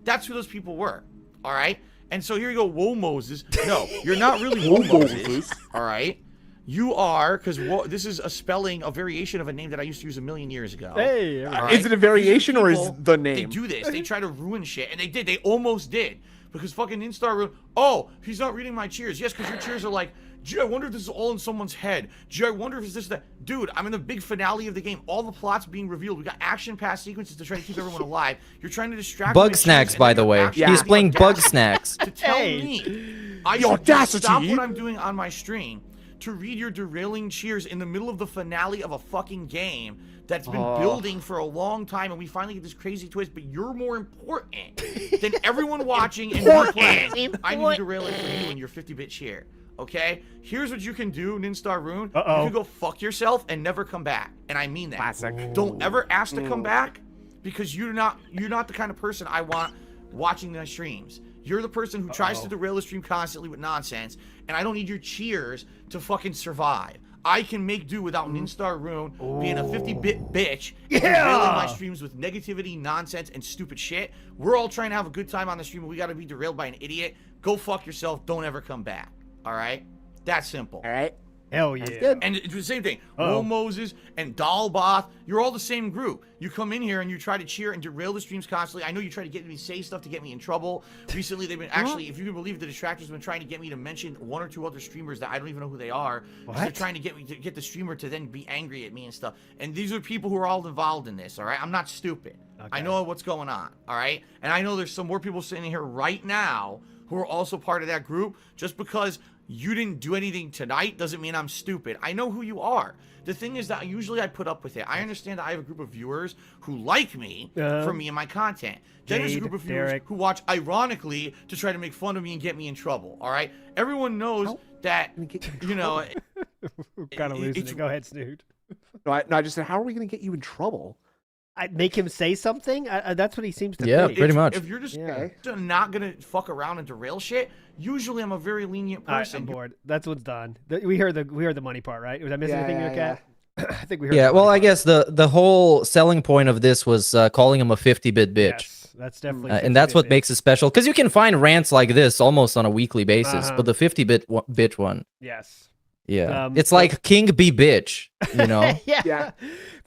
That's who those people were. All right. And so here you go, whoa, Moses. No, you're not really whoa, Moses. All right. You are, because this is a spelling, a variation of a name that I used to use a million years ago. Hey, All all right? Is it a variation or is People, the name? They do this. They try to ruin shit, and they did. They almost did. Because fucking Instar ruined. Oh, he's not reading my cheers. Yes, because your cheers are like, gee, I wonder if this is all in someone's head. Gee, I wonder if it's this, that. Dude, I'm in the big finale of the game. All the plots being revealed. We got action-pass sequences to try to keep everyone alive. You're trying to distract Bug me with snacks, cheers, by and the then way. you're actually He's having playing the bug audacity snacks. to tell Hey. me I The should just stop audacity. what I'm doing on my stream to read your derailing cheers in the middle of the finale of a fucking game that's been building for a long time, and we finally get this crazy twist, but you're more important than everyone watching and me playing. I need to derail it for you and your 50-bit share. Okay? Here's what you can do, Ninstar Rune. You can go fuck yourself and never come back. And I mean that. Classic. Don't ever ask to come back, because you're not the kind of person I want watching my streams. You're the person who tries to derail the stream constantly with nonsense, and I don't need your cheers to fucking survive. I can make do without Ninstar Rune being a 50-bit bitch and derailing my streams with negativity, nonsense, and stupid shit. We're all trying to have a good time on the stream, and we got to be derailed by an idiot. Go fuck yourself. Don't ever come back. All right? That's simple. All right. Hell yeah. good. And it's the same thing. Uh-oh. Will Moses and Dalbath, you're all the same group. You come in here and you try to cheer and derail the streams constantly. I know you try to get me to say stuff to get me in trouble. Recently, they've been actually, if you can believe, the distractors have been trying to get me to mention one or two other streamers that I don't even know who they are. They're trying to get me to get the streamer to then be angry at me and stuff. And these are people who are all involved in this. All right, I'm not stupid. Okay. I know what's going on. All right, and I know there's some more people sitting here right now who are also part of that group. Just because you didn't do anything tonight doesn't mean I'm stupid. I know who you are. The thing is that usually I put up with it. I understand that I have a group of viewers who like me for me and my content. Then there's a group of viewers who watch ironically to try to make fun of me and get me in trouble. All right? Everyone knows that, you know... kind of losing it. Go ahead, Snoot. No, I just said, how are we going to get you in trouble? I'd make him say something? That's what he seems to Yeah, think. pretty much. If you're just not going to fuck around and derail shit, usually I'm a very lenient person. I'm bored. That's what's done. We heard the money part, right? Was I missing anything here, Kat? I think we heard. Yeah, well, I guess the whole selling point of this was calling him a 50-bit bitch. Yes, that's definitely. And that's what makes it special, because you can find rants like this almost on a weekly basis, but the 50-bit bitch one. Yes. Yeah, it's like King be bitch, you know? Yeah.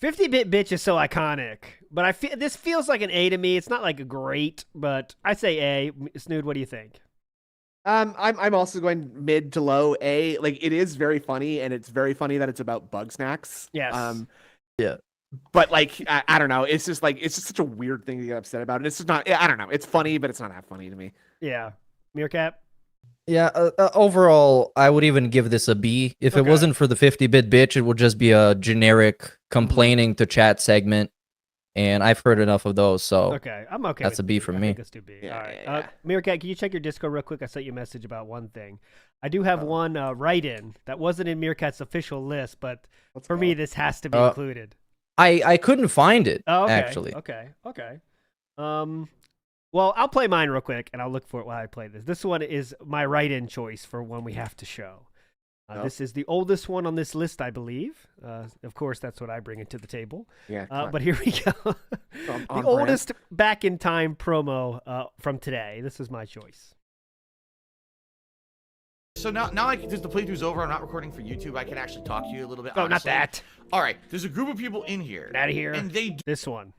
50-bit bitch is so iconic, but I feel this feels like an A to me. It's not like a great, but I say A. Snood, what do you think? I'm also going mid to low A. Like, it is very funny, and it's very funny that it's about bug snacks. Yes. Yeah. But like, I don't know. It's just such a weird thing to get upset about. And it's just not. I don't know. It's funny, but it's not that funny to me. Yeah. Meerkat. Yeah, overall, I would even give this a B. If it wasn't for the 50-bit bitch, it would just be a generic complaining to chat segment. And I've heard enough of those, so I'm okay. That's a B for me. Let's do B. All right. Meerkat, can you check your Discord real quick? I sent you a message about one thing. I do have one write-in that wasn't in Meerkat's official list, but for me, this has to be included. I couldn't find it, okay. actually. Okay. Well, I'll play mine real quick, and I'll look for it while I play this. This one is my write-in choice for one we have to show. This is the oldest one on this list, I believe. Of course, that's what I bring into the table. Yeah. But here we go. The oldest back in time promo from today. This is my choice. So now because the playthrough's over, I'm not recording for YouTube. I can actually talk to you a little bit. Oh, honestly. not that. All right. There's a group of people in here. Out of here. And this one.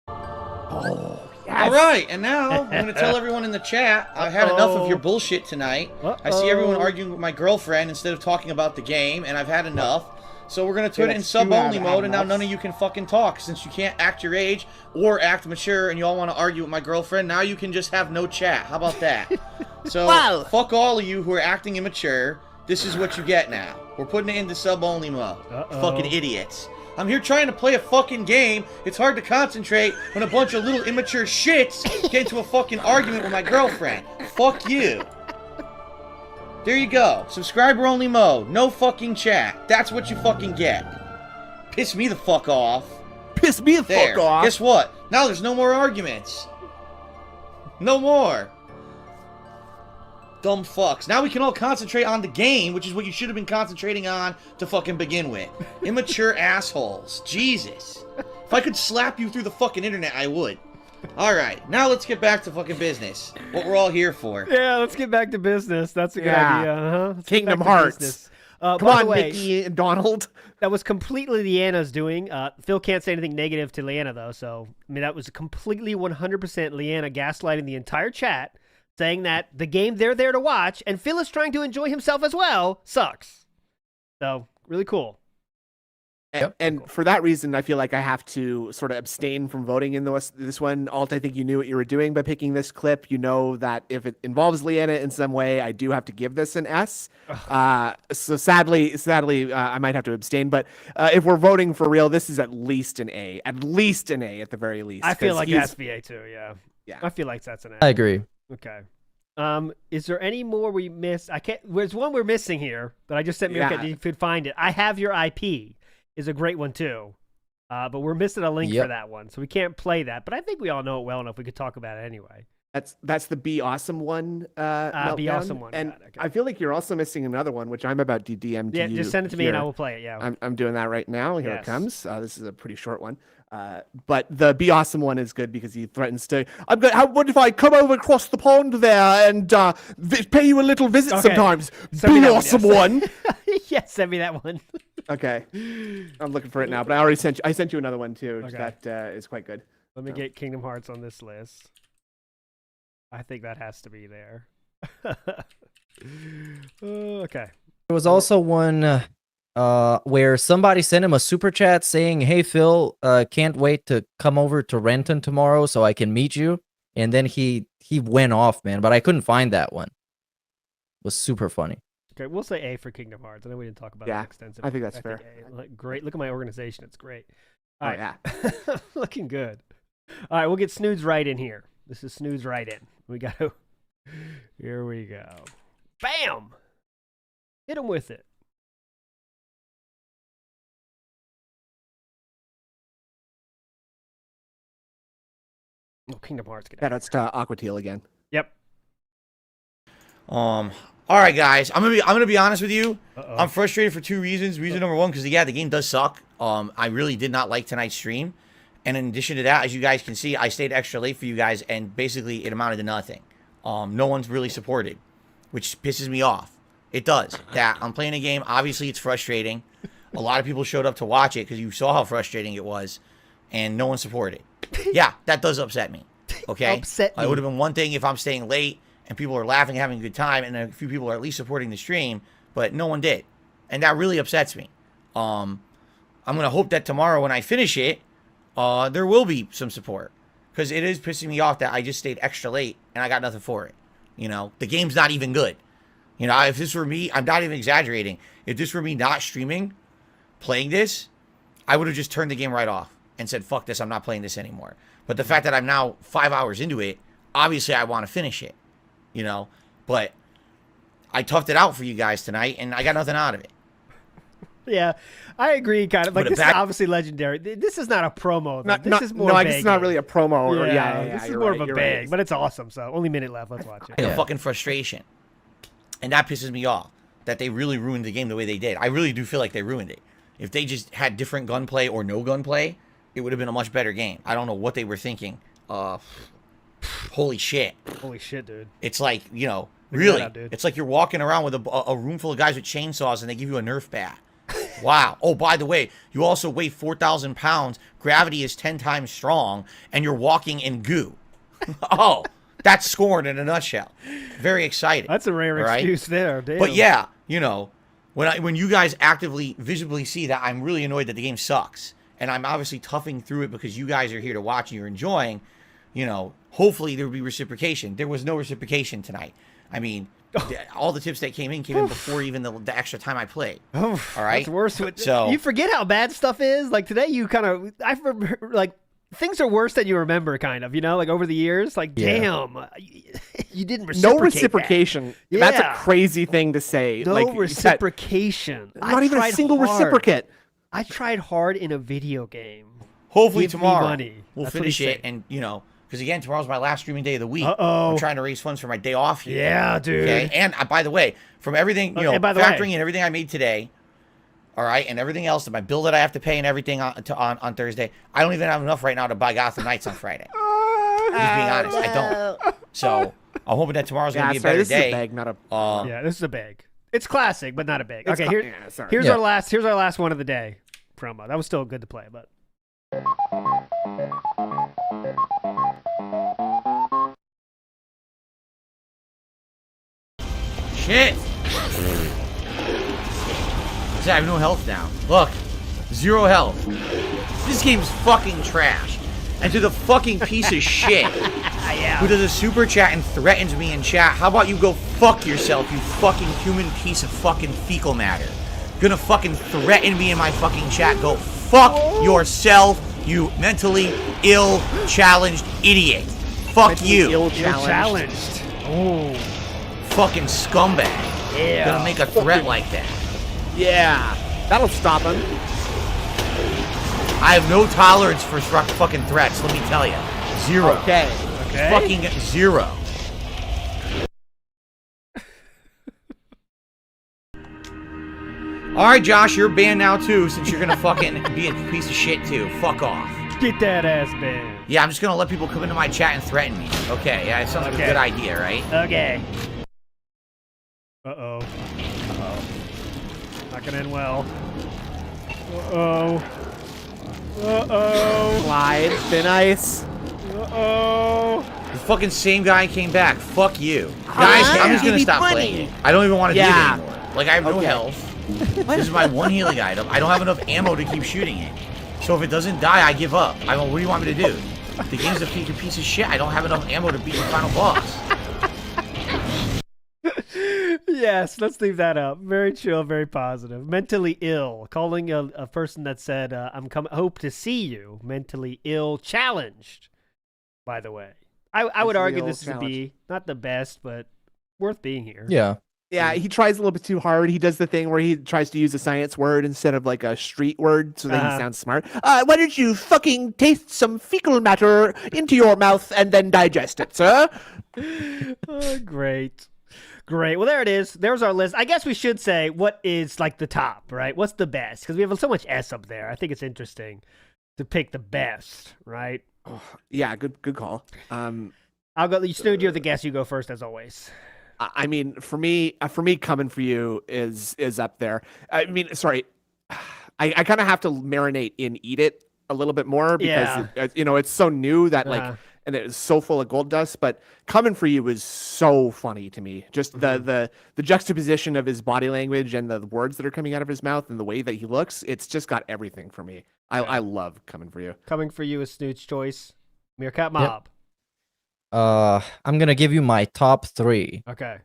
Oh, yes. All right, and now I'm going to tell everyone in the chat, I had enough of your bullshit tonight. I see everyone arguing with my girlfriend instead of talking about the game, and I've had enough. So we're going to put it in sub-only mode, and now none of you can fucking talk. Since you can't act your age or act mature, and you all want to argue with my girlfriend, now you can just have no chat. How about that? So, fuck all of you who are acting immature. This is what you get now. We're putting it into sub-only mode. Fucking idiots. I'm here trying to play a fucking game. It's hard to concentrate when a bunch of little immature shits get into a fucking argument with my girlfriend. Fuck you. There you go. Subscriber only mode. No fucking chat. That's what you fucking get. Piss me the fuck off. Piss me the fuck off. Guess what? Now there's no more arguments. No more. Dumb fucks. Now we can all concentrate on the game, which is what you should have been concentrating on to fucking begin with. Immature assholes. Jesus. If I could slap you through the fucking internet, I would. Alright, now let's get back to fucking business. What we're all here for. Yeah, let's get back to business. That's a good idea. Kingdom Hearts. Come on, Mickey and Donald. That was completely Leanna's doing. Phil can't say anything negative to Leanna, though, so, I mean, that was completely 100% Leanna gaslighting the entire chat, saying that the game they're there to watch, and Phil is trying to enjoy himself as well, sucks. So, really cool. And for that reason, I feel like I have to sort of abstain from voting in this one. Alt, I think you knew what you were doing by picking this clip. You know that if it involves Leanna in some way, I do have to give this an S. So sadly, I might have to abstain. But if we're voting for real, this is at least an A. At least an A at the very least. I feel like it has to be A too, yeah. I feel like that's an A. I agree. Okay. Is there any more we missed? There's one we're missing here that I just sent Meerkat. You could find it. I Have Your IP is a great one too. But we're missing a link for that one, so we can't play that. But I think we all know it well enough. We could talk about it anyway. That's the Be Awesome one. Be Awesome one. And I feel like you're also missing another one, which I'm about to DM to you. Yeah, just send it to me and I will play it. Yeah, I'm doing that right now. Here it comes. This is a pretty short one. But the Be Awesome one is good because he threatens to. What if I come over across the pond there and pay you a little visit sometimes? Be Awesome one. Yeah, send me that one. Okay, I'm looking for it now, but I already sent you. I sent you another one too. Okay. That is quite good. Let me get Kingdom Hearts on this list. I think that has to be there. Okay. There was also one where somebody sent him a super chat saying, "Hey Phil, can't wait to come over to Renton tomorrow so I can meet you." And then he went off, man, but I couldn't find that one. It was super funny. Okay, we'll say A for Kingdom Hearts. I know we didn't talk about it extensively. I think that's fair. Great. Look at my organization. It's great. Oh, All right. Yeah. Looking good. All right, we'll get Snooze right in here. This is Snooze right in. We got to... Here we go. Bam! Hit him with it. Oh, Kingdom Hearts. Get out. Yeah, that's Aqua Teal again. Yep. All right, guys. I'm gonna be honest with you. Uh-oh. I'm frustrated for two reasons. Reason number one, because the game does suck. I really did not like tonight's stream, and in addition to that, as you guys can see, I stayed extra late for you guys, and basically it amounted to nothing. No one's really supported, which pisses me off. It does. That I'm playing a game. Obviously, it's frustrating. A lot of people showed up to watch it because you saw how frustrating it was, and no one supported. Yeah, that does upset me. Okay, Upset me. It would have been one thing if I'm staying late and people are laughing, having a good time, and a few people are at least supporting the stream, but no one did. And that really upsets me. I'm going to hope that tomorrow when I finish it, there will be some support. Because it is pissing me off that I just stayed extra late and I got nothing for it. You know, the game's not even good. You know, if this were me, I'm not even exaggerating. If this were me not streaming, playing this, I would have just turned the game right off and said, fuck this, I'm not playing this anymore. But the fact that I'm now 5 hours into it, obviously I want to finish it. You know, but I toughed it out for you guys tonight, and I got nothing out of it. Yeah, I agree. Kind of like this is obviously legendary. This is not a promo. This is more. No, I guess it's not really a promo. Yeah, this is more of a bag, but it's awesome. So only a minute left. Let's watch it. The fucking frustration, and that pisses me off that they really ruined the game the way they did. I really do feel like they ruined it. If they just had different gunplay or no gunplay, it would have been a much better game. I don't know what they were thinking. Holy shit. Holy shit, dude. It's like, you know, really, dude. it's like you're walking around with a room full of guys with chainsaws and they give you a Nerf bat. Wow. Oh, by the way, you also weigh 4,000 pounds. Gravity is 10 times strong, and you're walking in goo. Oh, that's scored in a nutshell. Very exciting. That's a rare excuse there. Damn. But yeah, you know, when you guys actively, visibly see that I'm really annoyed that the game sucks, and I'm obviously toughing through it because you guys are here to watch and you're enjoying, you know, hopefully there will be reciprocation. There was no reciprocation tonight. I mean, all the tips that came in before even the extra time I played. Oh, all right. That's worse. So you forget how bad stuff is. Like today, you kind of, I remember, like things are worse than you remember. Kind of, you know, like over the years. Like, damn, you didn't reciprocate. No reciprocation. That. That's Yeah. a crazy thing to say. No like, reciprocation. Not even a single reciprocate. I tried hard in a video game. hopefully Give me tomorrow money. we'll That's what finish he it, said. and you know. Because, again, tomorrow's my last streaming day of the week. Uh-oh. I'm trying to raise funds for my day off here. Yeah, dude. Okay? And, by the way, from everything, you know, factoring in everything I made today, all right, and everything else, my bill that I have to pay and everything on Thursday, I don't even have enough right now to buy Gotham Knights on Friday. Just being honest, I don't. So, I'm hoping that tomorrow's going to be a better this day. Is a bag, not a... yeah, this is a bag. It's classic, but not a bag. It's Okay, here's our last one of the day promo. That was still good to play, but... Shit! I have no health now. Look, 0 health. This game's fucking trash. And to the fucking piece of shit who does a super chat and threatens me in chat, how about you go fuck yourself, you fucking human piece of fucking fecal matter? Gonna fucking threaten me in my fucking chat. Go fuck yourself, you mentally ill, challenged idiot. Fuck you. You're challenged. Oh. Fucking scumbag. Yeah. Gonna make a threat like that. Yeah. That'll stop him. I have no tolerance for fucking threats, let me tell you. 0. Okay. Fucking 0. Alright, Josh, you're banned now too, since you're gonna fucking be a piece of shit too. Fuck off. Get that ass banned. Yeah, I'm just gonna let people come into my chat and threaten me. Okay, yeah, it sounds like a good idea, right? Okay. Uh-oh. Not gonna end well. Uh-oh. Uh-oh. Slide, thin ice. Uh-oh. The fucking same guy came back. Fuck you. Guys, I'm just gonna stop playing it. I don't even want to do it anymore. Like, I have no health. This is my one healing item. I don't have enough ammo to keep shooting it. So if it doesn't die, I give up. I go, what do you want me to do? The game's a piece of shit. I don't have enough ammo to beat the final boss. Yes, let's leave that up. Very chill, very positive. Mentally ill. Calling a person that said, hope to see you. Mentally ill. Challenged, by the way. I would argue this is a B. Not the best, but worth being here. Yeah. Yeah, he tries a little bit too hard. He does the thing where he tries to use a science word instead of like a street word so that he sounds smart. Why don't you fucking taste some fecal matter into your mouth and then digest it, sir? Great. Great. Well, there it is. There's our list. I guess we should say what is like the top, right? What's the best? Because we have so much S up there. I think it's interesting to pick the best, right? Oh, yeah, good call. I'll go. Snood, you're the guest. You go first, as always. I mean, for me, Coming for You is up there. I mean, sorry, I kind of have to marinate in Eat It a little bit more because it's so new that like, and it's so full of gold dust. But Coming for You is so funny to me. Just the juxtaposition of his body language and the words that are coming out of his mouth and the way that he looks. It's just got everything for me. I love Coming for You. Coming for You is Snood's choice. Meerkat Mob. Yep. I'm gonna give you my top 3. Okay.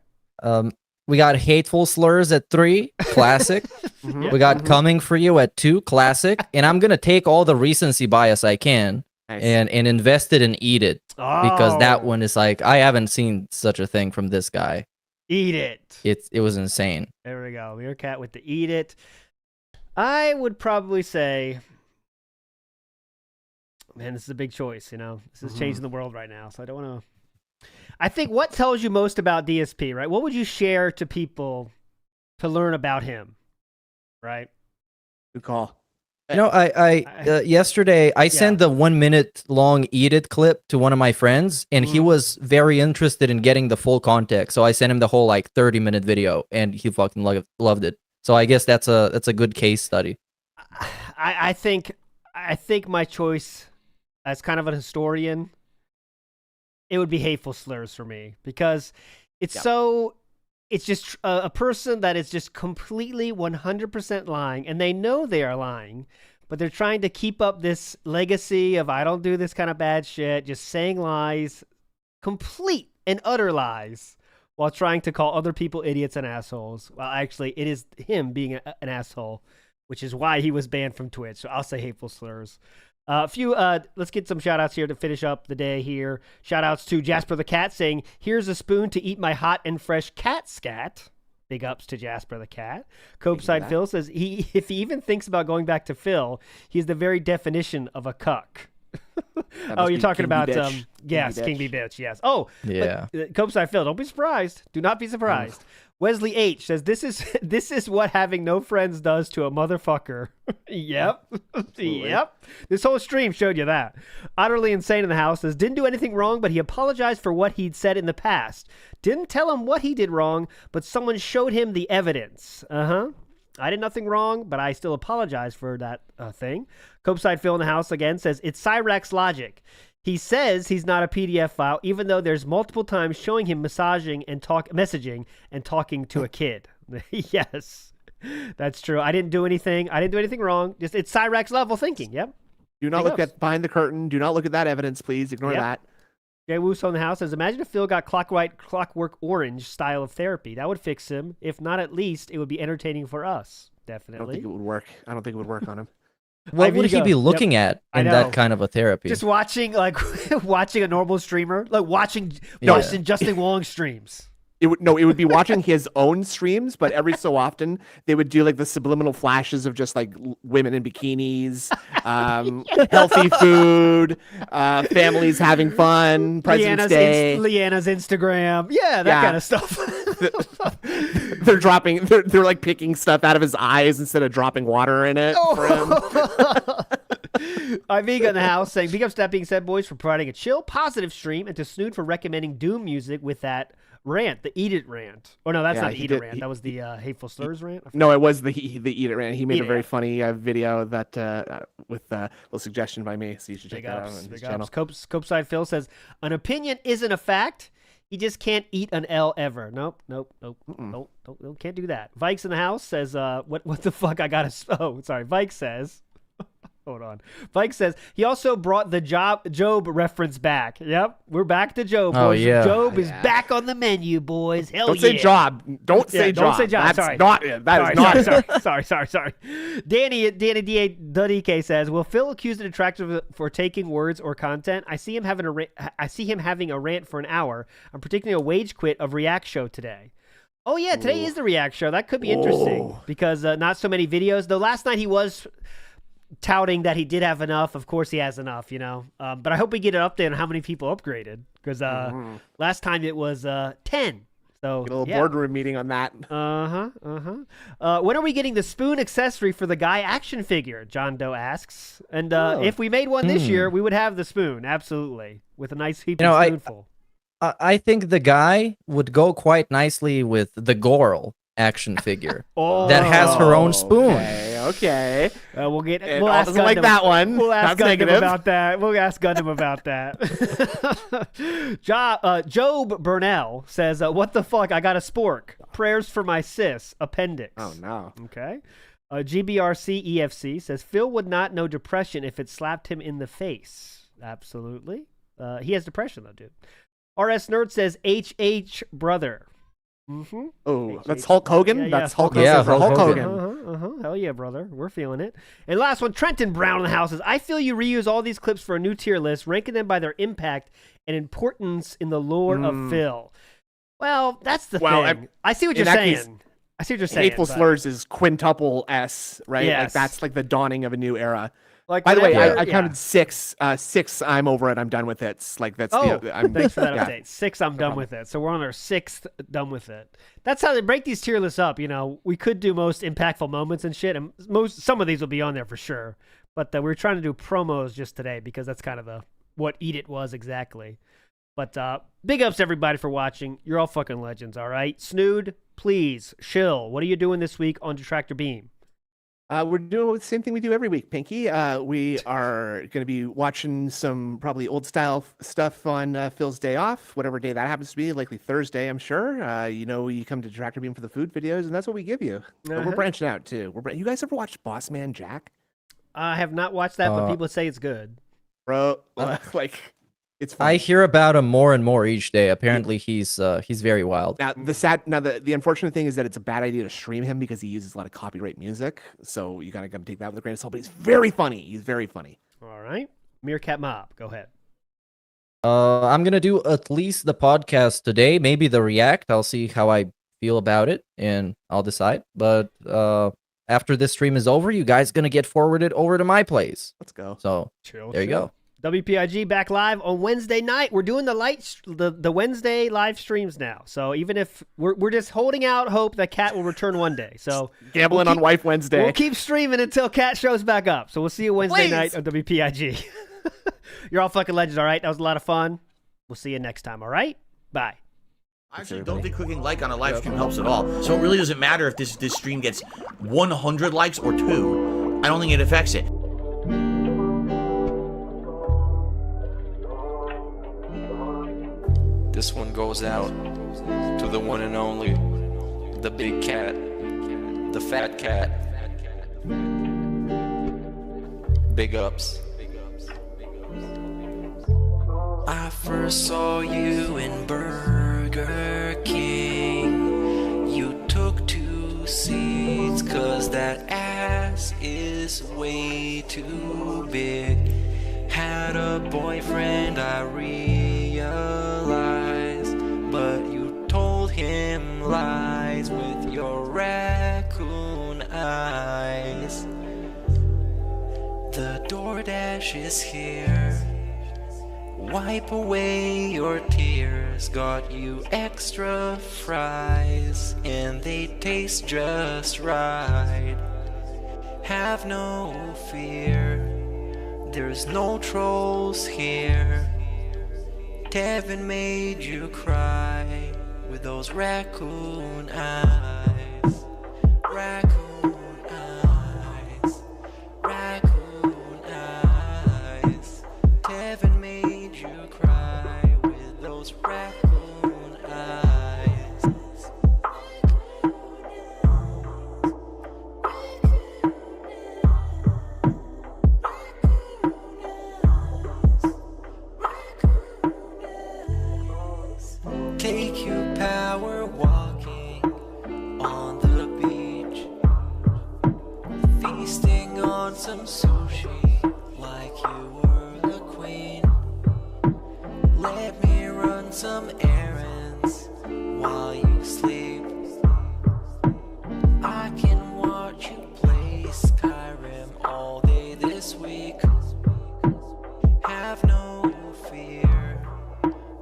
We got Hateful Slurs at 3, classic. We got Coming for You at 2, classic. And I'm gonna take all the recency bias I can and invest it in Eat It. Because that one is like, I haven't seen such a thing from this guy. Eat It. It was insane. There we go. Meerkat with the Eat It. I would probably say, man, this is a big choice, you know. This is changing the world right now, so I don't want to. I think what tells you most about DSP, right? What would you share to people to learn about him, right? Good call. You know, I yesterday I sent the 1 minute long Eat It clip to one of my friends, and he was very interested in getting the full context. So I sent him the whole like 30-minute video, and he fucking loved it. So I guess that's a good case study. I think my choice as kind of an historian, it would be Hateful Slurs for me, because it's it's just a person that is just completely 100% lying, and they know they are lying, but they're trying to keep up this legacy of I don't do this kind of bad shit, just saying lies, complete and utter lies, while trying to call other people idiots and assholes. Well, actually, it is him being an asshole, which is why he was banned from Twitch. So I'll say Hateful Slurs. Let's get some shout outs here to finish up the day here. Shout outs to Jasper the Cat saying, here's a spoon to eat my hot and fresh cat scat. Big ups to Jasper the Cat. Copeside Phil says, if he even thinks about going back to Phil, he's the very definition of a cuck. Oh, you're talking about, yes, King B Bitch, yes. Oh, yeah. Copeside Phil, don't be surprised. Do not be surprised. Wesley H says, this is what having no friends does to a motherfucker. Yep. Yep. This whole stream showed you that. Utterly Insane in the House says, didn't do anything wrong, but he apologized for what he'd said in the past. Didn't tell him what he did wrong, but someone showed him the evidence. I did nothing wrong, but I still apologize for that thing. Copeside Phil in the House again says, it's Cyrax logic. He says he's not a PDF file, even though there's multiple times showing him messaging and talking to a kid. Yes, that's true. I didn't do anything wrong. Just it's Cyrax level thinking. Yep. Do not look at behind the curtain. Do not look at that evidence, please. Ignore that. Jay Wuso in the House says, imagine if Phil got Clockwork Orange style of therapy. That would fix him. If not, at least it would be entertaining for us. Definitely. I don't think it would work on him. What would he be looking at in that kind of a therapy? Just watching, like, watching a normal streamer, like watching Justin Wong streams. It would be watching his own streams, but every so often they would do like the subliminal flashes of just like women in bikinis, healthy food, families having fun, President's Day, Leanna's Instagram, that kind of stuff. They're like picking stuff out of his eyes instead of dropping water in it for him. Amiga in the house saying, big ups to That Being Said, boys, for providing a chill, positive stream, and to Snood for recommending Doom music with that rant, the Eat It rant. Oh, no, that's not the Eat It rant. That was the Hateful Slurs rant. No, it was the Eat It rant. He made Eat a It. very funny video that with a little suggestion by me, so you should check that out on his channel. Copeside Phil says, an opinion isn't a fact. He just can't eat an L ever. Nope. Can't do that. Vikes in the house says, what the fuck I gotta... Oh, sorry. Vike says... Hold on. Vike says, he also brought the Job reference back. Yep, we're back to Job, boys. Oh, yeah. Job is back on the menu, boys. Hell Don't yeah. say job. Don't say job. Don't say job. That's Sorry. not it. That is not it. Sorry. Danny D.A. says, will Phil accuse the detractor for taking words or content? I see him having a rant for an hour. I'm predicting a wage quit of React Show today. Oh, yeah, today is the React Show. That could be interesting because not so many videos. Though last night he was touting that he did have enough. Of course he has enough, you know. But I hope we get an update on how many people upgraded because last time it was 10. So get a little boardroom meeting on that. When are we getting the spoon accessory for the guy action figure? John Doe asks. And if we made one this year, we would have the spoon, absolutely, with a nice heaping spoonful. I think the guy would go quite nicely with the girl action figure that has her own spoon. Okay. We'll ask Gundam like that one. We'll ask That's Gundam negative. about that. We'll ask Gundam about that. Job Burnell says, "What the fuck? I got a spork. Prayers for my sis. Appendix." Oh no. Okay. GBRC EFC says Phil would not know depression if it slapped him in the face. Absolutely. He has depression though, dude. RS Nerd says HH brother. Oh, that's Hulk Hogan? That's Hulk Hogan. Yeah, Hulk Hogan. Hell yeah, brother. We're feeling it. And last one, Trenton Brown in the house says, I feel you reuse all these clips for a new tier list, ranking them by their impact and importance in the lore of Phil. Well, that's the thing. I see what you're saying. I see what you're saying. Hateful Slurs is quintuple S, right? Yes. Like that's like the dawning of a new era. Like, by the way, I counted 6. 6, I'm over it. I'm done with it. It's like that's thanks for that update. 6, I'm done with it. So we're on our 6th done with it. That's how they break these tier lists up. You know, we could do most impactful moments and shit, and some of these will be on there for sure. But we were trying to do promos just today because that's kind of what Eat It was exactly. But big ups to everybody for watching. You're all fucking legends, all right? Snood, please, shill. What are you doing this week on Detractor Beam? We're doing the same thing we do every week, Pinky. We are going to be watching some probably old style stuff on Phil's day off, whatever day that happens to be, likely Thursday, I'm sure. You come to Detractor Beam for the food videos, and that's what we give you. But we're branching out, too. You guys ever watched Boss Man Jack? I have not watched that, but people say it's good. Bro, it's fun. I hear about him more and more each day. Apparently, he's very wild. Now the unfortunate thing is that it's a bad idea to stream him because he uses a lot of copyright music. So you gotta take that with a grain of salt. But he's very funny. He's very funny. All right, Meerkat Mob, go ahead. I'm gonna do at least the podcast today. Maybe the react. I'll see how I feel about it, and I'll decide. But after this stream is over, you guys gonna get forwarded over to my place. Let's go. So there you go. WPIG back live on Wednesday night. We're doing the Wednesday live streams now. So even if we're just holding out hope that Cat will return one day. So gambling on Wife Wednesday. We'll keep streaming until Cat shows back up. So we'll see you Wednesday night on WPIG. You're all fucking legends, all right? That was a lot of fun. We'll see you next time, all right? Bye. I actually don't think clicking like on a live stream helps at all. So it really doesn't matter if this stream gets 100 likes or 2. I don't think it affects it. This one goes out to the one and only, the big cat, the fat cat. Big ups. I first saw you in Burger King. You took 2 seats, cause that ass is way too big. Had a boyfriend, I realized, but you told him lies with your raccoon eyes. The DoorDash is here. Wipe away your tears. Got you extra fries, and they taste just right. Have no fear. There's no trolls here. Kevin made you cry with those raccoon eyes. Raccoon eyes. Raccoon eyes. Kevin made you cry with those raccoon eyes. Take you power walking on the beach, feasting on some sushi like you were the queen. Let me run some errands while you sleep. I can watch you play Skyrim all day this week. Have no fear,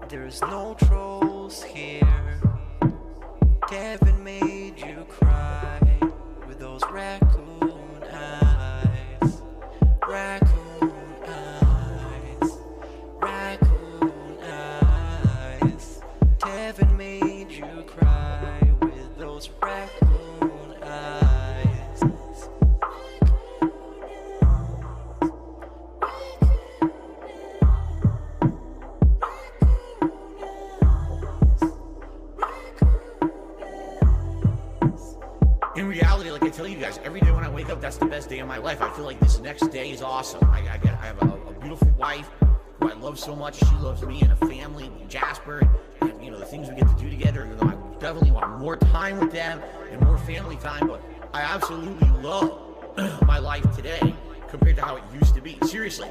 there's no trolls here. Kevin made you cry with those raccoon eyes. Raccoon eyes. Raccoon eyes. Kevin made you cry with those raccoon eyes. In reality, like I tell you guys, every day when I wake up, that's the best day of my life. I feel like this next day is awesome. I have a beautiful wife who I love so much. She loves me, and a family, Jasper, and you know the things we get to do together. You know, I definitely want more time with them and more family time. But I absolutely love my life today compared to how it used to be. Seriously,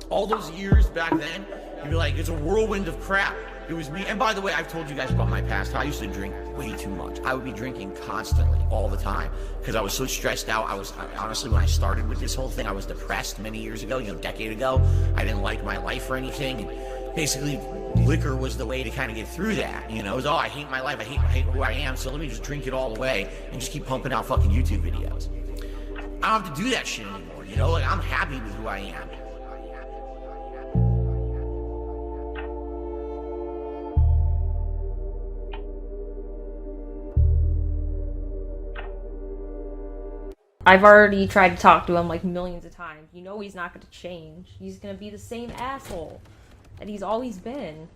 all those years back then, you'd be like, it's a whirlwind of crap. It was me. And by the way, I've told you guys about my past. I used to drink way too much. I would be drinking constantly, all the time, because I was so stressed out. Honestly, when I started with this whole thing, I was depressed many years ago, a decade ago. I didn't like my life or anything. And basically, liquor was the way to kind of get through that. It was, I hate my life. I hate who I am. So let me just drink it all away and just keep pumping out fucking YouTube videos. I don't have to do that shit anymore. Like, I'm happy with who I am. I've already tried to talk to him like millions of times. He's not going to change. He's going to be the same asshole that he's always been.